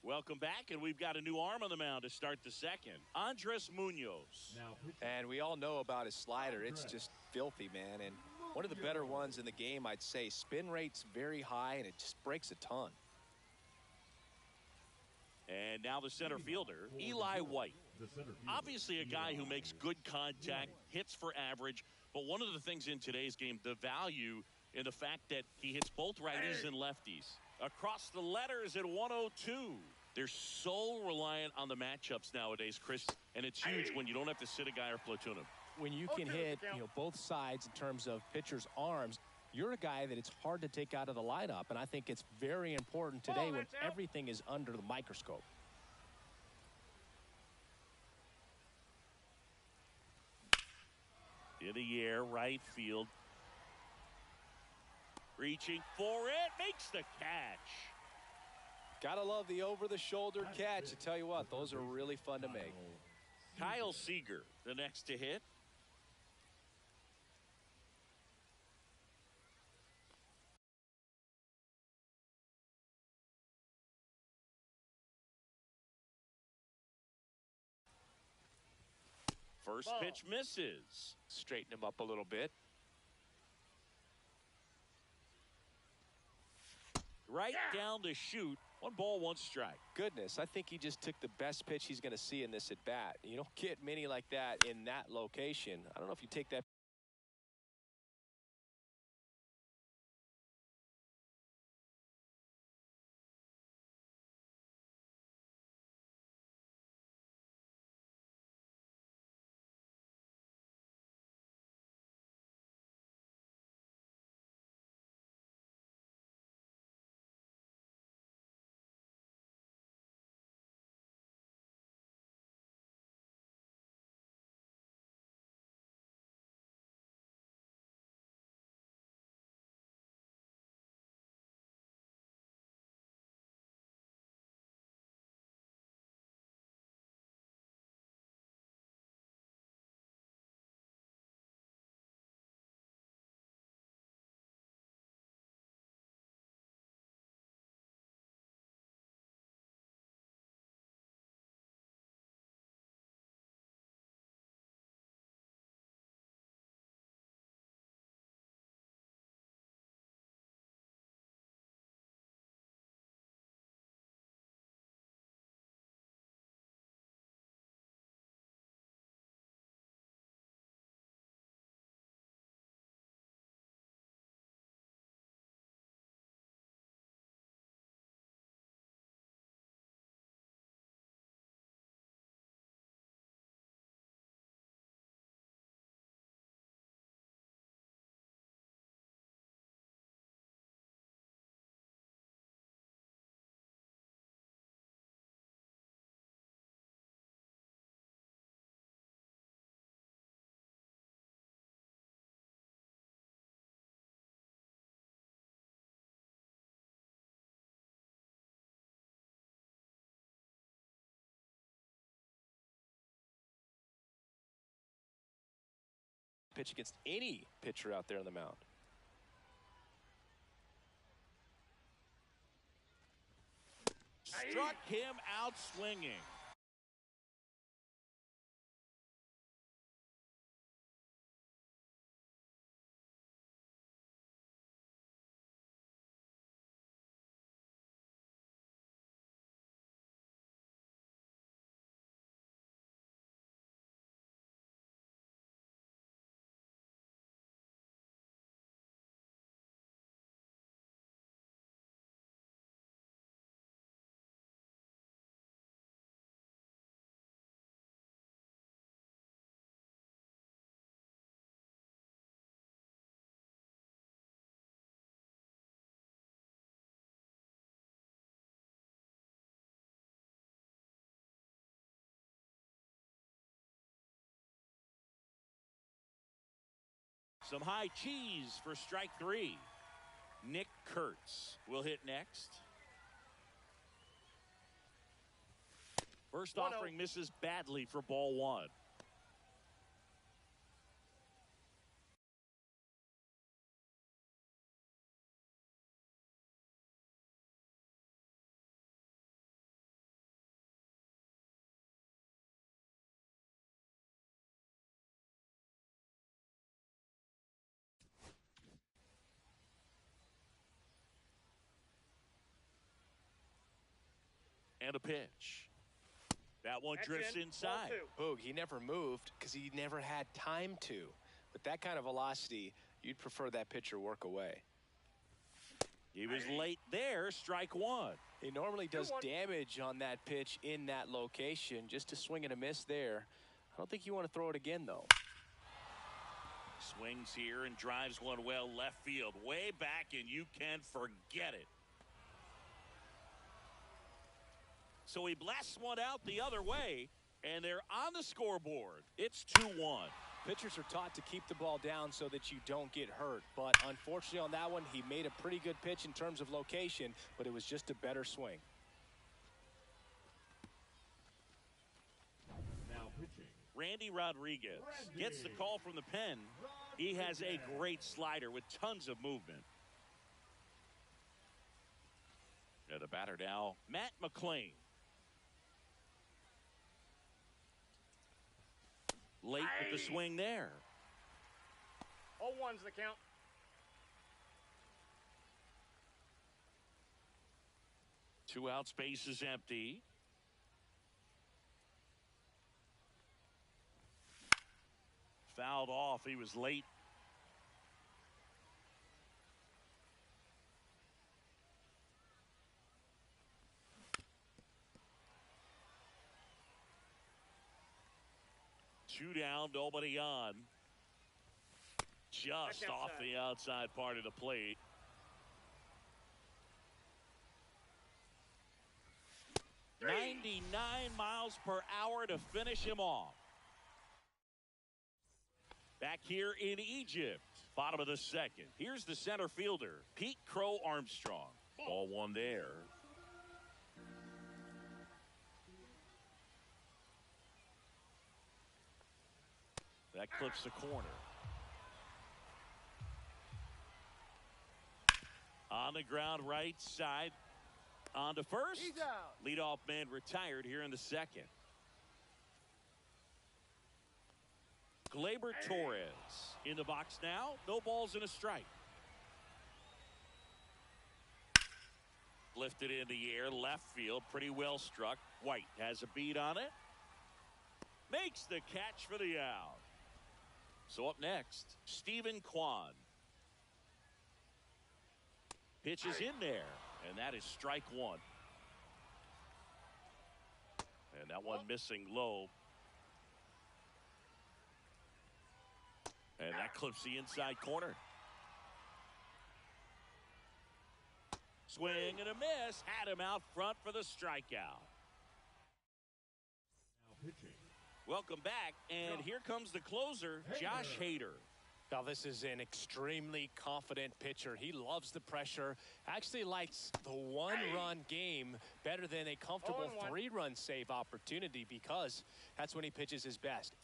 Welcome back, and we've got a new arm on the mound to start the second. Andres Munoz. And we all know about his slider. It's just filthy, man. And one of the better ones in the game, I'd say. Spin rate's very high, and it just breaks a ton. And now the center fielder, Eli White. Obviously a guy who makes good contact, hits for average. But one of the things in today's game, the value in the fact that he hits both righties and lefties. Across the letters at 102. They're so reliant on the matchups nowadays, Chris, and it's huge when you don't have to sit a guy or platoon him. When you can hit, both sides in terms of pitchers' arms, you're a guy that it's hard to take out of the lineup, and I think it's very important today when everything is under the microscope. In the air, right field. Reaching for it, makes the catch. Gotta love the over-the-shoulder catch. I tell you what, those are really fun to make. Kyle Seager, the next to hit. First pitch misses. Straighten him up a little bit. Right down to shoot. 1 ball, 1 strike. Goodness, I think he just took the best pitch he's going to see in this at-bat. You don't get many like that in that location. I don't know if you take that. Pitch against any pitcher out there on the mound. Struck him out swinging. Some high cheese for strike 3. Nick Kurtz will hit next. First offering misses badly for ball 1. And a pitch. That one drifts inside. Boog, he never moved because he never had time to. With that kind of velocity, you'd prefer that pitcher work away. He was late there, strike 1. He normally does damage on that pitch in that location. Just a swing and a miss there. I don't think you want to throw it again, though. Swings here and drives one well left field. Way back, and you can forget it. So he blasts one out the other way, and they're on the scoreboard. It's 2-1. Pitchers are taught to keep the ball down so that you don't get hurt. But unfortunately on that one, he made a pretty good pitch in terms of location, but it was just a better swing. Randy Rodriguez gets the call from the pen. He has a great slider with tons of movement. The batter now, Matt McClain. Late with the swing there. 0-1's the count. Two outs, base is empty. Fouled off. He was late. Two down, nobody on. Just off the outside part of the plate. .99 miles per hour to finish him off. Back here in Egypt, bottom of the second. Here's the center fielder, Pete Crow Armstrong. Ball one there. That clips the corner. On the ground, right side. On to first. He's out. Leadoff man retired here in the second. Gleyber Torres in the box now. No balls and a strike. Lifted in the air, left field, pretty well struck. White has a beat on it. Makes the catch for the out. So up next, Stephen Kwan. Pitches in there, and that is strike one. And that one missing low. And that clips the inside corner. Swing and a miss. Had him out front for the strikeout. Now pitching. Welcome back, and here comes the closer, Josh Hader. Now, this is an extremely confident pitcher. He loves the pressure. Actually likes the one-run game better than a comfortable three-run save opportunity because that's when he pitches his best.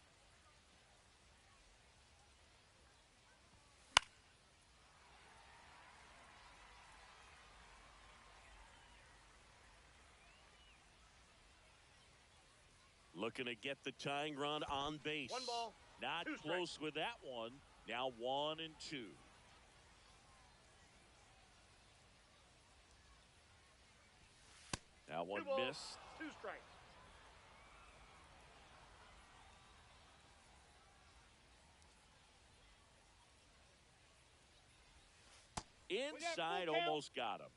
Looking to get the tying run on base. One ball. Not close with that one. Now 1-2. Now one missed. 2 strikes. Inside, almost got him.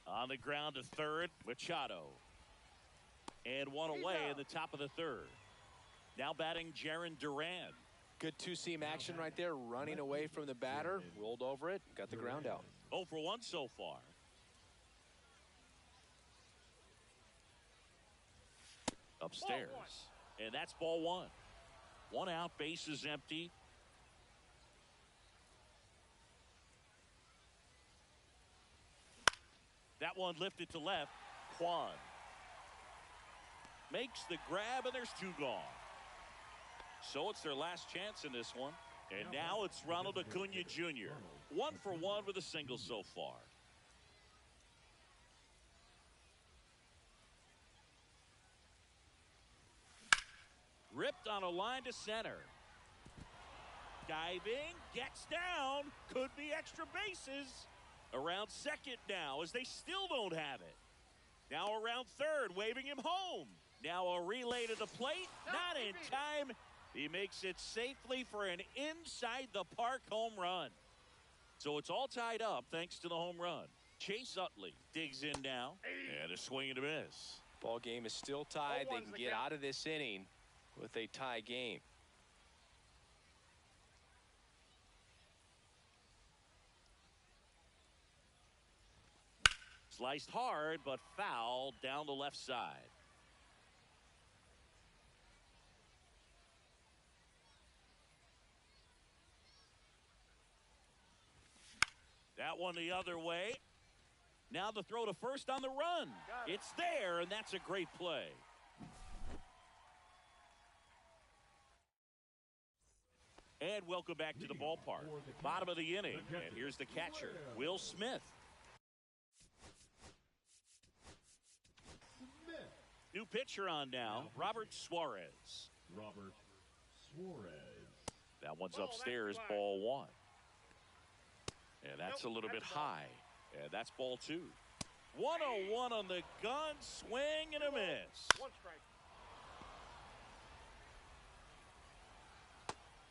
On the ground to third, Machado. And one away in the top of the third. Now batting Jarren Duran. Good two-seam action right there, running away from the batter, rolled over it, got the ground out. 0 for 1 so far. Upstairs. And that's ball one. One out, base is empty. That one lifted to left. Kwan makes the grab, and there's 2 gone. So it's their last chance in this one. And now it's Ronald Acuna Jr. 1 for 1 with a single so far. Ripped on a line to center. Diving, gets down, could be extra bases. Around second now as they still don't have it. Now around third, waving him home. Now a relay to the plate, not in time. He makes it safely for an inside the park home run. So it's all tied up thanks to the home run. Chase Utley digs in now, and a swing and a miss. Ball game is still tied. They can get out of this inning with a tie game. Sliced hard, but foul down the left side. That one the other way. Now the throw to first on the run. It's there, and that's a great play. And welcome back to the ballpark. Bottom of the inning, and here's the catcher, Will Smith. New pitcher on now, Robert Suarez. That one's upstairs, ball one. And that's a little bit high. And that's ball two. 1-0-1 on the gun, swing and a miss. One strike.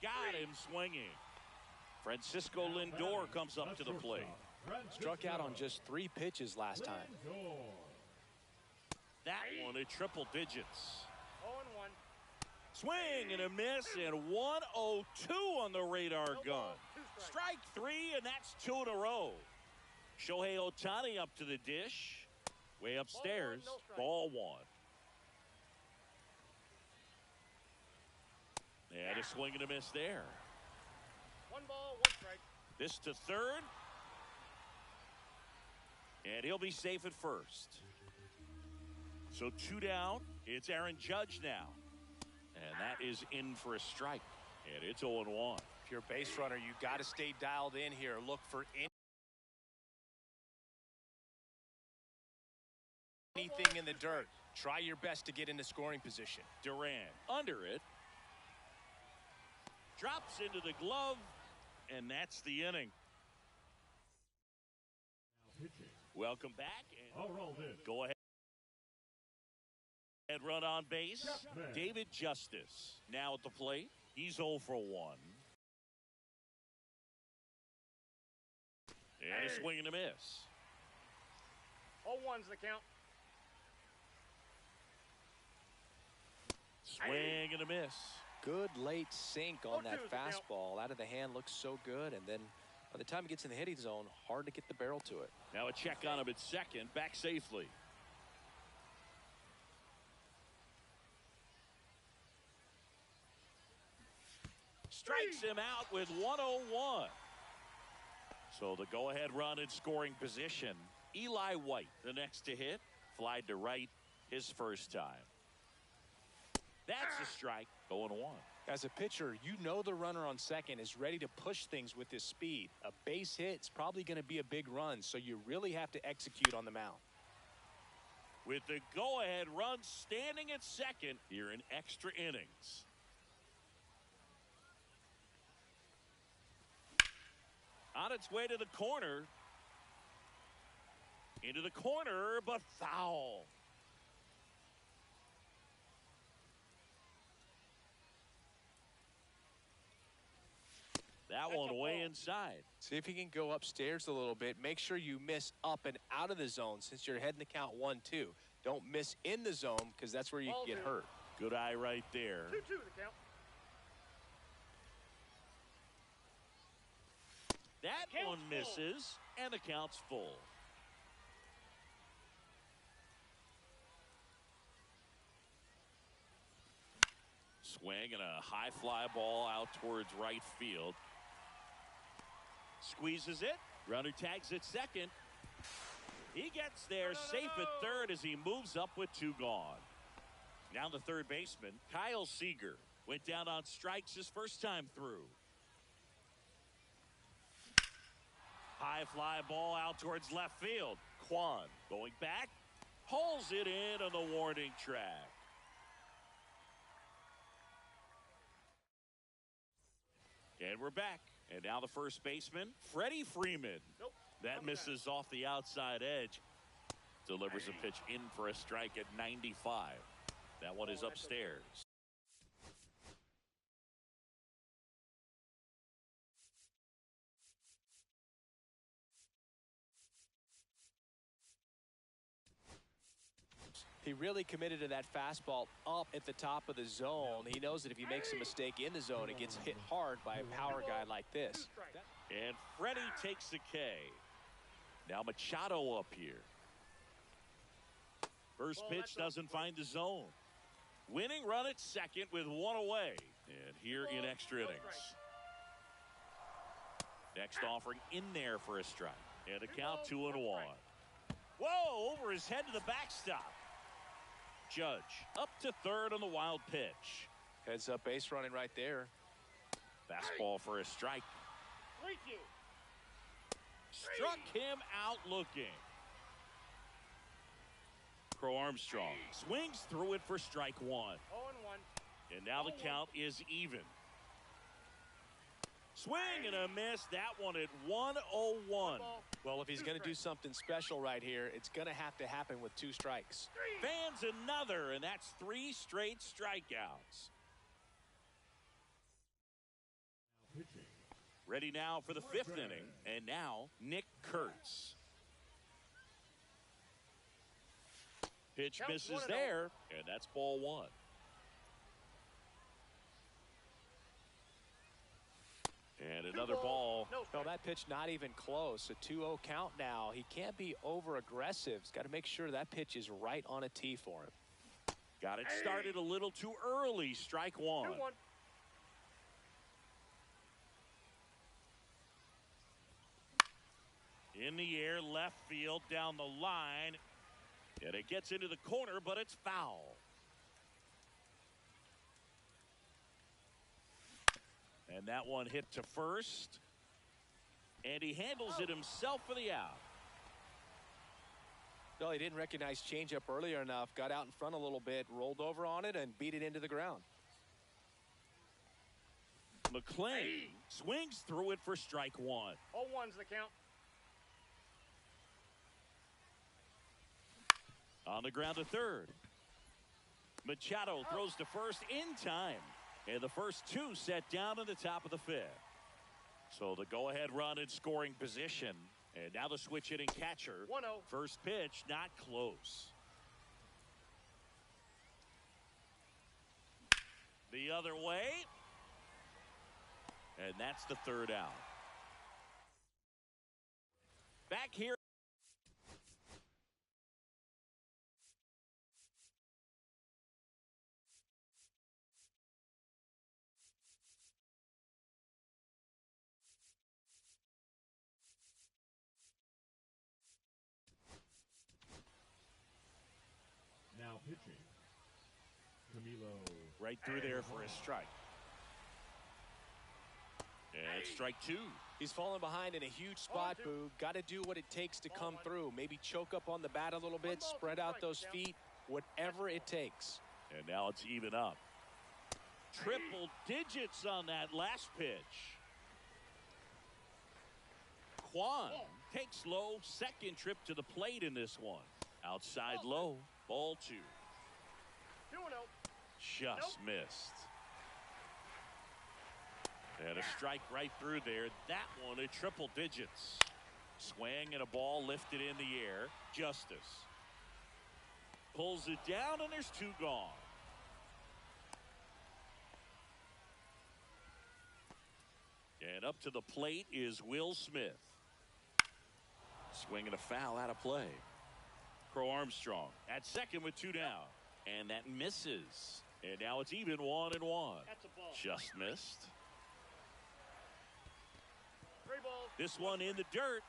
Got him swinging. Francisco Lindor comes up to the plate. Struck out on just 3 pitches last time. That one at triple digits. 0-1. Swing and a miss, and 1-0-2 on the radar gun. Strike 3, and that's 2 in a row. Shohei Ohtani up to the dish. Way upstairs, ball one. And a swing and a miss there. 1 ball, 1 strike. This to third. And he'll be safe at first. So 2 down. It's Aaron Judge now. And that is in for a strike. And it's 0-1. If you're a base runner, you got to stay dialed in here. Look for anything in the dirt. Try your best to get into scoring position. Duran under it. Drops into the glove, and that's the inning. Welcome back. And go ahead and run on base. David Justice now at the plate. He's 0 for 1. And a swing and a miss. 0-1's the count. Swing and a miss. Good late sink on that fastball. Out of the hand, looks so good. And then by the time it gets in the hitting zone, hard to get the barrel to it. Now a check on him at second. Back safely. Strikes him out with 1-0-1. So the go-ahead run in scoring position. Eli White, the next to hit. Flied to right his first time. That's a strike. 0-1. As a pitcher, you know the runner on second is ready to push things with his speed. A base hit's probably going to be a big run, so you really have to execute on the mound. With the go-ahead run standing at second here in extra innings. On its way to the corner. Into the corner, but foul. That one way inside. See if you can go upstairs a little bit. Make sure you miss up and out of the zone since you're heading the count 1-2. Don't miss in the zone because that's where you can get hurt. Good eye right there. 2-2 the count. That one misses, and the count's full. Swing and a high fly ball out towards right field. Squeezes it. Runner tags at second. He gets there safe at third as he moves up with 2 gone. Now the third baseman, Kyle Seager, went down on strikes his first time through. High fly ball out towards left field. Kwan going back, pulls it in on the warning track. And we're back. And now the first baseman, Freddie Freeman. That misses off the outside edge. Delivers a pitch in for a strike at 95. That one is upstairs. He really committed to that fastball up at the top of the zone. He knows that if he makes a mistake in the zone, it gets hit hard by a power guy like this. And Freddie takes the K. Now Machado up here. First pitch doesn't find the zone. Winning run at second with one away. And here in extra innings. Next offering in there for a strike. And a count 2-1. Whoa, over his head to the backstop. Judge up to third on the wild pitch. Heads up base running right there. Fastball for a strike. Struck him out looking. Crow Armstrong swings through it for strike one. 0-1. And now the count is even. Swing and a miss. That one at 1-0-1. Well, if he's going to do something special right here, it's going to have to happen with 2 strikes. Fans another, and that's 3 straight strikeouts. Ready now for the 5th inning, and now Nick Kurtz. Pitch misses there, and that's ball 1. And another ball. No, that pitch not even close. A 2-0 count now. He can't be over aggressive. He's got to make sure that pitch is right on a tee for him. Got it started a little too early. Strike 1. 2-1. In the air, left field, down the line. And it gets into the corner, but it's foul. And that one hit to first. And he handles it himself for the out. No, he didn't recognize changeup earlier enough. Got out in front a little bit, rolled over on it, and beat it into the ground. McClain swings through it for strike 1. 0-1's the count. On the ground to third. Machado throws to first in time. And the first 2 set down in the top of the 5th. So the go-ahead run in scoring position. And now the switch hitting catcher. 1-0. First pitch not close. The other way. And that's the 3rd out. Back here. Now pitching, Camilo. Right through there for a strike. And it's strike 2. He's fallen behind in a huge spot, Boo. Got to do what it takes to come through. Maybe choke up on the bat a little bit, spread out those feet, whatever it takes. And now it's even up. Triple digits on that last pitch. Kwan takes low, second trip to the plate in this one. Outside low, ball 2. 2-0. Just missed. And a strike right through there. That one at triple digits. Swing and a ball lifted in the air. Justice pulls it down, and there's 2 gone. And up to the plate is Will Smith. Swinging a foul out of play. Crow Armstrong at second with 2 down. And that misses. And now it's even 1-1. That's a ball. Just missed. 3 balls. This one in the dirt.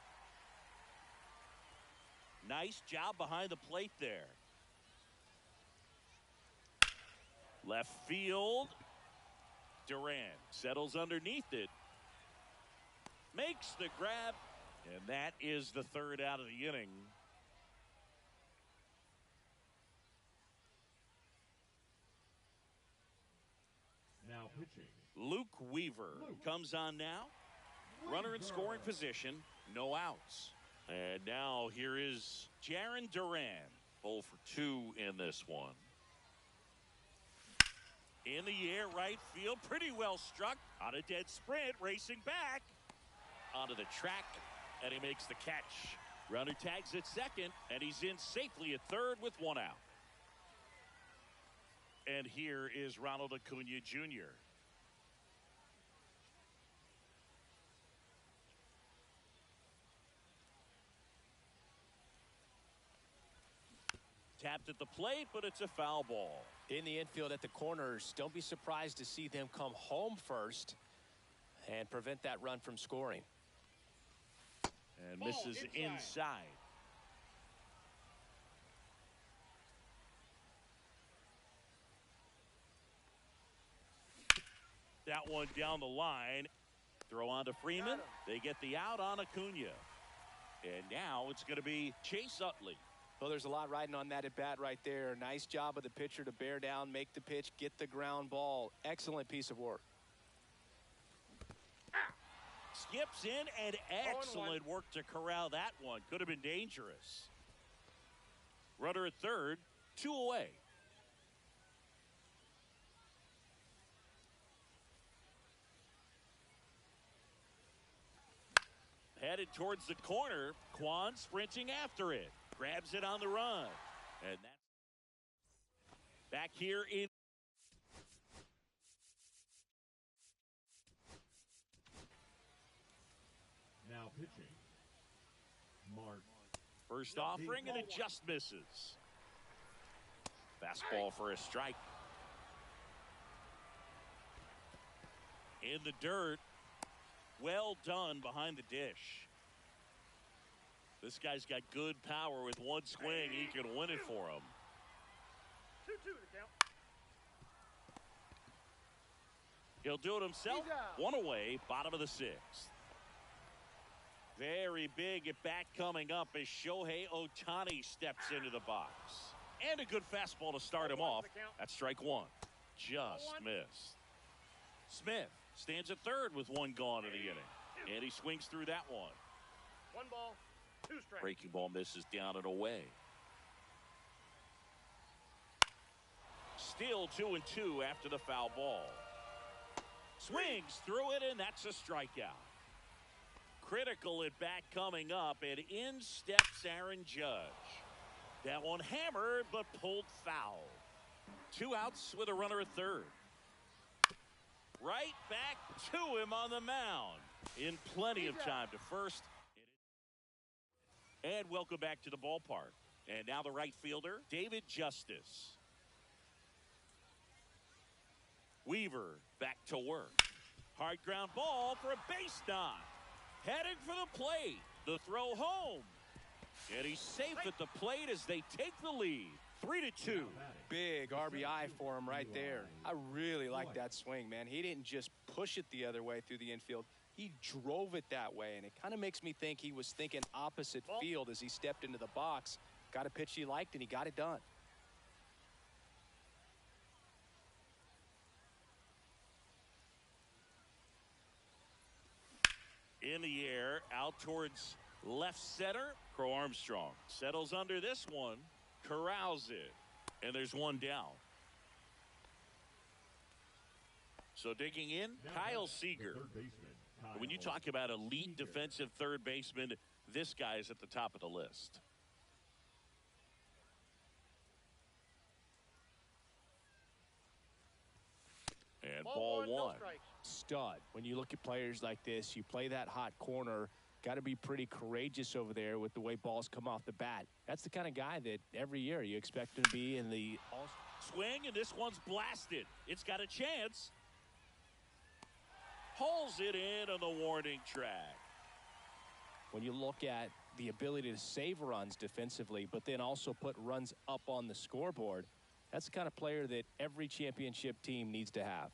Nice job behind the plate there. Left field. Durant settles underneath it. Makes the grab. And that is the 3rd out of the inning. Now pitching, Luke Weaver comes on now. Runner in scoring position, no outs. And now here is Jarren Duran. 0 for 2 in this one. In the air, right field, pretty well struck. On a dead sprint, racing back. Onto the track, and he makes the catch. Runner tags at second, and he's in safely at third with 1 out. And here is Ronald Acuna Jr. tapped at the plate, but it's a foul ball. In the infield at the corners, don't be surprised to see them come home first and prevent that run from scoring. And misses inside. That one down the line. Throw on to Freeman. They get the out on Acuna. And now it's going to be Chase Utley. Well, there's a lot riding on that at bat right there. Nice job of the pitcher to bear down, make the pitch, get the ground ball. Excellent piece of work. Skips in, and excellent work to corral that one. Could have been dangerous. Runner at third, 2 away. Headed towards the corner. Kwan sprinting after it. Grabs it on the run. And that's back here in. Now pitching. Mark. First offering, and it just misses. Fastball for a strike. In the dirt. Well done behind the dish. This guy's got good power. With one swing, he can win it for him. 2-2 to count. He'll do it himself. 1 away, bottom of the 6th. Very big at bat coming up as Shohei Ohtani steps into the box. And a good fastball to start him off. That's strike 1. Just missed. Smith stands at third with 1 gone in the inning. And he swings through that one. 1 ball, 2 strikes. Breaking ball misses down and away. Still 2-2 after the foul ball. Swings through it, and that's a strikeout. Critical at bat coming up, and in steps Aaron Judge. That one hammered, but pulled foul. 2 outs with a runner at third. Right back to him on the mound. In plenty of time to first. And welcome back to the ballpark. And now the right fielder, David Justice. Weaver back to work. Hard ground ball for a base knock. Heading for the plate. The throw home. And he's safe at the plate as they take the lead. 3-2. Big RBI for him right there. I really like that swing, man. He didn't just push it the other way through the infield. He drove it that way, and it kind of makes me think he was thinking opposite field as he stepped into the box. Got a pitch he liked, and he got it done. In the air, out towards left center. Crow Armstrong settles under this one. Corrals it. And there's 1 down. So digging in, Kyle Seager. When you talk about elite defensive third baseman, this guy is at the top of the list. And ball 1. Stud. When you look at players like this, you play that hot corner. Got to be pretty courageous over there with the way balls come off the bat. That's the kind of guy that every year you expect him to be in the swing, and this one's blasted. It's got a chance. Hauls it in on the warning track. When you look at the ability to save runs defensively, but then also put runs up on the scoreboard, that's the kind of player that every championship team needs to have.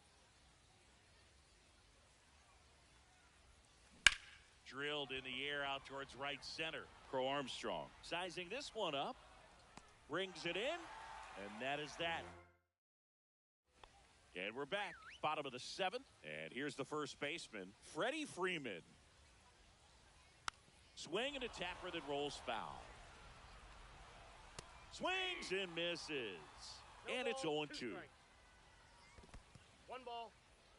Drilled in the air out towards right center. Crow Armstrong sizing this one up. Brings it in. And that is that. And we're back. Bottom of the 7th. And here's the first baseman, Freddie Freeman. Swing and a tapper that rolls foul. Swings and misses. And it's 0-2. 1 ball,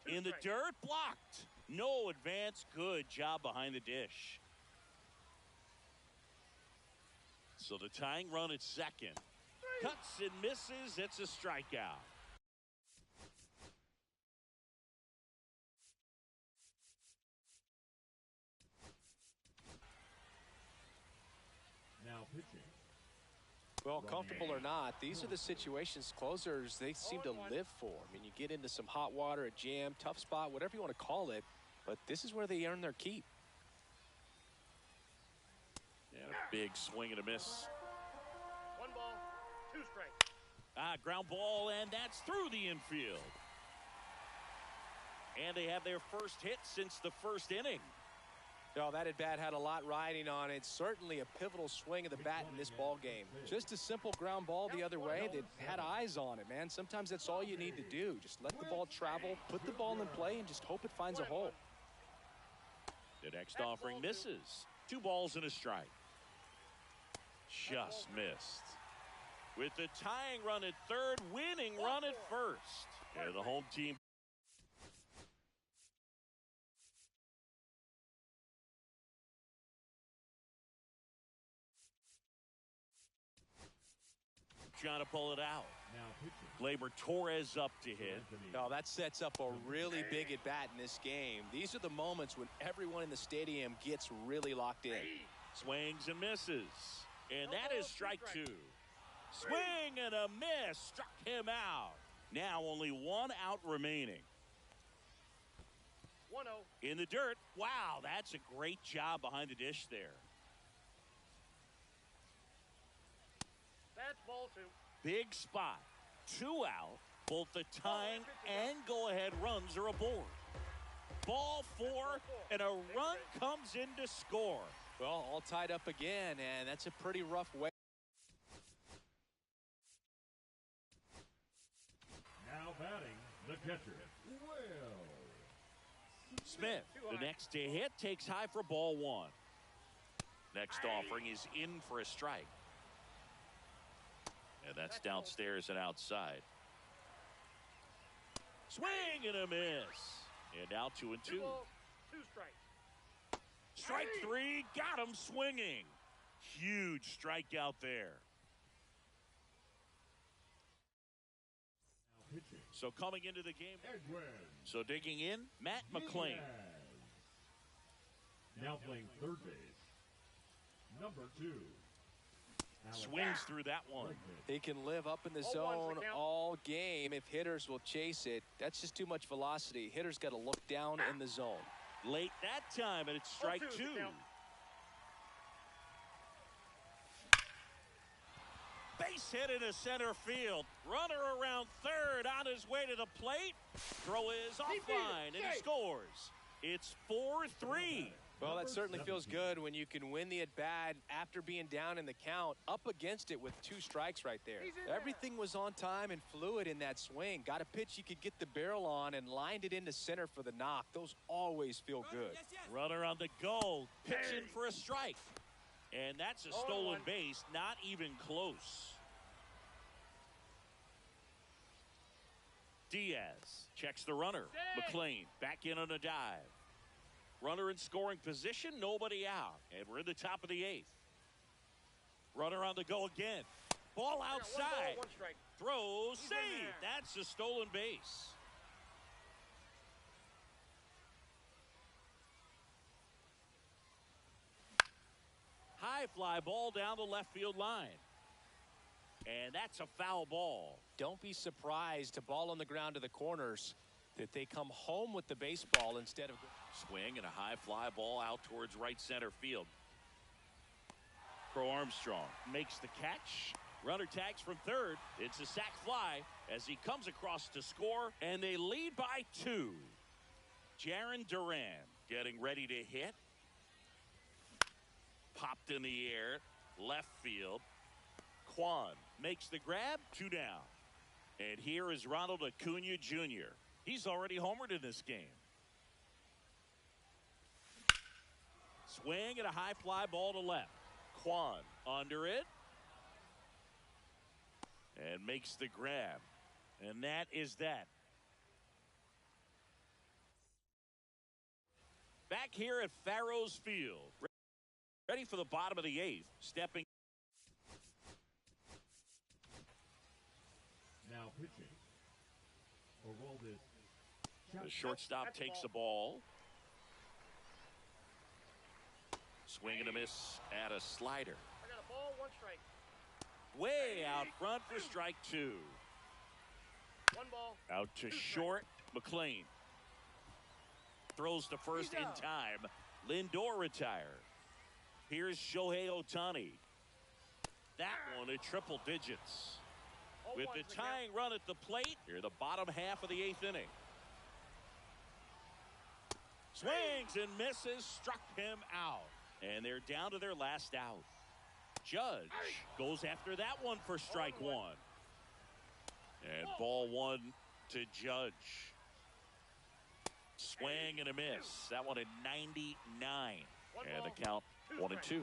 2 in the strikes. dirt, blocked. No advance. Good job behind the dish. So the tying run at second. Cuts and misses. It's a strikeout. Now pitching. Well, comfortable or not, these are the situations closers they seem to live for. I mean, you get into some hot water, a jam, tough spot, whatever you want to call it, but this is where they earn their keep. And a big swing and a miss. 1 ball, 2 strikes. Ground ball, and that's through the infield. And they have their first hit since the first inning. No, that at-bat had a lot riding on it. Certainly a pivotal swing of the bat in this ball game. Just a simple ground ball the other way that had eyes on it, man. Sometimes that's all you need to do. Just let the ball travel, put the ball in play, and just hope it finds a hole. The next offering misses. 2 balls and a strike. Just missed. With the tying run at third, winning run at first. And the home team. Trying to pull it out. Gleyber Torres up to hit. No, that sets up a really big at-bat in this game. These are the moments when everyone in the stadium gets really locked in. Swings and misses. And that is strike 2. Swing and a miss. Struck him out. Now only 1 out remaining. 1-0. In the dirt. Wow, that's a great job behind the dish there. That's ball 2. Big spot. 2 out. Both the tying and go-ahead runs are aboard. Ball 4, and a run comes in to score. Well, all tied up again, and that's a pretty rough way. Now batting, the catcher, Will Smith, the next to hit, takes high for ball 1. Next offering is in for a strike. And that's downstairs and outside. Swing and a miss. And now 2-2. 2 balls, 2 strikes. Strike 3, got him swinging. Huge strikeout there. So coming into the game. So digging in, Matt McClain. Now playing third base, number 2. Swings through that one. He can live up in the zone all game if hitters will chase it. That's just too much velocity. Hitters got to look down in the zone. Late that time, and it's strike 2. Base hit into center field. Runner around third on his way to the plate. Throw is offline, and he scores. It's 4-3. Well, that certainly feels good when you can win the at-bat after being down in the count, up against it with 2 strikes right there. Everything was on time and fluid in that swing. Got a pitch you could get the barrel on and lined it into center for the knock. Those always feel good. Runner on the go, pitching for a strike. And that's a stolen base, not even close. Diaz checks the runner. McClain back in on a dive. Runner in scoring position, nobody out. And we're in the top of the 8th. Runner on the go again. Ball outside. 1 ball, 1 strike. Throw, save. That's a stolen base. High fly ball down the left field line. And that's a foul ball. Don't be surprised, a ball on the ground to the corners, that they come home with the baseball instead of... Swing and a high fly ball out towards right center field. Pro Armstrong makes the catch. Runner tags from third. It's a sac fly as he comes across to score, and they lead by 2. Jarren Duran getting ready to hit. Popped in the air, left field. Kwan makes the grab, 2 down. And here is Ronald Acuna Jr. He's already homered in this game. Swing and a high fly ball to left. Kwan under it. And makes the grab. And that is that. Back here at Farrows Field. Ready for the bottom of the 8th. Stepping. Now pitching. The shortstop takes the ball. Swing and a miss at a slider. I got a ball, 1 strike. way out front for strike 2. 1 ball. Out to short, McLean. Throws to first in time. Lindor retired. Here's Shohei Ohtani. That one at triple digits. With the tying run at the plate, here the bottom half of the 8th inning. Swings and misses, struck him out. And they're down to their last out. Judge goes after that one for strike 1. And ball 1 to Judge. Swing and a miss. That one at 99. And the count 1-2.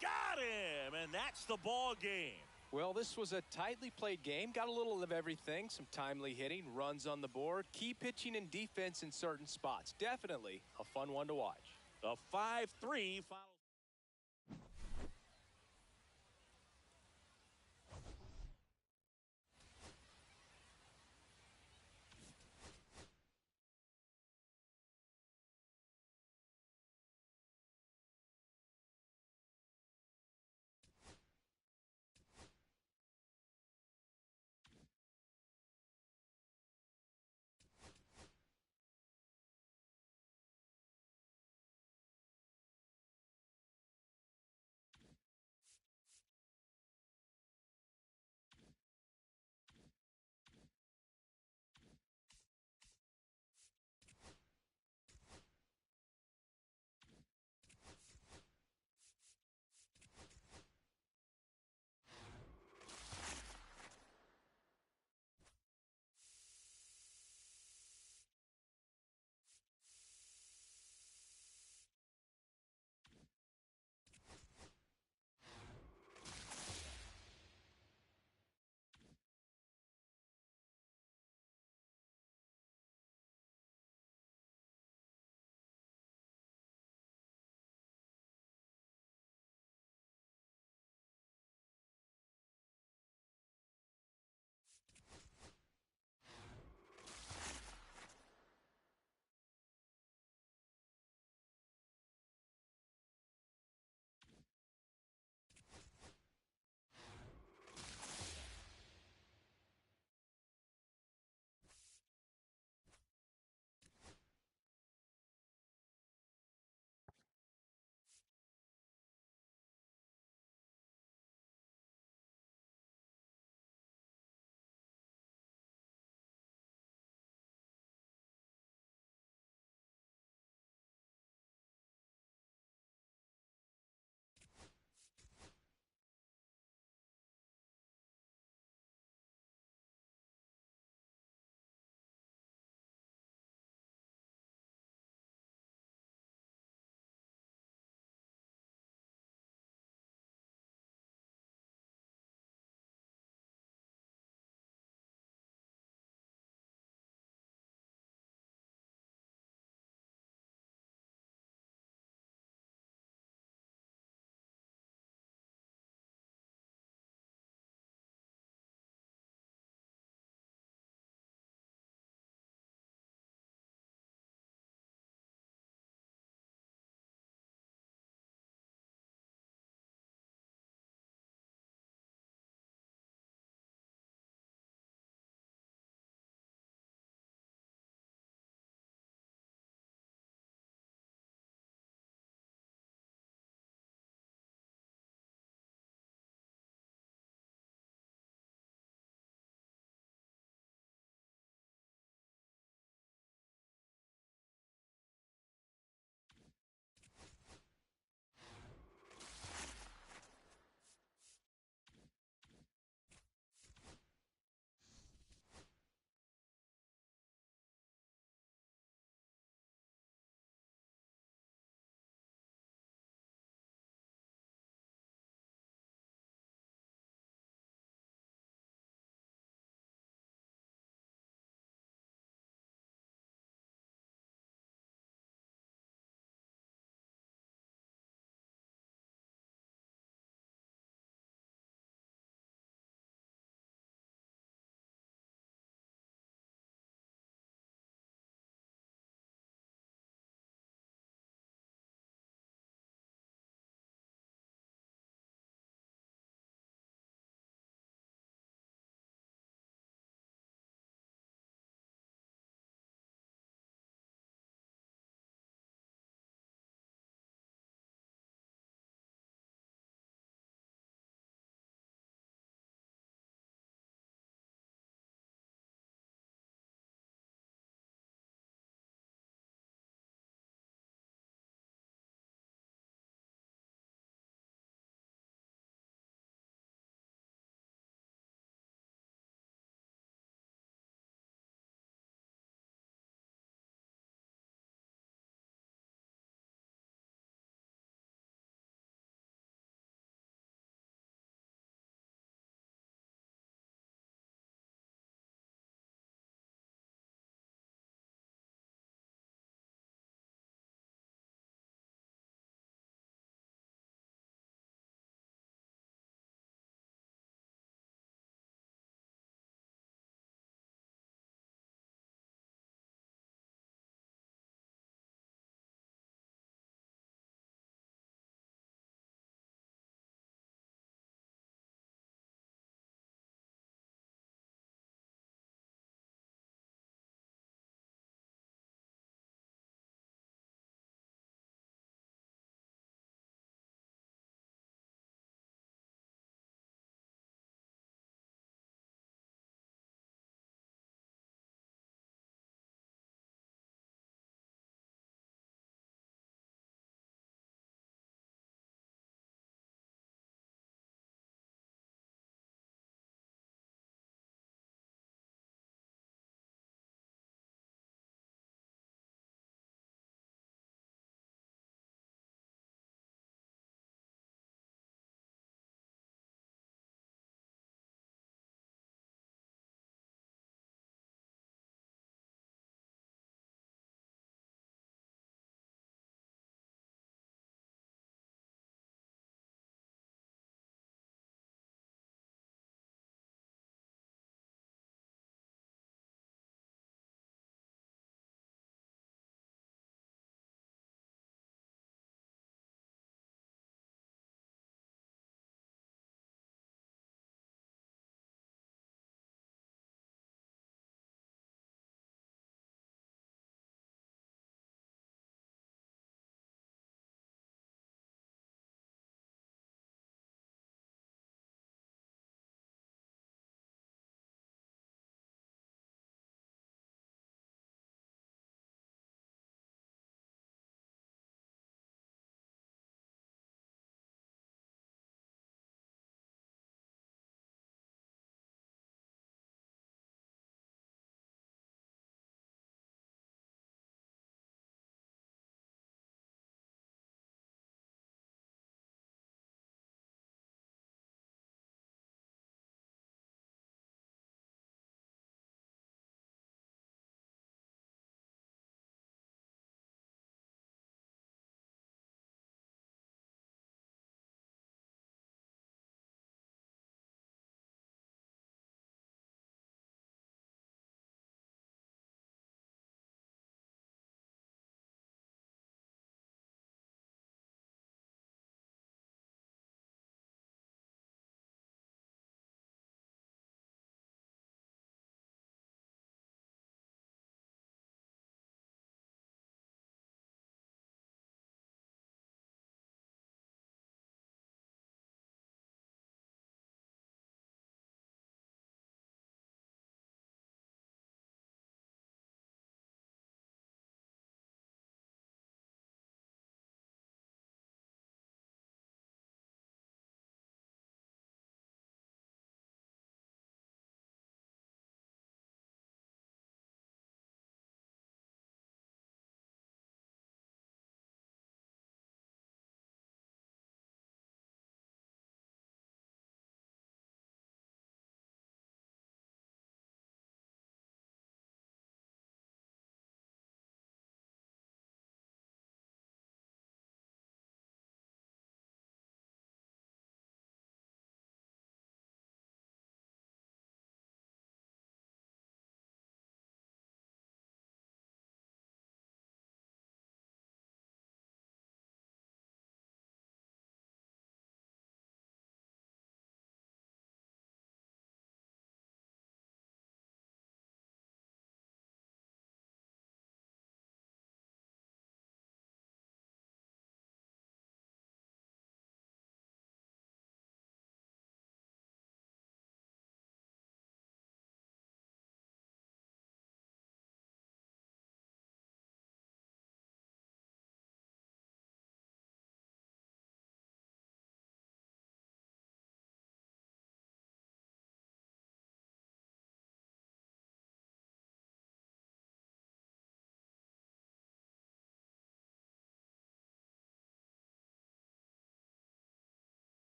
Got him, and that's the ball game. Well, this was a tightly played game. Got a little of everything. Some timely hitting, runs on the board, key pitching and defense in certain spots. Definitely a fun one to watch. A 5-3 final.